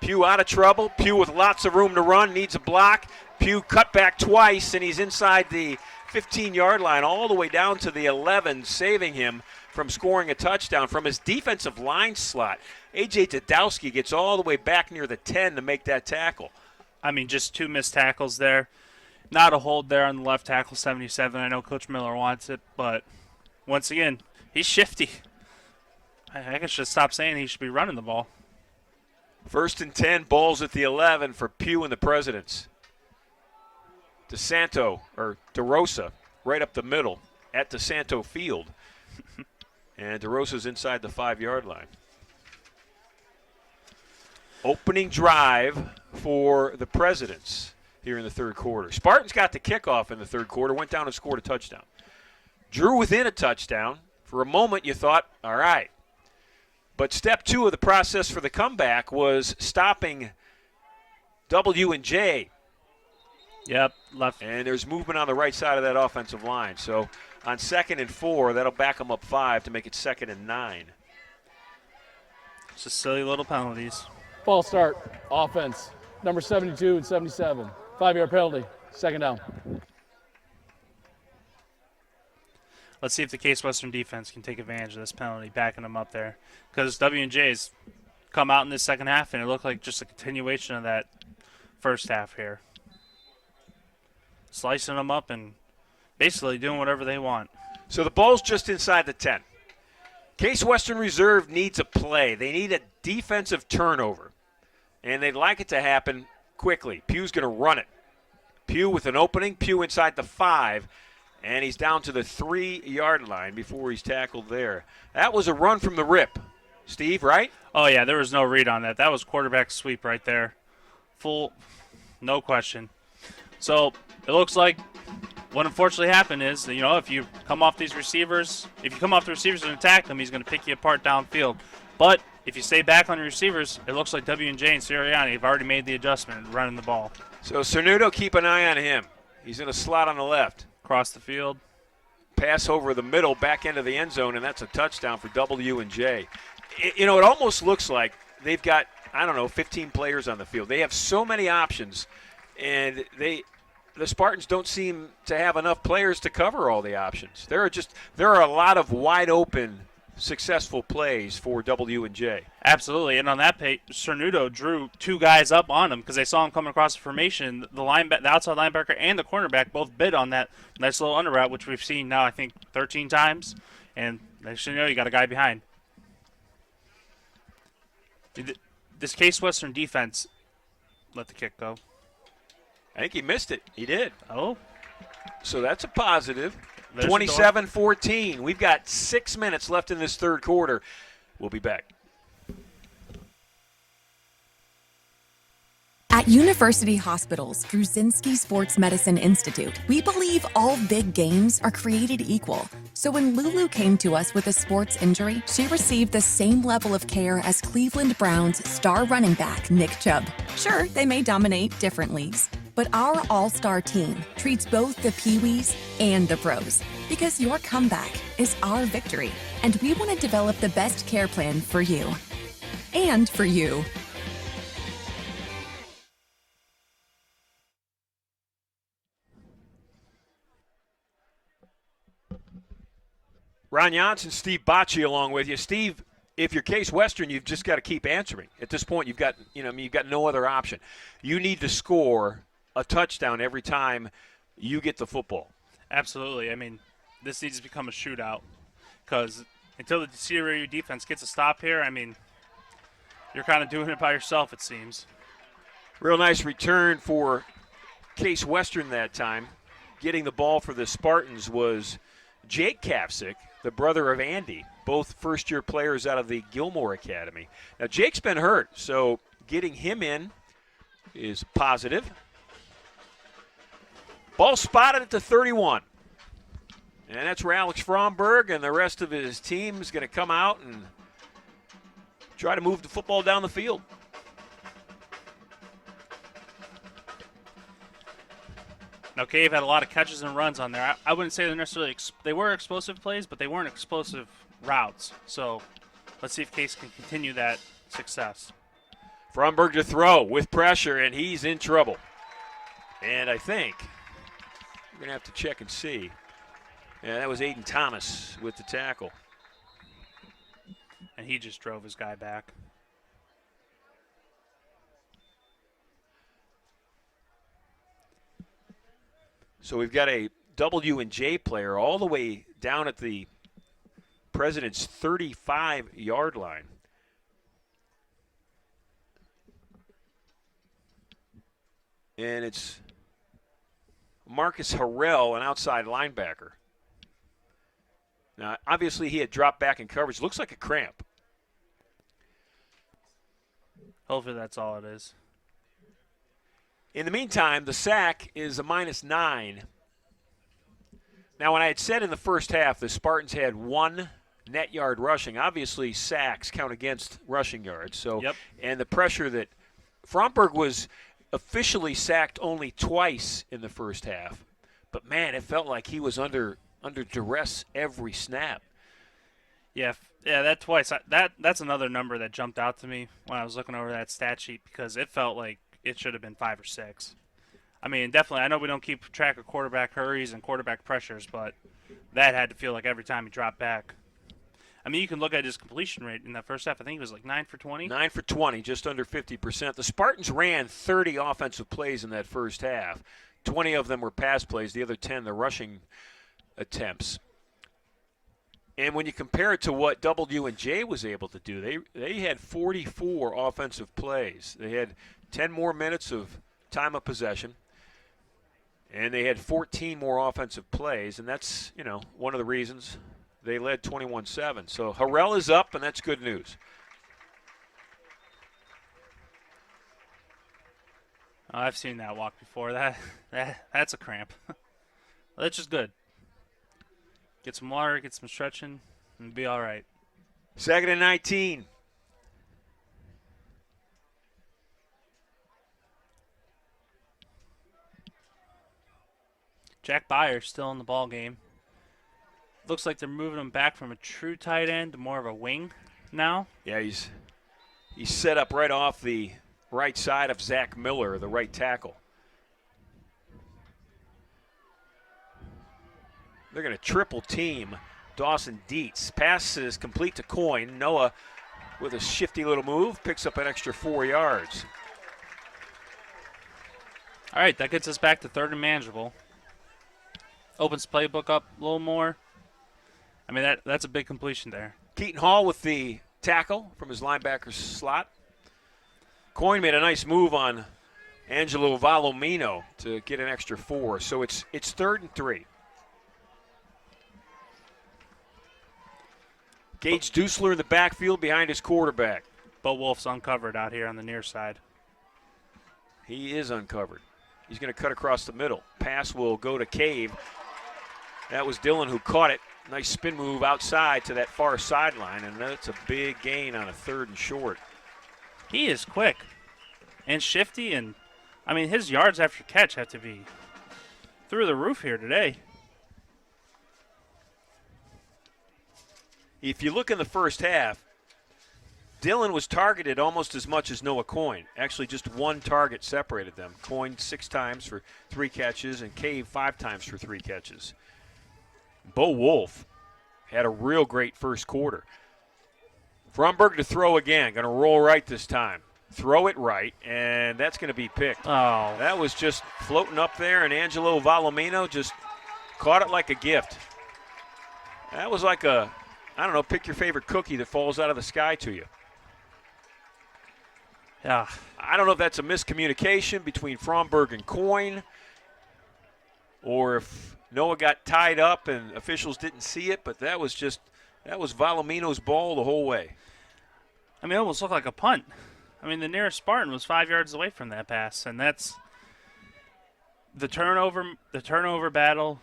Pugh out of trouble. Pugh with lots of room to run, needs a block. Pugh cut back twice, and he's inside the 15-yard line all the way down to the 11, saving him from scoring a touchdown from his defensive line slot. A.J. Tadowski gets all the way back near the 10 to make that tackle. I mean, just 2 missed tackles there. Not a hold there on the left tackle, 77. I know Coach Miller wants it, but once again, he's shifty. I should stop saying he should be running the ball. 1st and 10, balls at the 11 for Pugh and the Presidents. DeRosa right up the middle at DeSanto Field. And DeRosa's inside the 5-yard line. Opening drive for the Presidents here in the third quarter. Spartans got the kickoff in the third quarter, went down and scored a touchdown. Drew within a touchdown. For a moment you thought, all right. But step 2 of the process for the comeback was stopping W&J. Yep, left. And there's movement on the right side of that offensive line. So on 2nd and 4, that'll back them up 5 to make it 2nd and 9. Just silly little penalties. False start, offense, number 72 and 77. 5-yard penalty, 2nd down. Let's see if the Case Western defense can take advantage of this penalty, backing them up there. Because W&J's come out in this second half, and it looked like just a continuation of that first half here. Slicing them up and basically doing whatever they want. So the ball's just inside the 10. Case Western Reserve needs a play. They need a defensive turnover, and they'd like it to happen quickly. Pugh's going to run it. Pugh with an opening. Pugh inside the 5. And he's down to the 3-yard line before he's tackled there. That was a run from the rip. Steve, right? Oh, yeah, there was no read on that. That was quarterback sweep right there. Full, no question. So it looks like what unfortunately happened is, if you come off these receivers, if you come off the receivers and attack them, he's going to pick you apart downfield. But if you stay back on your receivers, it looks like W&J and Sirianni have already made the adjustment running the ball. So Cernuto, keep an eye on him. He's in a slot on the left. Across the field. Pass over the middle, back into the end zone, and that's a touchdown for W&J. It almost looks like they've got, 15 players on the field. They have so many options, and the Spartans don't seem to have enough players to cover all the options. There are a lot of wide open, successful plays for W&J. Absolutely, and on that page, Cernuto drew two guys up on him because they saw him coming across the formation. The outside linebacker and the cornerback both bid on that nice little under route, which we've seen now, I think, 13 times. And next thing you know, you got a guy behind. This Case Western defense let the kick go. I think he missed it. He did. Oh. So that's a positive. There's 27-14. We've got 6 minutes left in this third quarter. We'll be back. At University Hospitals Druzinski Sports Medicine Institute, we believe all big games are created equal. So when Lulu came to us with a sports injury, she received the same level of care as Cleveland Browns star running back Nick Chubb. Sure, they may dominate different leagues, but our all-star team treats both the Pee-wees and the pros because your comeback is our victory, and we want to develop the best care plan for you and for you. Ron Jansen, Steve Bocci along with you. Steve, if you're Case Western, you've just got to keep answering. At this point, you've got no other option. You need to score a touchdown every time you get the football. Absolutely. I mean, this needs to become a shootout because until the CWRU defense gets a stop here, I mean, you're kind of doing it by yourself, it seems. Real nice return for Case Western that time. Getting the ball for the Spartans was Jake Kapsick, the brother of Andy, both first-year players out of the Gilmore Academy. Now, Jake's been hurt, so getting him in is positive. Ball spotted at the 31. And that's where Alex Fromberg and the rest of his team is going to come out and try to move the football down the field. Now, Cave had a lot of catches and runs on there. I wouldn't say they're necessarily they were explosive plays, but they weren't explosive routes. So let's see if Case can continue that success. Fromberg to throw with pressure, and he's in trouble. And I think we're going to have to check and see. Yeah, that was Aiden Thomas with the tackle. And he just drove his guy back. So we've got a W&J player all the way down at the President's 35-yard line. And it's Marcus Harrell, an outside linebacker. Now, obviously, he had dropped back in coverage. Looks like a cramp. Hopefully that's all it is. In the meantime, the sack is a -9. Now, when I had said in the first half the Spartans had 1 net yard rushing, obviously sacks count against rushing yards. So, yep. And the pressure that Fromberg was officially sacked only twice in the first half. But, man, it felt like he was under duress every snap. Yeah, that twice. That's another number that jumped out to me when I was looking over that stat sheet because it felt like it should have been 5 or 6. I mean, definitely, I know we don't keep track of quarterback hurries and quarterback pressures, but that had to feel like every time he dropped back. I mean, you can look at his completion rate in that first half. I think it was like 9 for 20. 9 for 20, just under 50%. The Spartans ran 30 offensive plays in that first half. 20 of them were pass plays. The other 10, the rushing attempts. And when you compare it to what W&J was able to do, they had 44 offensive plays. They had 10 more minutes of time of possession, and they had 14 more offensive plays, and that's, one of the reasons they led 21-7. So Harrell is up, and that's good news. Oh, I've seen that walk before. That's a cramp. That's just good. Get some water, get some stretching, and be all right. 2nd and 19. Jack Byers still in the ball game. Looks like they're moving him back from a true tight end to more of a wing now. Yeah, he's set up right off the right side of Zach Miller, the right tackle. They're going to triple team Dawson Dietz. Pass is complete to Coyne. Noah, with a shifty little move, picks up an extra 4 yards. All right, that gets us back to 3rd and manageable. Opens playbook up a little more. I mean, that's a big completion there. Keaton Hall with the tackle from his linebacker slot. Coyne made a nice move on Angelo Valomino to get an extra 4. So it's 3rd and 3. Gage Dusler in the backfield behind his quarterback. Bo Wolf's uncovered out here on the near side. He is uncovered. He's going to cut across the middle. Pass will go to Cave. That was Dillon who caught it. Nice spin move outside to that far sideline, and that's a big gain on a 3rd and short. He is quick and shifty, and, I mean, his yards after catch have to be through the roof here today. If you look in the first half, Dillon was targeted almost as much as Noah Coyne. Actually, just one target separated them. Coyne 6 times for 3 catches, and Cave 5 times for 3 catches. Bo Wolf had a real great first quarter. Fromberg to throw again. Going to roll right this time. Throw it right, and that's going to be picked. Oh. That was just floating up there, and Angelo Valomino just caught it like a gift. That was like a, I don't know, pick your favorite cookie that falls out of the sky to you. Yeah. I don't know if that's a miscommunication between Fromberg and Coyne, or if Noah got tied up and officials didn't see it, but that was Valomino's ball the whole way. I mean, it almost looked like a punt. I mean, the nearest Spartan was 5 yards away from that pass, and that's the turnover battle,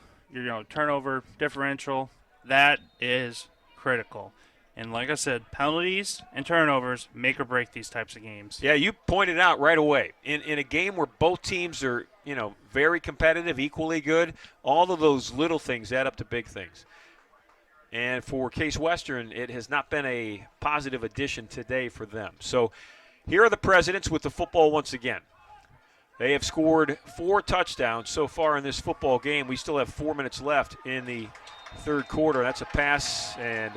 turnover differential. That is critical. And like I said, penalties and turnovers make or break these types of games. Yeah, you pointed out right away. In a game where both teams are, very competitive, equally good, all of those little things add up to big things. And for Case Western, it has not been a positive addition today for them. So here are the Presidents with the football once again. They have scored 4 touchdowns so far in this football game. We still have 4 minutes left in the third quarter. That's a pass, and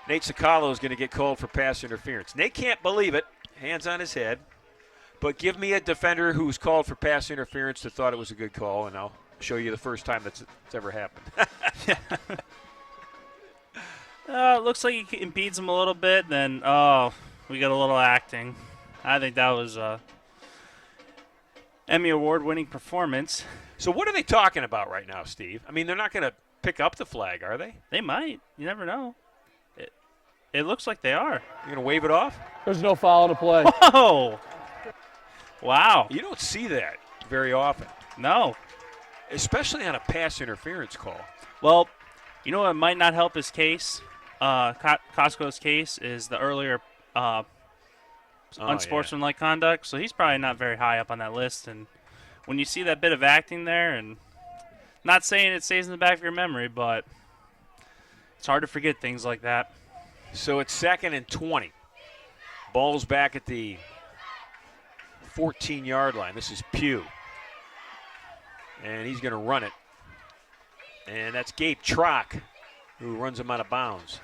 Nate Sicalo is going to get called for pass interference. Nate can't believe it. Hands on his head. But give me a defender who's called for pass interference that thought it was a good call, and I'll show you the first time that's ever happened. It looks like he impedes him a little bit. Then, we got a little acting. I think that was a Emmy Award-winning performance. So what are they talking about right now, Steve? I mean, they're not going to pick up the flag, are they? They might. You never know. It looks like they are. You're going to wave it off? There's no foul in the play. Whoa! Wow. You don't see that very often. No. Especially on a pass interference call. Well, you know what might not help his case? Costco's case is the earlier unsportsmanlike conduct, so he's probably not very high up on that list. And when you see that bit of acting there, and not saying it stays in the back of your memory, but it's hard to forget things like that. So it's 2nd and 20. Ball's back at the 14-yard line. This is Pugh. And he's going to run it. And that's Gabe Trock who runs him out of bounds.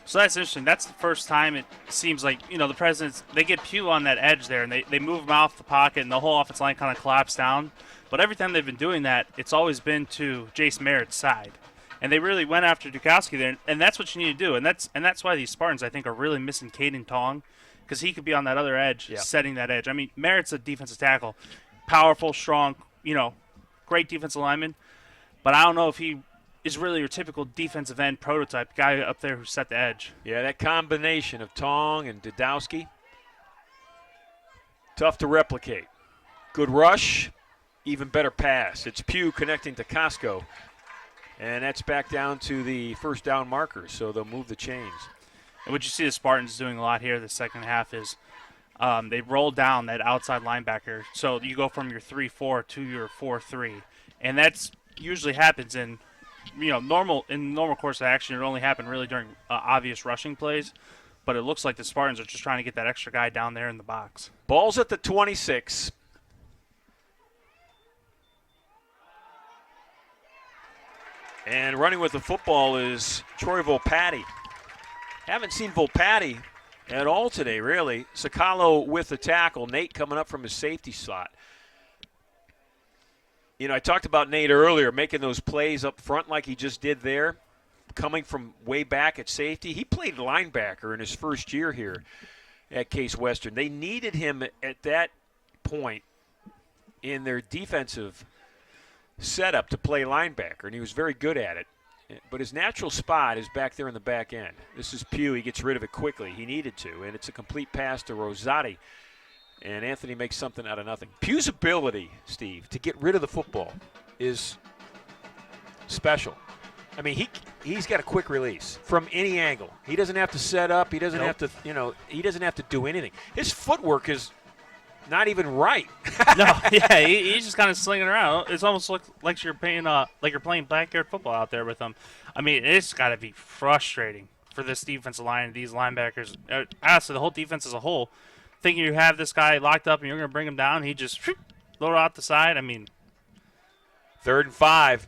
So that's interesting. That's the first time it seems like, the Presidents, they get Pugh on that edge there, and they move him off the pocket, and the whole offensive line kind of collapsed down. But every time they've been doing that, it's always been to Jace Merritt's side. And they really went after Dukowski there, and that's what you need to do. And that's why these Spartans, I think, are really missing Caden Tong, because he could be on that other edge, setting that edge. I mean, Merritt's a defensive tackle, powerful, strong, great defensive lineman. But I don't know if he is really your typical defensive end prototype guy up there who set the edge. Yeah, that combination of Tong and Dudowski, tough to replicate. Good rush, even better pass. It's Pugh connecting to Costco And that's back down to the first down marker, so they'll move the chains. And what you see the Spartans doing a lot here the second half is they roll down that outside linebacker. So you go from your 3-4 to your 4-3. And that's usually happens in normal course of action. It only happen really during obvious rushing plays. But it looks like the Spartans are just trying to get that extra guy down there in the box. Ball's at the 26. And running with the football is Troy Volpatti. Haven't seen Volpatti at all today, really. Sakalo with the tackle. Nate coming up from his safety slot. I talked about Nate earlier, making those plays up front like he just did there, coming from way back at safety. He played linebacker in his first year here at Case Western. They needed him at that point in their defensive setup to play linebacker, and he was very good at it. But his natural spot is back there in the back end. This is Pugh. He gets rid of it quickly. He needed to, and it's a complete pass to Rosati. And Anthony makes something out of nothing. Pugh's ability, Steve, to get rid of the football is special. I mean, he's got a quick release from any angle. He doesn't have to set up. He doesn't have to, he doesn't have to do anything. His footwork is not even right. No, yeah, he's just kind of slinging around. It's almost like you're playing backyard football out there with him. I mean, it's got to be frustrating for this defensive line and these linebackers. Honestly, the whole defense as a whole, thinking you have this guy locked up and you're going to bring him down. He just load out the side. I mean, 3rd and 5.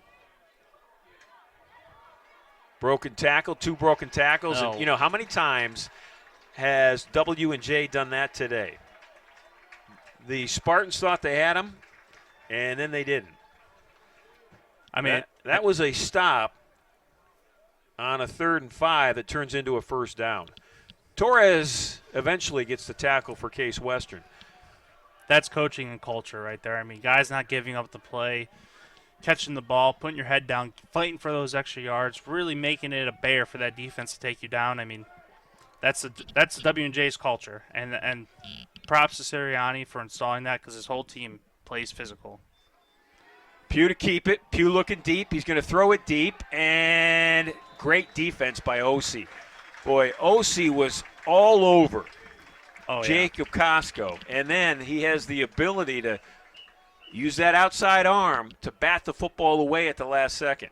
Broken tackle, 2 broken tackles. No. And, how many times has W&J done that today? The Spartans thought they had him, and then they didn't. I mean, that was a stop on a 3rd and 5 that turns into a first down. Torres eventually gets the tackle for Case Western. That's coaching and culture right there. I mean, guys not giving up the play, catching the ball, putting your head down, fighting for those extra yards, really making it a bear for that defense to take you down. I mean, that's W&J's culture, and props to Sirianni for installing that because his whole team plays physical. Pugh to keep it. Pugh looking deep. He's going to throw it deep, and great defense by Osi. Boy, Osi was all over Jacob Costco, and then he has the ability to use that outside arm to bat the football away at the last second.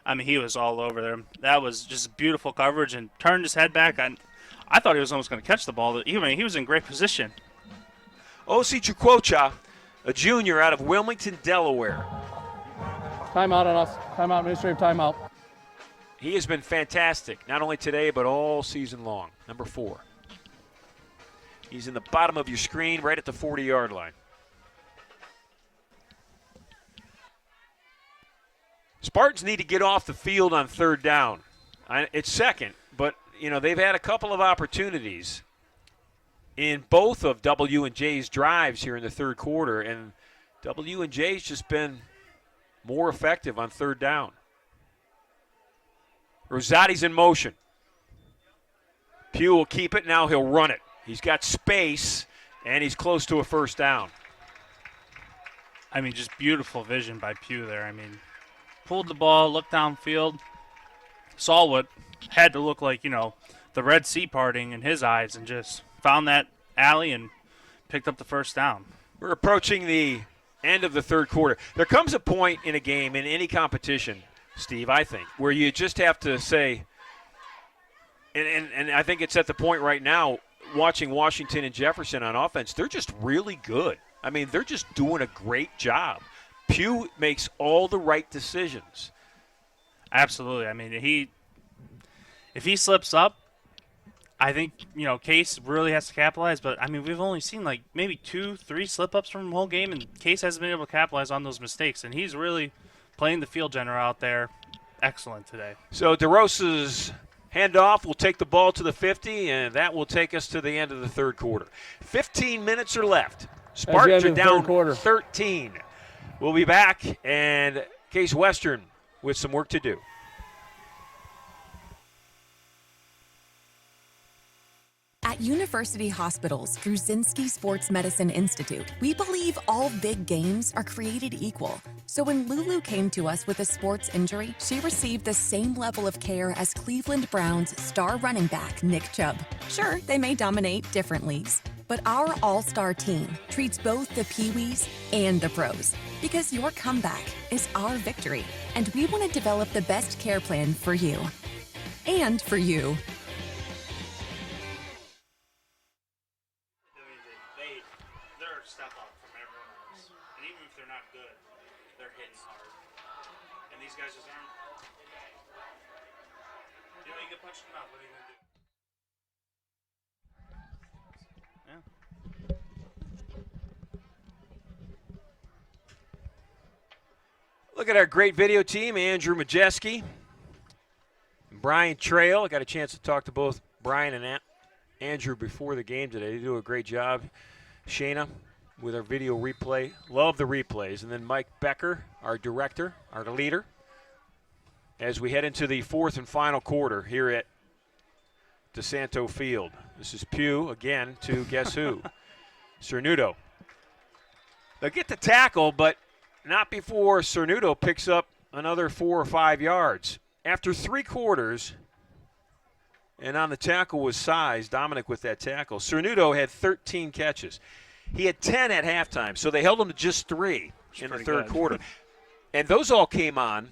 I mean, he was all over there. That was just beautiful coverage and turned his head back. I thought he was almost going to catch the ball. He was in great position. Osi Chukwucha, a junior out of Wilmington, Delaware. Timeout on us. Timeout, administrative timeout. He has been fantastic, not only today, but all season long. Number 4. He's in the bottom of your screen, right at the 40-yard line. Spartans need to get off the field on 3rd down. It's 2nd, but they've had a couple of opportunities in both of W&J's drives here in the 3rd quarter, and W&J's just been more effective on 3rd down. Rosati's in motion. Pugh will keep it. Now he'll run it. He's got space, and he's close to a first down. I mean, just beautiful vision by Pugh there. I mean, pulled the ball, looked downfield, saw what had to look like, the Red Sea parting in his eyes, and just found that alley and picked up the first down. We're approaching the end of the 3rd quarter. There comes a point in a game, in any competition, Steve, I think, where you just have to say, and I think it's at the point right now, watching Washington and Jefferson on offense, they're just really good. I mean, they're just doing a great job. Pugh makes all the right decisions. Absolutely. I mean, if he slips up, I think, Case really has to capitalize. But, I mean, we've only seen like maybe 2-3 slip-ups from the whole game, and Case hasn't been able to capitalize on those mistakes. And he's really playing the field general out there excellent today. So DeRosa's handoff will take the ball to the 50, and that will take us to the end of the 3rd quarter. 15 minutes are left. Spartans are down 13. We'll be back, and Case Western with some work to do. At At University Hospitals Druzinski Sports Medicine Institute, we believe all big games are created equal. So when Lulu came to us with a sports injury, she received the same level of care as Cleveland Browns star running back Nick Chubb. Sure, they may dominate different leagues, but our all-star team treats both the Pee-wees and the pros, because your comeback is our victory, and we want to develop the best care plan for you. And for you. They're a step up from everyone else. And even if they're not good, they're hitting hard. And these guys just aren't. You know, you get punched in the mouth. What are you going to do? Look at our great video team, Andrew Majeski, Brian Trail. I got a chance to talk to both Brian and Andrew before the game today. They do a great job. Shayna with our video replay. Love the replays. And then Mike Becker, our director, our leader, as we head into the fourth and final quarter here at DeSanto Field. This is Pugh again to guess who? Cernuto. They'll get the tackle, but not before Cernuto picks up another 4 or 5 yards. After 3 quarters, and on the tackle was Size, Dominic with that tackle, Cernuto had 13 catches. He had 10 at halftime, so they held him to just 3 in the third quarter. And those all came on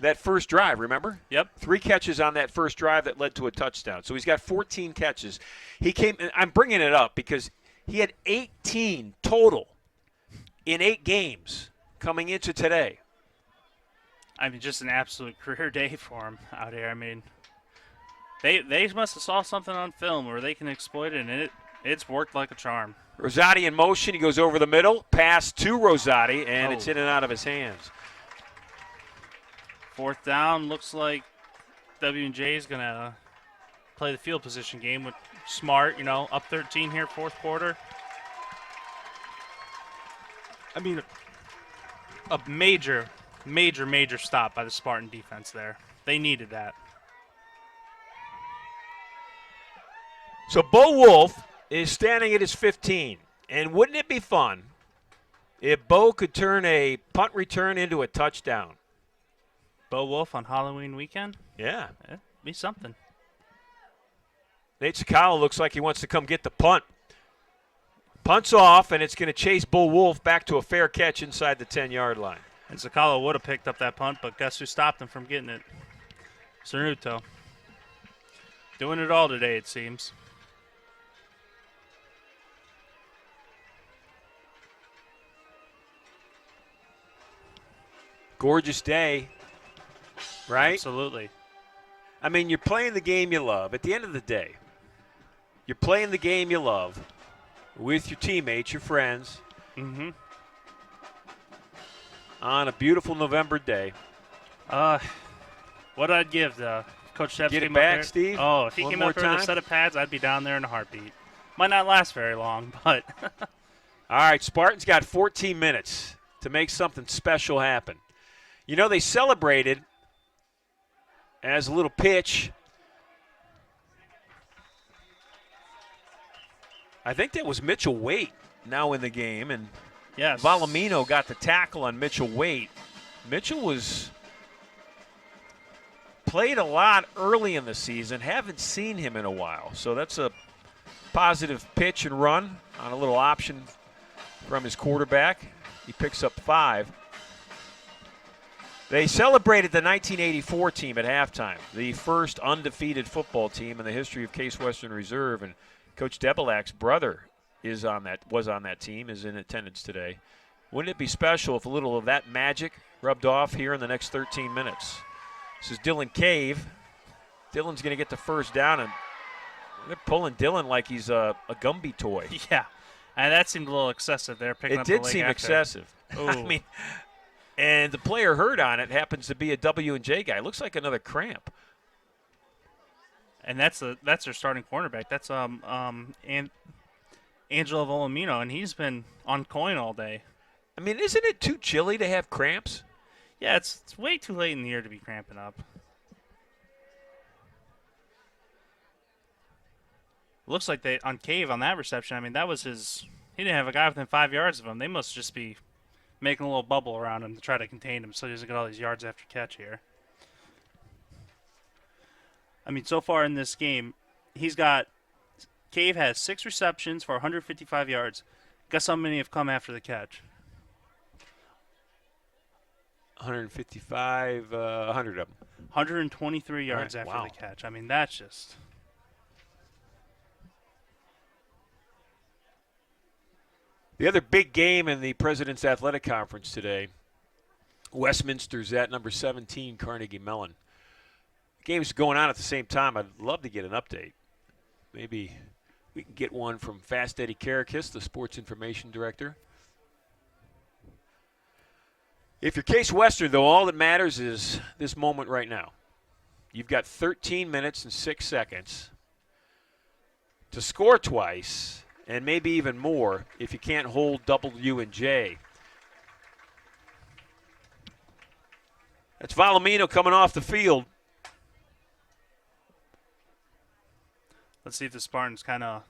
that first drive, remember? Yep. 3 catches on that first drive that led to a touchdown. So he's got 14 catches. He came, and I'm bringing it up because he had 18 total in 8 games coming into today. I mean, just an absolute career day for him out here. I mean, they must have saw something on film where they can exploit it, and it's worked like a charm. Rosati in motion. He goes over the middle, pass to Rosati, and it's in and out of his hands. 4th down, looks like W&J is going to play the field position game with Smart, you know, up 13 here, 4th quarter. I mean, a major stop by the Spartan defense there. They needed that. So Bo Wolf is standing at his 15. And wouldn't it be fun if Bo could turn a punt return into a touchdown? Bo Wolf on Halloween weekend? Yeah. That'd be something. Nate Sakala looks like he wants to come get the punt. Punts off, and it's going to chase Bo Wolf back to a fair catch inside the 10-yard line. And Sakala would have picked up that punt, but guess who stopped him from getting it? Cernuto. Doing it all today, it seems. Gorgeous day, right? Absolutely. I mean, you're playing the game you love. At the end of the day, you're playing the game you love with your teammates, your friends, on a beautiful November day. What I'd give Coach Shepard. Get it back, Steve? Oh, if he One came more up here with a time? set of pads, I'd be down there in a heartbeat. Might not last very long, but. All right, Spartans got 14 minutes to make something special happen. You know, they celebrated as a little pitch. I think that was Mitchell Waite now in the game, and yes, Valamino got the tackle on Mitchell Waite. Mitchell was played a lot early in the season. Haven't seen him in a while, so that's a positive pitch and run on a little option from his quarterback. He picks up 5. They celebrated the 1984 team at halftime, the first undefeated football team in the history of Case Western Reserve, and Coach Debelak's brother was on that team, is in attendance today. Wouldn't it be special if a little of that magic rubbed off here in the next 13 minutes? This is Dylan Cave. Dylan's going to get the first down, and they're pulling Dylan like he's a Gumby toy. Yeah, and that seemed a little excessive there. It did seem excessive. I mean, and the player hurt on it happens to be a W&J guy. Looks like another cramp. And that's their starting cornerback. That's Angelo Volumino, and he's been on coin all day. I mean, isn't it too chilly to have cramps? Yeah, it's way too late in the year to be cramping up. Looks like they on Cave on that reception. I mean, that was his. He didn't have a guy within 5 yards of him. They must just be making a little bubble around him to try to contain him so he doesn't get all these yards after catch here. I mean, so far in this game, Cave has 6 receptions for 155 yards. Guess how many have come after the catch? 155, 100 of them. 123 yards Right, after wow. the catch. I mean, that's just. The other big game in the President's Athletic Conference today, Westminster's at number 17, Carnegie Mellon. Game's going on at the same time. I'd love to get an update. Maybe we can get one from Fast Eddie Karakis, the sports information director. If you're Case Western, though, all that matters is this moment right now. You've got 13 minutes and 6 seconds to score twice, and maybe even more if you can't hold W and J. That's Valomino coming off the field. Let's see if the Spartans kind of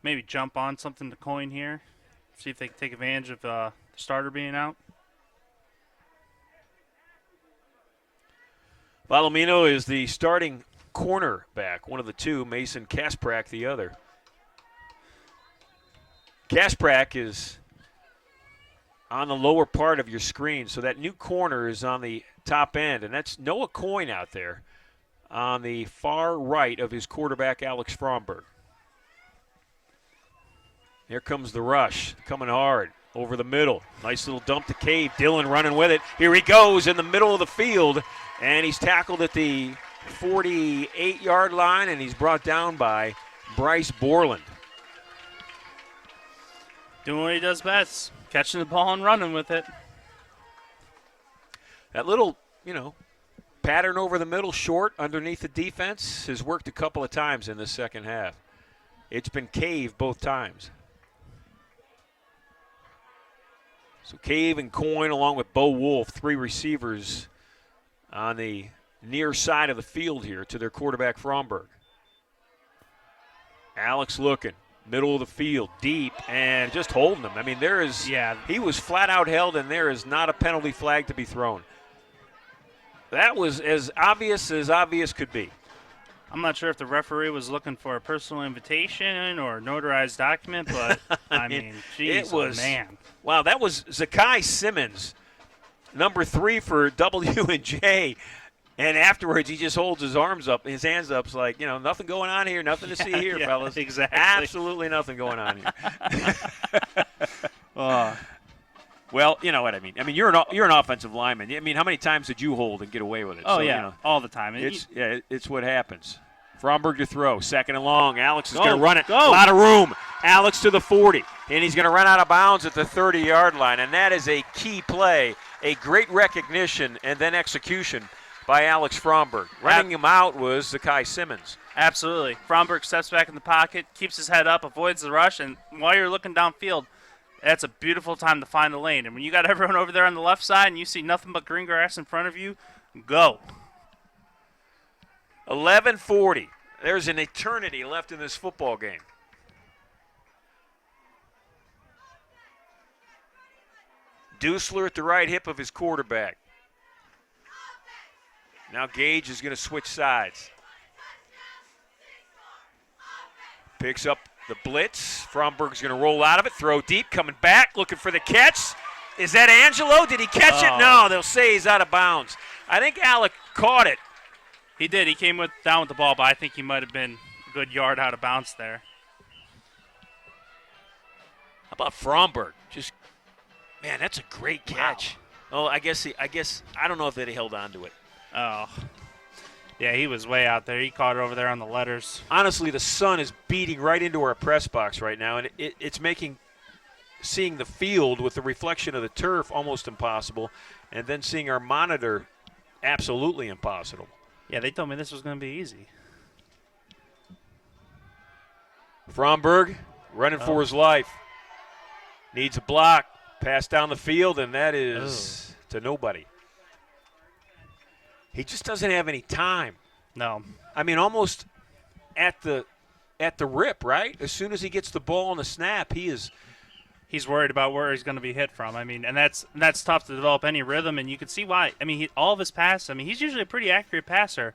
maybe jump on something to coin here. See if they can take advantage of the starter being out. Valomino is the starting cornerback, one of the two. Mason Kasprak the other. Kasprak is on the lower part of your screen, so that new corner is on the top end, and that's Noah Coyne out there on the far right of his quarterback, Alex Fromberg. Here comes the rush, coming hard over the middle. Nice little dump to Cave. Dillon running with it. Here he goes in the middle of the field, and he's tackled at the 48-yard line, and he's brought down by Bryce Borland. Doing what he does best, catching the ball and running with it. That little, pattern over the middle, short, underneath the defense, has worked a couple of times in the second half. It's been Cave both times. So Cave and Coyne along with Bo Wolf, 3 receivers on the near side of the field here to their quarterback Fromberg. Alex looking. Middle of the field, deep, and just holding him. I mean, he was flat out held, and there is not a penalty flag to be thrown. That was as obvious could be. I'm not sure if the referee was looking for a personal invitation or a notarized document, but, I mean, geez, man. Wow, that was Zakai Simmons, number 3 for W&J. And afterwards, he just holds his hands up. It's like, nothing going on here, nothing to see here, fellas. Exactly. Absolutely nothing going on here. Well, you know what I mean. I mean, you're an offensive lineman. I mean, how many times did you hold and get away with it? Oh, so, all the time. It's what happens. Fromberg to throw, 2nd and long. Alex is going to run it. Go. A lot of room. Alex to the 40, and he's going to run out of bounds at the 30-yard line, and that is a key play, a great recognition, and then execution by Alex Fromberg. Running him out was Zakai Simmons. Absolutely. Fromberg steps back in the pocket, keeps his head up, avoids the rush, and while you're looking downfield, that's a beautiful time to find the lane. And when you got everyone over there on the left side and you see nothing but green grass in front of you, go. 11:40. There's an eternity left in this football game. Dusler at the right hip of his quarterback. Now Gage is going to switch sides. Picks up the blitz. Fromberg's going to roll out of it, throw deep, coming back, looking for the catch. Is that Angelo? Did he catch it? No, they'll say he's out of bounds. I think Alec caught it. He did. He came down with the ball, but I think he might have been a good yard out of bounds there. How about Fromberg? Man, that's a great catch. Wow. Oh, I guess I don't know if they held on to it. Oh. Yeah, he was way out there. He caught it over there on the letters. Honestly, the sun is beating right into our press box right now, and it's making seeing the field with the reflection of the turf almost impossible, and then seeing our monitor absolutely impossible. Yeah, they told me this was going to be easy. Fromberg running for his life. Needs a block. Pass down the field, and that is to nobody. He just doesn't have any time. No. I mean, almost at the at the rip, right? As soon as he gets the ball on the snap, he's worried about where he's going to be hit from. I mean, and that's tough to develop any rhythm, and you can see why. I mean, all of his passes, I mean, he's usually a pretty accurate passer,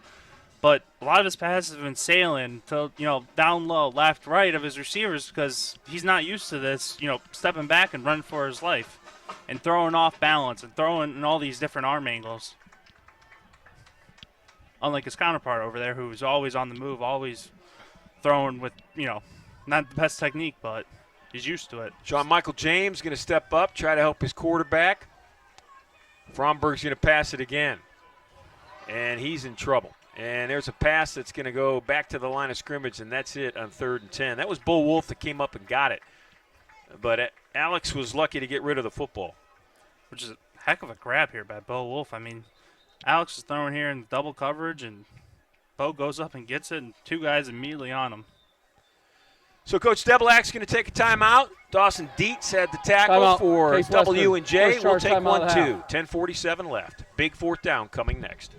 but a lot of his passes have been sailing to, down low, left, right of his receivers because he's not used to this, stepping back and running for his life and throwing off balance and throwing in all these different arm angles. Unlike his counterpart over there, who's always on the move, always throwing with, not the best technique, but he's used to it. John Michael James going to step up, try to help his quarterback. Fromberg's going to pass it again, and he's in trouble. And there's a pass that's going to go back to the line of scrimmage, and that's it on 3rd and 10. That was Bo Wolf that came up and got it. But Alex was lucky to get rid of the football. Which is a heck of a grab here by Bo Wolf. I mean, Alex is throwing here in double coverage, and Bo goes up and gets it, and 2 guys immediately on him. So Coach Debelak's going to take a timeout. Dawson Dietz had the tackle Timeout. for Case W&J. Western. We'll take Timeout 1-2. 10:47 left. Big 4th down coming next.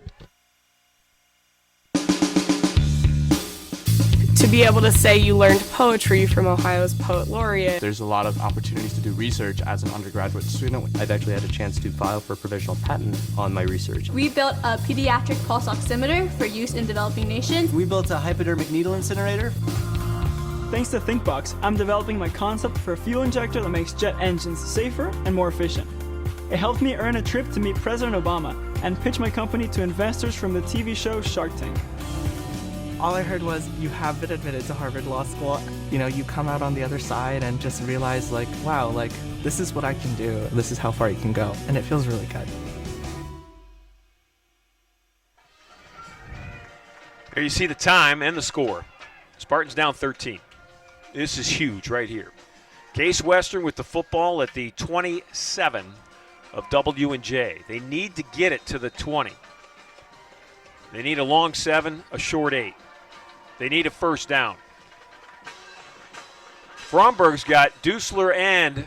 To be able to say you learned poetry from Ohio's Poet Laureate. There's a lot of opportunities to do research as an undergraduate student. I've actually had a chance to file for a provisional patent on my research. We built a pediatric pulse oximeter for use in developing nations. We built a hypodermic needle incinerator. Thanks to ThinkBox, I'm developing my concept for a fuel injector that makes jet engines safer and more efficient. It helped me earn a trip to meet President Obama and pitch my company to investors from the TV show Shark Tank. All I heard was, you have been admitted to Harvard Law School. You come out on the other side and just realize, wow, this is what I can do. This is how far you can go. And it feels really good. Here you see the time and the score. Spartans down 13. This is huge right here. Case Western with the football at the 27 of W&J. They need to get it to the 20. They need a long 7, a short 8. They need a first down. Fromberg's got Dusler and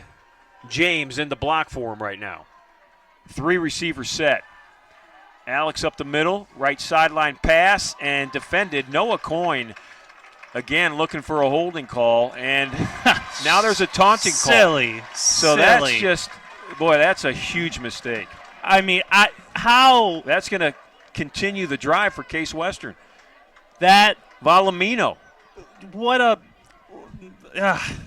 James in the block for him right now. 3 receivers set. Alex up the middle, right sideline pass, and defended. Noah Coyne again looking for a holding call, and now there's a taunting call. Silly. That's just, that's a huge mistake. I mean, how? That's going to continue the drive for Case Western. That Valomino. What a yeah, Come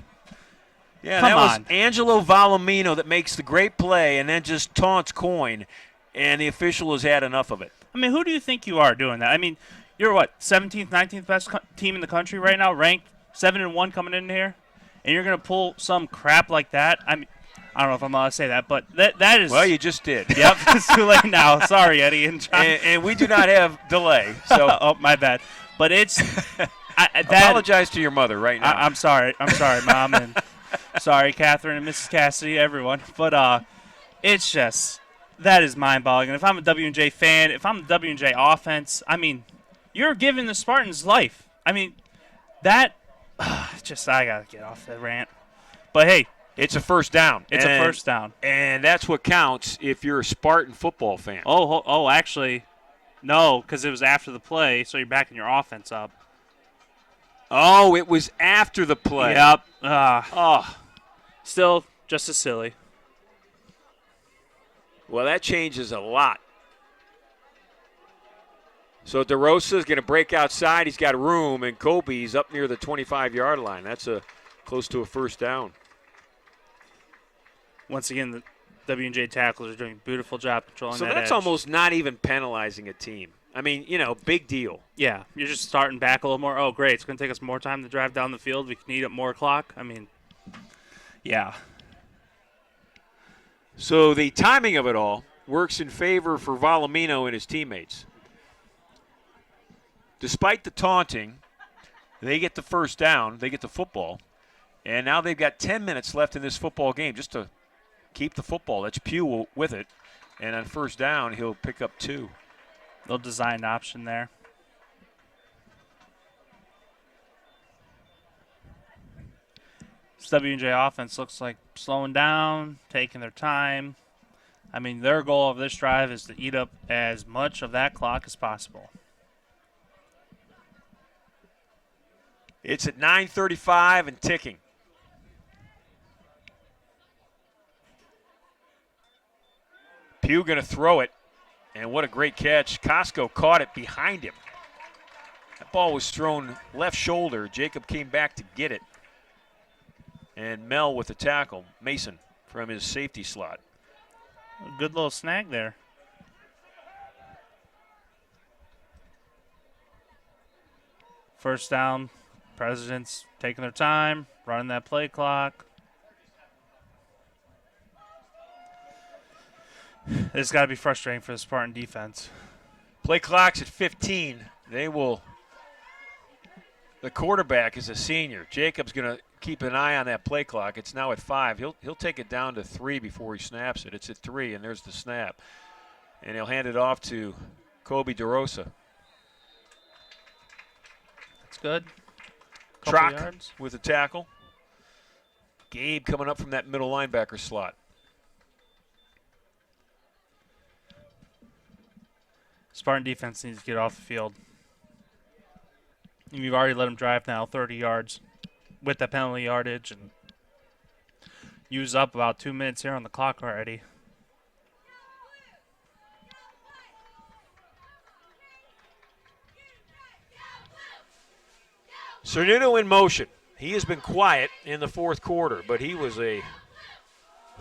that on. was Angelo Valomino that makes the great play and then just taunts Coyne, and the official has had enough of it. I mean, who do you think you are doing that? I mean, you're what, 17th, 19th best team in the country right now, ranked 7-1 coming in here, and you're going to pull some crap like that? I mean, I don't know if I'm allowed to say that, but that is. Well, you just did. Yep, it's too late now. Sorry, Eddie. And we do not have delay. So oh, my bad. But it's. Apologize to your mother right now. I'm sorry. I'm sorry, Mom, and sorry, Catherine and Mrs. Cassidy, everyone. But it's just, that is mind-boggling. If I'm a W&J fan, if I'm the W&J offense, I mean, you're giving the Spartans life. I mean, that, just, I got to get off that rant. But, hey. It's a first down. It's a first down. And that's what counts if you're a Spartan football fan. Oh, actually, no, because it was after the play, so you're backing your offense up. Oh, it was after the play. Yep. Still just as silly. Well, that changes a lot. So DeRosa's going to break outside. He's got room, and Kobe's up near the 25-yard line. That's close to a first down. Once again, the W&J tacklers are doing a beautiful job controlling that edge. So that's almost not even penalizing a team. I mean, big deal. Yeah, you're just starting back a little more. Oh, great, it's going to take us more time to drive down the field. We can eat up more clock. I mean, yeah. So the timing of it all works in favor for Valomino and his teammates. Despite the taunting, they get the first down. They get the football. And now they've got 10 minutes left in this football game just to keep the football. That's Pugh with it. And on first down, he'll pick up 2. They'll design an option there. This W&J offense looks like slowing down, taking their time. I mean, their goal of this drive is to eat up as much of that clock as possible. It's at 9:35 and ticking. Pugh going to throw it, and what a great catch. Costco caught it behind him. That ball was thrown left shoulder. Jacob came back to get it. And Mel with the tackle. Mason from his safety slot. A good little snag there. First down. Presidents taking their time, running that play clock. It's got to be frustrating for the Spartan defense. Play clock's at 15. The quarterback is a senior. Jacob's going to keep an eye on that play clock. It's now at 5. He'll take it down to 3 before he snaps it. It's at 3, and there's the snap. And he'll hand it off to Kobe DeRosa. That's good. Trock with the tackle. Gabe coming up from that middle linebacker slot. Spartan defense needs to get off the field. You've already let them drive now 30 yards with the penalty yardage and use up about 2 minutes here on the clock already. Cernino in motion. He has been quiet in the fourth quarter, but he was a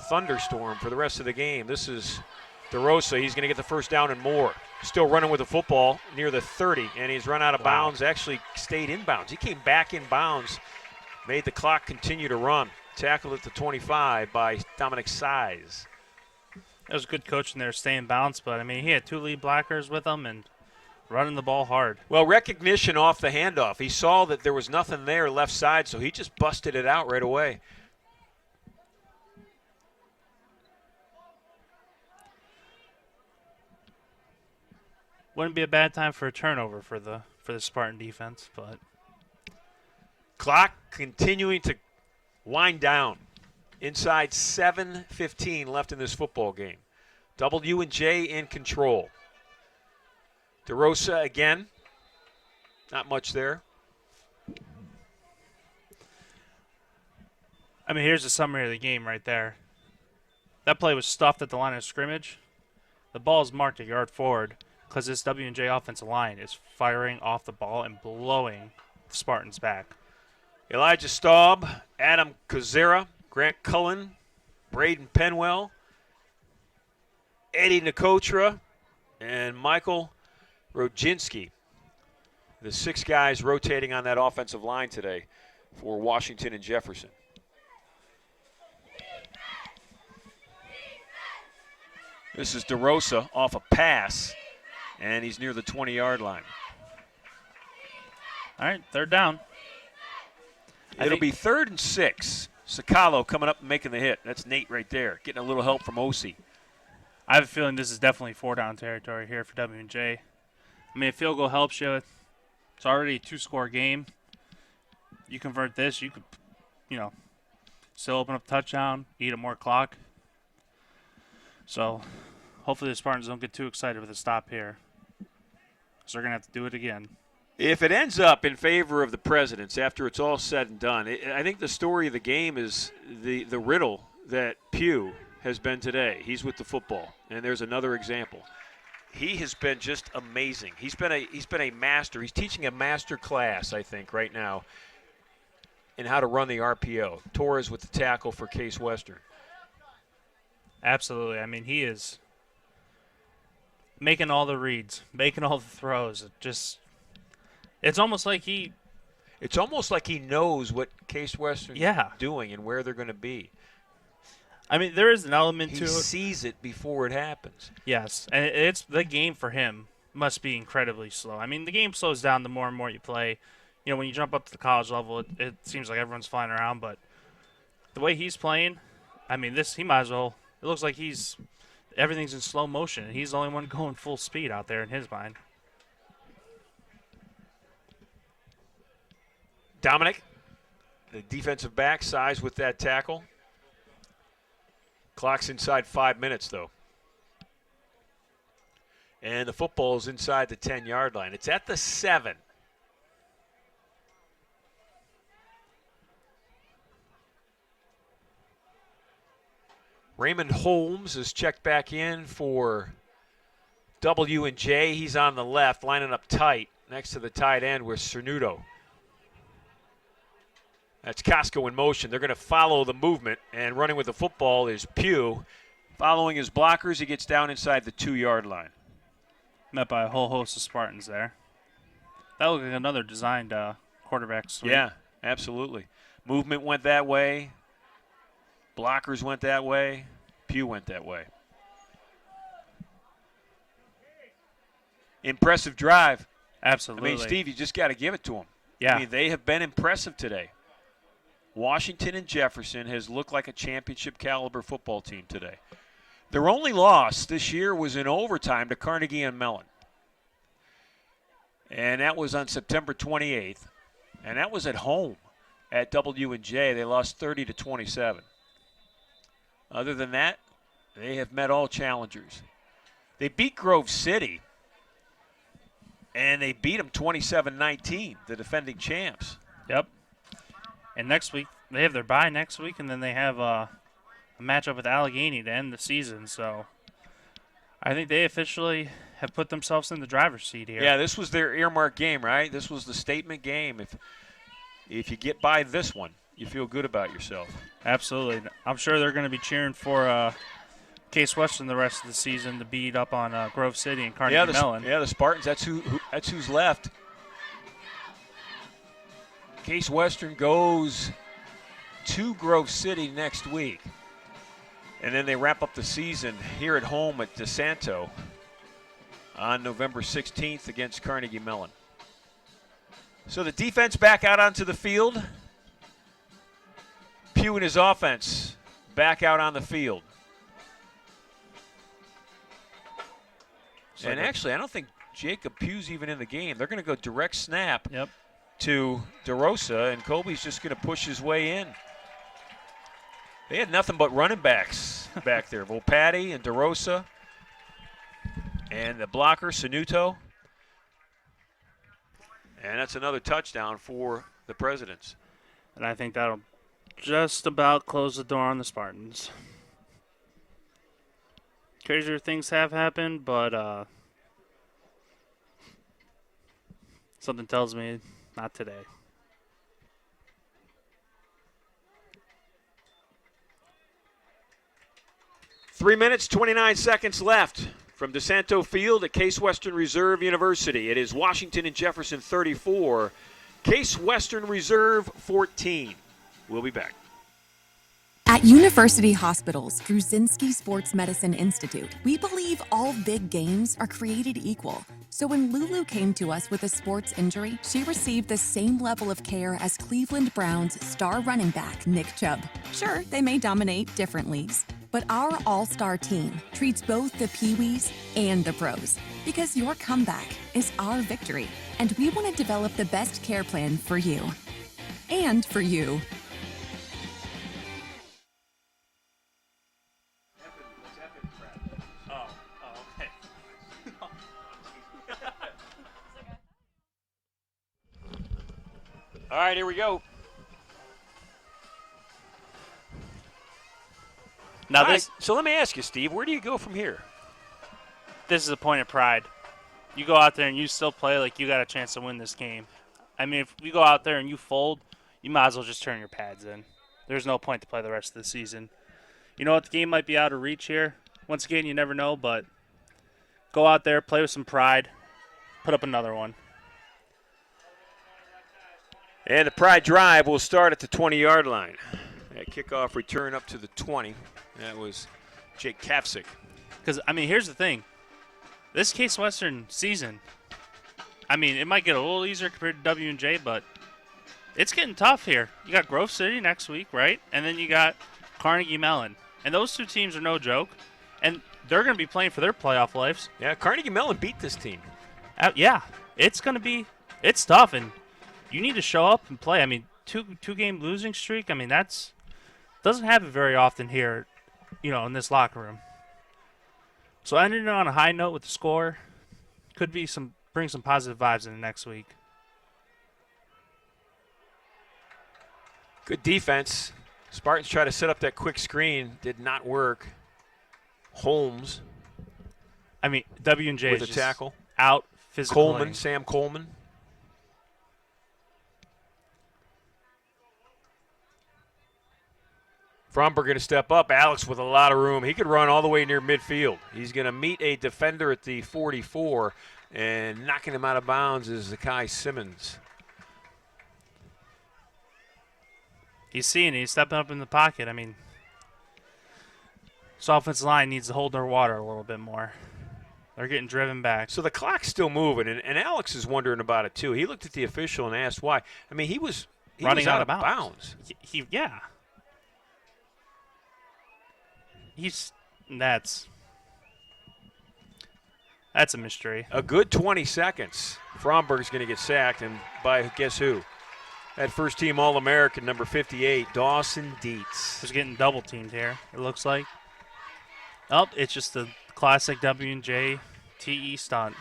thunderstorm for the rest of the game. This is DeRosa. He's going to get the first down and more. Still running with the football near the 30, and he's run out of bounds. Actually stayed in bounds. He came back in bounds, made the clock continue to run. Tackled at the 25 by Dominic Size. That was good coaching there, staying balanced, but, I mean, he had 2 lead blockers with him and running the ball hard. Well, recognition off the handoff. He saw that there was nothing there left side, so he just busted it out right away. Wouldn't be a bad time for a turnover for the Spartan defense, but clock continuing to wind down. Inside 7:15 left in this football game. W&J in control. DeRosa again. Not much there. I mean, here's a summary of the game right there. That play was stuffed at the line of scrimmage. The ball is marked a yard forward because this W&J offensive line is firing off the ball and blowing the Spartans back. Elijah Staub, Adam Kozera, Grant Cullen, Braden Penwell, Eddie Nicotra, and Michael Rodzinski. The 6 guys rotating on that offensive line today for Washington and Jefferson. This is DeRosa off a pass, and he's near the 20-yard line. All right, third down. It'll be 3rd and 6. Sakalo coming up and making the hit. That's Nate right there, getting a little help from Osi. I have a feeling this is definitely 4-down territory here for W&J. I mean, a field goal helps you. It's already a 2-score game. You convert this, you could, still open up a touchdown, eat up more clock. So hopefully the Spartans don't get too excited with a stop here, because they're going to have to do it again. If it ends up in favor of the Presidents after it's all said and done, I think the story of the game is the riddle that Pugh has been today. He's with the football, and there's another example. He has been just amazing. He's been a master. He's teaching a master class, I think, right now in how to run the RPO. Torres with the tackle for Case Western. Absolutely. I mean, he is making all the reads, making all the throws. It's almost like he knows what Case Western's doing and where they're going to be. I mean, there is an element to it. He sees it before it happens. Yes, and it's the game for him must be incredibly slow. I mean, the game slows down the more and more you play. When you jump up to the college level, it seems like everyone's flying around. But the way he's playing, I mean, he might as well. It looks like everything's in slow motion, and he's the only one going full speed out there in his mind. Dominic, the defensive back, Size with that tackle. Clock's inside 5 minutes, though. And the football's inside the 10-yard line. It's at the 7. Raymond Holmes is checked back in for W&J. He's on the left, lining up tight next to the tight end with Cernuto. That's Costco in motion. They're going to follow the movement, and running with the football is Pugh. Following his blockers, he gets down inside the 2-yard line. Met by a whole host of Spartans there. That looked like another designed quarterback sweep. Yeah, absolutely. Movement went that way. Blockers went that way. Pugh went that way. Impressive drive. Absolutely. I mean, Steve, you just got to give it to them. Yeah. I mean, they have been impressive today. Washington and Jefferson has looked like a championship caliber football team today. Their only loss this year was in overtime to Carnegie and Mellon. And that was on September 28th. And that was at home at W&J. They lost 30-27. Other than that, they have met all challengers. They beat Grove City, and they beat them 27-19, the defending champs. Yep. And next week, they have their bye next week, and then they have a matchup with Allegheny to end the season. So I think they officially have put themselves in the driver's seat here. Yeah, this was their earmark game, right? This was the statement game. If you get by this one, you feel good about yourself. Absolutely. I'm sure they're going to be cheering for Case Western the rest of the season to beat up on Grove City and Carnegie Mellon. Yeah, the Spartans, that's who's left. Case Western goes to Grove City next week. And then they wrap up the season here at home at DeSanto on November 16th against Carnegie Mellon. So the defense back out onto the field. Pugh and his offense back out on the field. And actually, I don't think Jacob Pugh's even in the game. They're going to go direct snap to DeRosa, and Colby's just going to push his way in. They had nothing but running backs back there. Volpatti and DeRosa and the blocker, Sanuto. And that's another touchdown for the Presidents. And I think that'll just about close the door on the Spartans. Crazier things have happened, but something tells me not today. Three minutes, 29 seconds left from DeSanto Field at Case Western Reserve University. It is Washington and Jefferson 34, Case Western Reserve 14. We'll be back. At University Hospitals, Druzinski Sports Medicine Institute, we believe all big games are created equal. So when Lulu came to us with a sports injury, she received the same level of care as Cleveland Browns star running back Nick Chubb. Sure, they may dominate different leagues, but our all-star team treats both the Pee-wees and the pros, because your comeback is our victory, and we want to develop the best care plan for you. And for you. All right, here we go. Now So let me ask you, Steve, where do you go from here? This is a point of pride. You go out there and you still play like you got a chance to win this game. I mean, if you go out there and you fold, you might as well just turn your pads in. There's no point to play the rest of the season. You know what? The game might be out of reach here. Once again, you never know, but go out there, play with some pride, put up another one. And the Pride drive will start at the 20-yard line. That kickoff return up to the 20. That was Jake Kafsick. Because, I mean, here's the thing. This Case Western season, I mean, it might get a little easier compared to W&J, but it's getting tough here. You got Grove City next week, right? And then you got Carnegie Mellon. And those two teams are no joke. And they're going to be playing for their playoff lives. Yeah, Carnegie Mellon beat this team. Yeah, it's going to be – it's tough, and you need to show up and play. I mean, two-game losing streak, I mean, that's – doesn't happen very often here, you know, in this locker room. So ending it on a high note with the score could be bring some positive vibes in the next week. Good defense Spartans try to set up that quick screen. Did not work. Holmes. I mean, W&J with is a just tackle. Out physical. Sam Coleman. Fromberg going to step up. Alex with a lot of room. He could run all the way near midfield. He's going to meet a defender at the 44, and knocking him out of bounds is Zakai Simmons. He's seeing it. He's stepping up in the pocket. I mean, this offensive line needs to hold their water a little bit more. They're getting driven back. So the clock's still moving, and Alex is wondering about it too. He looked at the official and asked why. I mean, he was running out of bounds. Yeah. That's a mystery. A good 20 seconds. Fromberg's going to get sacked, and by guess who? That first-team All-American, number 58, Dawson Dietz. He's getting double-teamed here, it looks like. Oh, it's just the classic W&J TE stunt.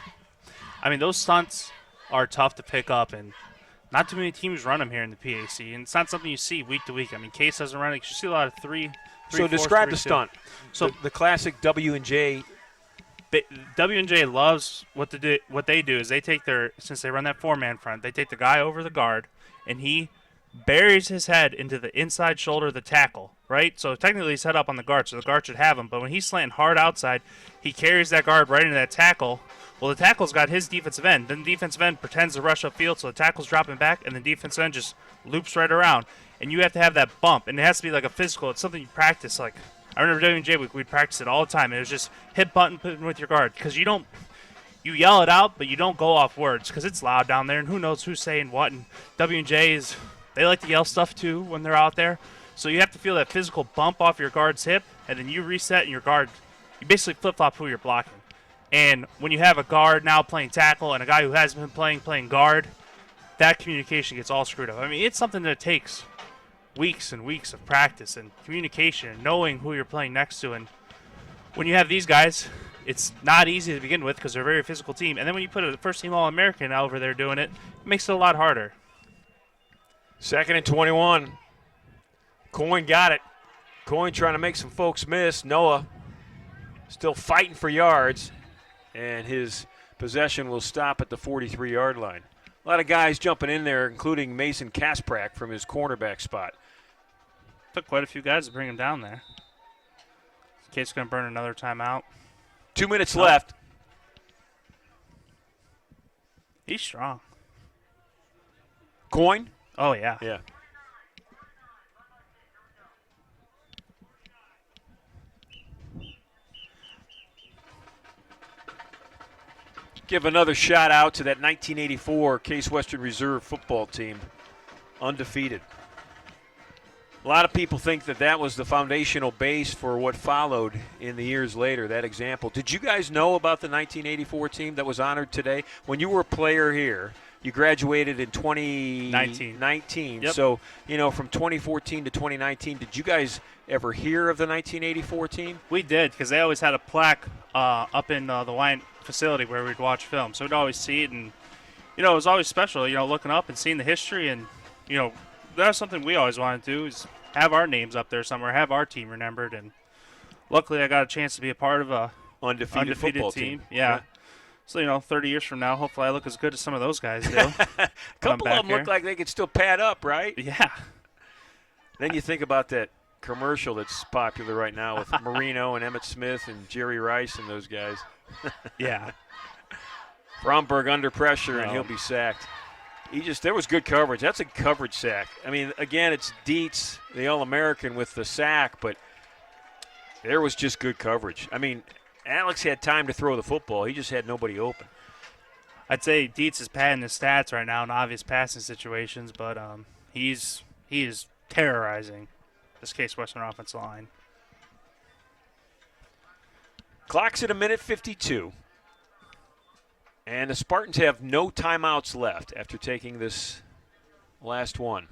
I mean, those stunts are tough to pick up, and not too many teams run them here in the PAC, and it's not something you see week to week. I mean, Case doesn't run it. You see a lot of three. So describe the stunt. So the classic W&J. W&J loves what they do is they take since they run that 4-man front, they take the guy over the guard, and he buries his head into the inside shoulder of the tackle, right? So technically he's head up on the guard, so the guard should have him. But when he's slanting hard outside, he carries that guard right into that tackle. Well, the tackle's got his defensive end. Then the defensive end pretends to rush upfield, so the tackle's dropping back, and the defensive end just loops right around. And you have to have that bump, and it has to be like a physical. It's something you practice. Like I remember W&J we'd practice it all the time. It was just hit button, put with your guard, because you yell it out, but you don't go off words because it's loud down there, and who knows who's saying what. And W&J they like to yell stuff too when they're out there. So you have to feel that physical bump off your guard's hip, and then you reset, and your guard, you basically flip-flop who you're blocking. And when you have a guard now playing tackle and a guy who has been playing guard, that communication gets all screwed up. I mean, it's something that takes weeks and weeks of practice and communication and knowing who you're playing next to. And when you have these guys, it's not easy to begin with because they're a very physical team. And then when you put a first-team All-American over there doing it, it makes it a lot harder. 2nd and 21. Coyne got it. Coyne trying to make some folks miss. Noah still fighting for yards, and his possession will stop at the 43-yard line. A lot of guys jumping in there, including Mason Kasprak from his cornerback spot. Took quite a few guys to bring him down there. Kate's going to burn another timeout. 2 minutes left. He's strong. Coyne? Oh, yeah. Yeah. Give another shout out to that 1984 Case Western Reserve football team. Undefeated. A lot of people think that was the foundational base for what followed in the years later, that example. Did you guys know about the 1984 team that was honored today? When you were a player here, you graduated in 2019. Yep. So, from 2014 to 2019, did you guys ever hear of the 1984 team? We did, because they always had a plaque up in the wine facility where we'd watch film. So we'd always see it, and, it was always special, looking up and seeing the history. And, that's something we always wanted to do is have our names up there somewhere, have our team remembered. And luckily I got a chance to be a part of a undefeated football team. Yeah. So, 30 years from now, hopefully I look as good as some of those guys do. A couple of them look like they could still pad up, right? Yeah. Then you think about that commercial that's popular right now with Marino and Emmett Smith and Jerry Rice and those guys. Yeah. Fromberg under pressure, and he'll be sacked. There was good coverage. That's a coverage sack. I mean, again, it's Dietz, the All-American, with the sack, but there was just good coverage. I mean, Alex had time to throw the football. He just had nobody open. I'd say Dietz is padding his stats right now in obvious passing situations, but he is terrorizing this Case Western offensive line. Clock's at 1:52. And the Spartans have no timeouts left after taking this last one.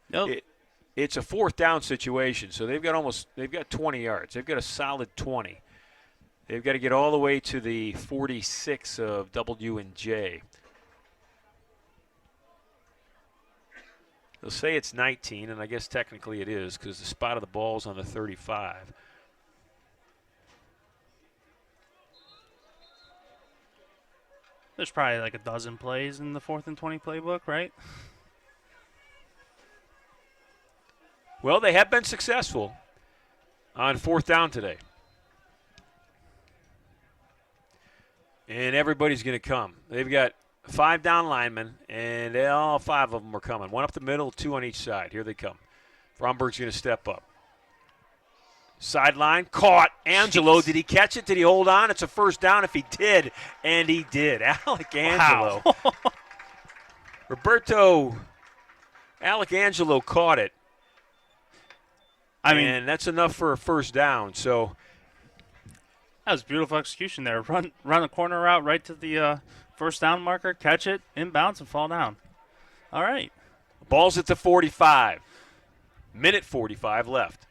Nope. It's a 4th down situation, so they've got 20 yards. They've got a solid 20. They've got to get all the way to the 46 of W&J. They'll say it's 19, and I guess technically it is because the spot of the ball's on the 35. There's probably like a dozen plays in the 4th and 20 playbook, right? Well, they have been successful on 4th down today. And everybody's going to come. They've got 5 down linemen, and all 5 of them are coming. 1 up the middle, 2 on each side. Here they come. Fromberg's going to step up. Sideline, caught. Angelo, Jeez. did he catch it? Did he hold on? It's a first down if he did, and he did. Alec Angelo. Wow. Alec Angelo caught it. I mean, and that's enough for a first down. So that was beautiful execution there. Run the corner route right to the first down marker, catch it, inbounds, and fall down. All right. Ball's at the 45. Minute 45 left.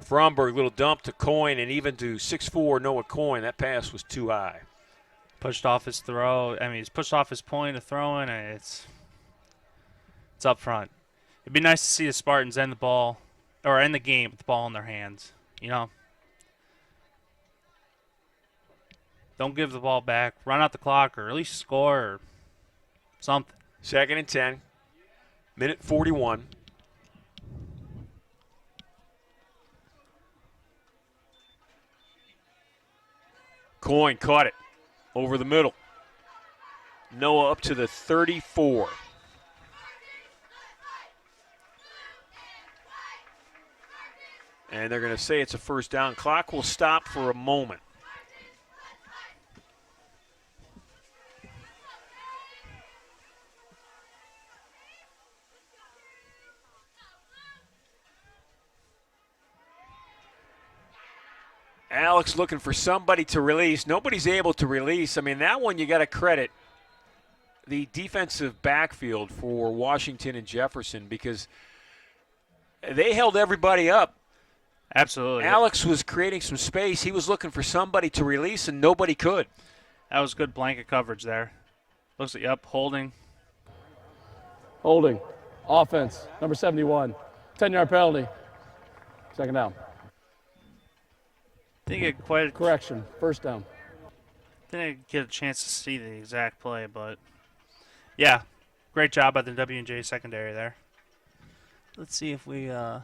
Fromberg, little dump to Coyne, and even to 6'4" Noah Coyne. That pass was too high. Pushed off his throw. I mean, he's pushed off his point of throwing, and it's up front. It'd be nice to see the Spartans end the game with the ball in their hands. You know, don't give the ball back. Run out the clock, or at least score, or something. 2nd and 10. Minute 41. Coyne caught it over the middle. Noah up to the 34. And they're going to say it's a first down. Clock will stop for a moment. Alex looking for somebody to release. Nobody's able to release. I mean, that one you got to credit the defensive backfield for Washington and Jefferson because they held everybody up. Absolutely. Alex was creating some space. He was looking for somebody to release, and nobody could. That was good blanket coverage there. Looks like, yep, holding. Holding. Offense, number 71. 10-yard penalty. 2nd down. Didn't get quite Correction, first down. Didn't get a chance to see the exact play, but yeah, great job by the W&J secondary there. Let's see if we I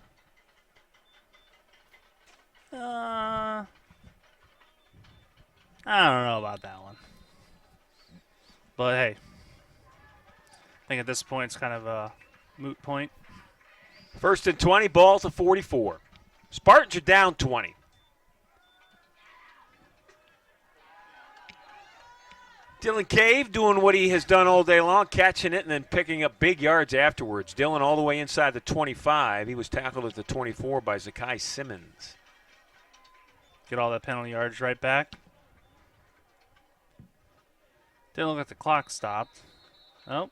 don't know about that one. But hey, I think at this point it's kind of a moot point. 1st and 20, ball to 44. Spartans are down 20. Dylan Cave doing what he has done all day long, catching it and then picking up big yards afterwards. Dylan all the way inside the 25. He was tackled at the 24 by Zakai Simmons. Get all that penalty yards right back. Didn't look like the clock stopped. Oh.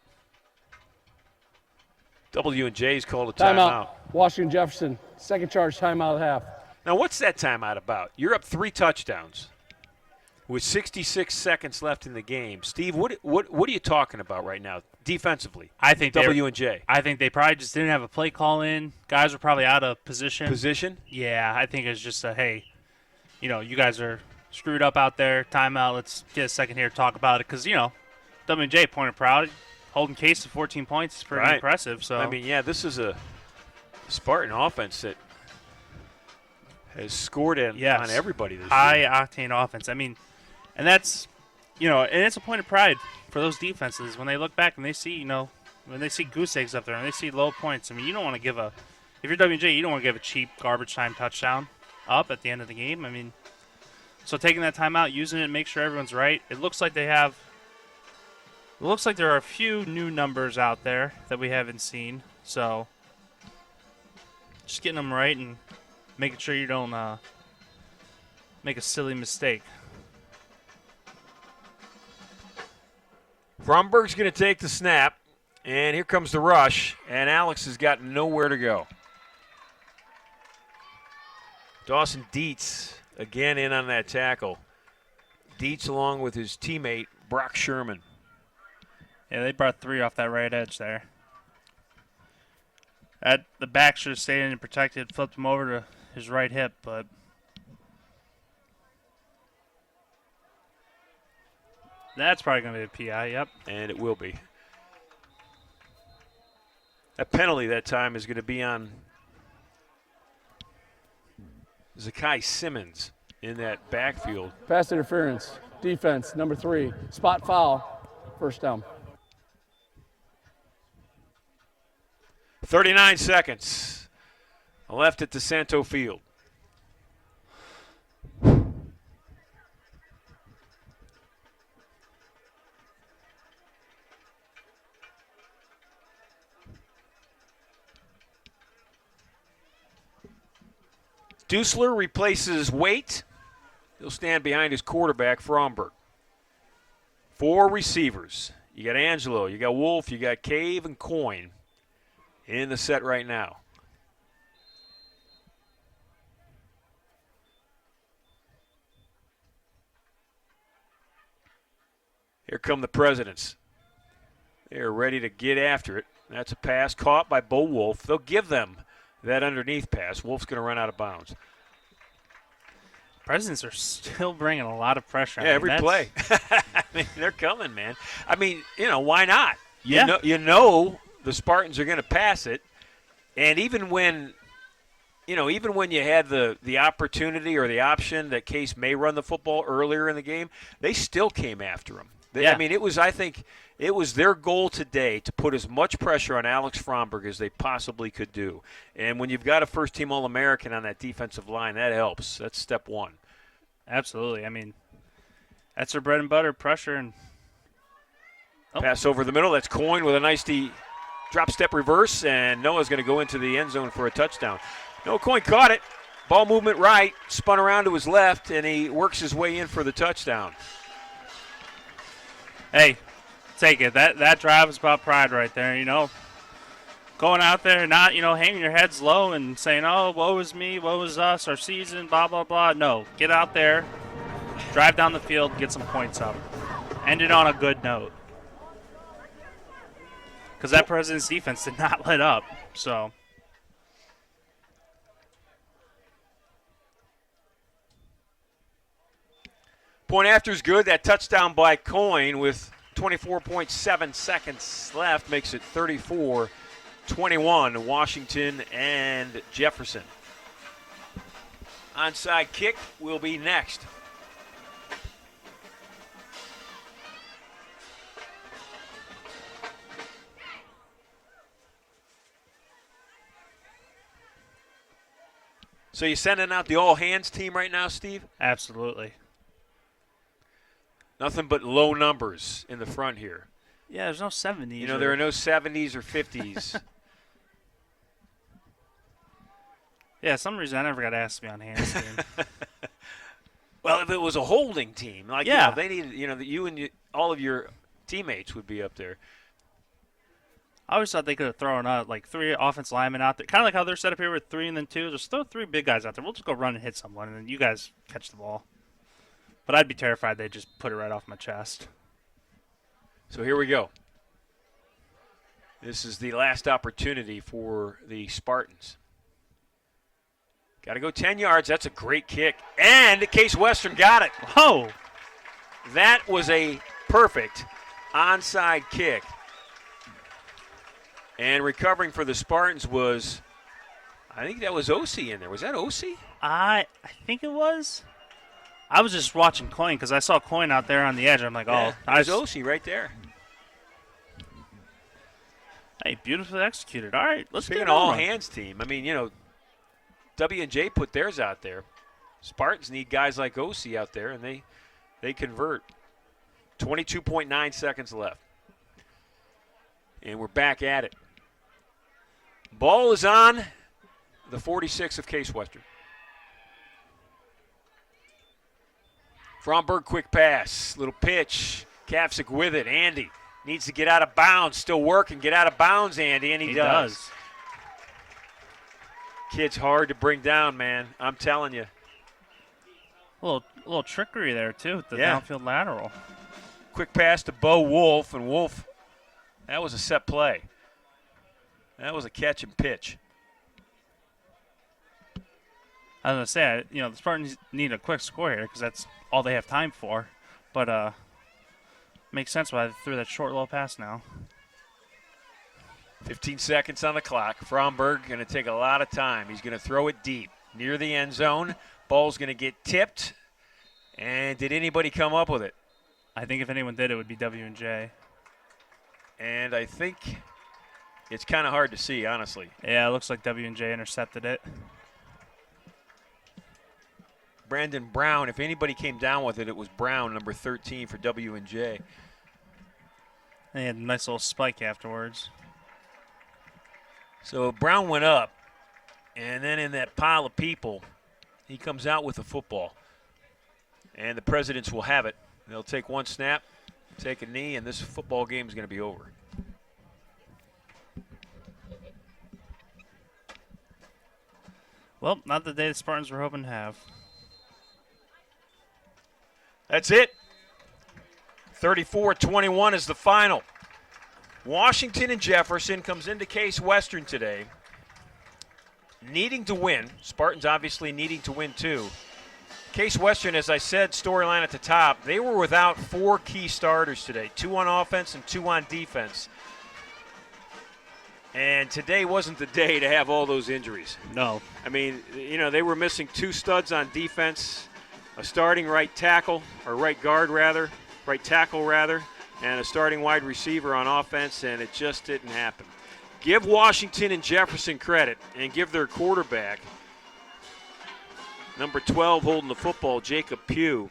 W&J's called a timeout. Washington Jefferson, 2nd charge, timeout at half. Now, what's that timeout about? You're up 3 touchdowns with 66 seconds left in the game. Steve, what are you talking about right now defensively? I think W&J. I think they probably just didn't have a play call in. Guys were probably out of position. Position? Yeah, I think it's just hey, you guys are screwed up out there. Timeout. Let's get a second here to talk about it because W&J pointed proud, holding case to 14 points is pretty impressive. So I mean, yeah, this is a Spartan offense that has scored on everybody this year. High octane offense. I mean. And that's, and it's a point of pride for those defenses when they look back and they see, when they see goose eggs up there and they see low points. I mean, you don't want to give if you're W&J, you don't want to give a cheap garbage time touchdown up at the end of the game. I mean, so taking that time out, using it, make sure everyone's right. It looks like there are a few new numbers out there that we haven't seen. So just getting them right and making sure you don't make a silly mistake. Fromberg's going to take the snap, and here comes the rush, and Alex has got nowhere to go. Dawson Dietz again in on that tackle. Dietz along with his teammate Brock Sherman. Yeah, they brought 3 off that right edge there. The back should have stayed in and protected, flipped him over to his right hip, but that's probably going to be a PI, yep. And it will be. That penalty that time is going to be on Zakai Simmons in that backfield. Pass interference. Defense, number 3. Spot foul. First down. 39 seconds left at DeSanto Field. Dusler replaces Waite. He'll stand behind his quarterback, Fromberg. 4 receivers. You got Angelo, you got Wolf, you got Cave, and Coyne in the set right now. Here come the Presidents. They're ready to get after it. That's a pass caught by Bo Wolf. They'll give them that underneath pass. Wolf's going to run out of bounds. Presidents are still bringing a lot of pressure on every play. I mean, they're coming, man. I mean, why not? You know the Spartans are going to pass it. And even when you had the opportunity or the option that Case may run the football earlier in the game, they still came after him. I mean, I think it was their goal today to put as much pressure on Alex Fromberg as they possibly could do. And when you've got a first-team All-American on that defensive line, that helps. That's step one. Absolutely. I mean, that's their bread and butter, pressure. And pass over the middle. That's Coyne with a nice drop-step reverse, and Noah's going to go into the end zone for a touchdown. Noah Coyne caught it. Ball movement right, spun around to his left, and he works his way in for the touchdown. Hey, take it. That drive is about pride right there, Going out there and not, hanging your heads low and saying, oh, woe is me, woe is us, our season, blah, blah, blah. No, get out there, drive down the field, get some points up. End it on a good note. Because that President's defense did not let up, so. Point after is good. That touchdown by Coyne with 24.7 seconds left makes it 34-21, Washington and Jefferson. Onside kick will be next. So you sending out the all-hands team right now, Steve? Absolutely. Nothing but low numbers in the front here. Yeah, there's no 70s. There are no 70s or 50s. Yeah, some reason I never got asked to be on hands team. Well, if it was a holding team, they needed, you and all of your teammates would be up there. I always thought they could have thrown out 3 offensive linemen out there. Kind of like how they're set up here with 3 and then 2. Just throw 3 big guys out there. We'll just go run and hit someone, and then you guys catch the ball. But I'd be terrified they'd just put it right off my chest. So here we go. This is the last opportunity for the Spartans. Got to go 10 yards. That's a great kick. And Case Western got it. Oh! That was a perfect onside kick. And recovering for the Spartans was, I think that was Ossie in there. Was that Ossie? I think it was. I was just watching Coyne because I saw Coyne out there on the edge. I'm like, yeah, there's Ossie right there. Hey, beautifully executed. All right, let's Speaking get of all-hands team, I mean, W&J put theirs out there. Spartans need guys like Ossie out there, and they convert. 22.9 seconds left. And we're back at it. Ball is on the 46 of Case Western. Fromberg, quick pass, little pitch. Kapsick with it. Andy needs to get out of bounds. Still working. Get out of bounds, Andy, and he does. Kid's hard to bring down, man. I'm telling you. A little trickery there, too, with the downfield lateral. Quick pass to Bo Wolf, and Wolf, that was a set play. That was a catch and pitch. I was going to say, the Spartans need a quick score here because that's all they have time for. But makes sense why they threw that short little pass now. 15 seconds on the clock. Fromberg going to take a lot of time. He's going to throw it deep near the end zone. Ball's going to get tipped. And did anybody come up with it? I think if anyone did, it would be W&J. And I think it's kind of hard to see, honestly. Yeah, it looks like W&J intercepted it. Brandon Brown, if anybody came down with it, it was Brown, number 13 for W&J. And he had a nice little spike afterwards. So Brown went up, and then in that pile of people, he comes out with the football. And the Presidents will have it. They'll take one snap, take a knee, and this football game is going to be over. Well, not the day the Spartans were hoping to have. That's it. 34-21 is the final. Washington and Jefferson comes into Case Western today, needing to win. Spartans obviously needing to win too. Case Western, as I said, storyline at the top, they were without 4 key starters today, 2 on offense and 2 on defense. And today wasn't the day to have all those injuries. No. I mean, they were missing 2 studs on defense, a starting right tackle, or right tackle rather, and a starting wide receiver on offense, and it just didn't happen. Give Washington and Jefferson credit and give their quarterback, number 12 holding the football, Jacob Pugh,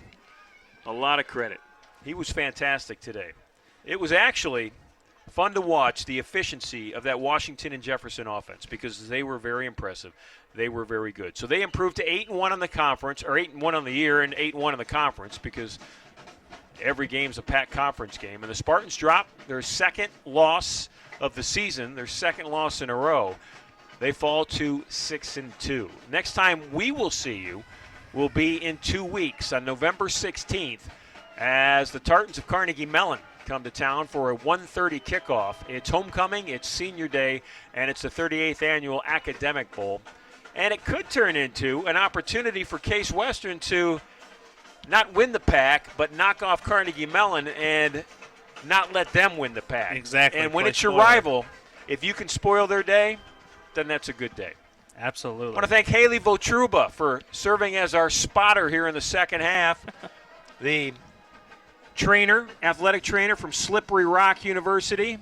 a lot of credit. He was fantastic today. It was actually fun to watch the efficiency of that Washington and Jefferson offense because they were very impressive. They were very good. So they improved to 8-1 on the conference, or 8-1 on the year and 8-1 in the conference because every game's a packed conference game. And the Spartans dropped their second loss of the season, their second loss in a row. They fall to 6-2. Next time we will see you will be in 2 weeks on November 16th as the Tartans of Carnegie Mellon come to town for a 1:30 kickoff. It's homecoming, it's senior day, and it's the 38th annual Academic Bowl. And it could turn into an opportunity for Case Western to not win the pack, but knock off Carnegie Mellon and not let them win the pack. Exactly. And when it's your rival, if you can spoil their day, then that's a good day. Absolutely. I want to thank Haley Votruba for serving as our spotter here in the second half. The athletic trainer from Slippery Rock University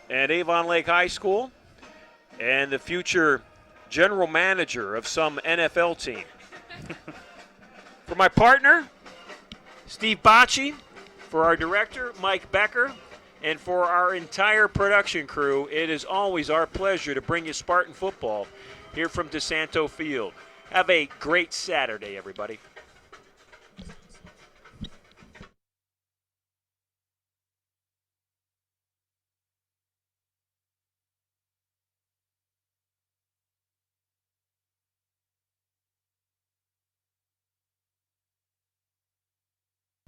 at Avon Lake High School, and the future general manager of some NFL team. For my partner, Steve Bocci, for our director, Mike Becker, and for our entire production crew, it is always our pleasure to bring you Spartan football here from DeSanto Field. Have a great Saturday, everybody.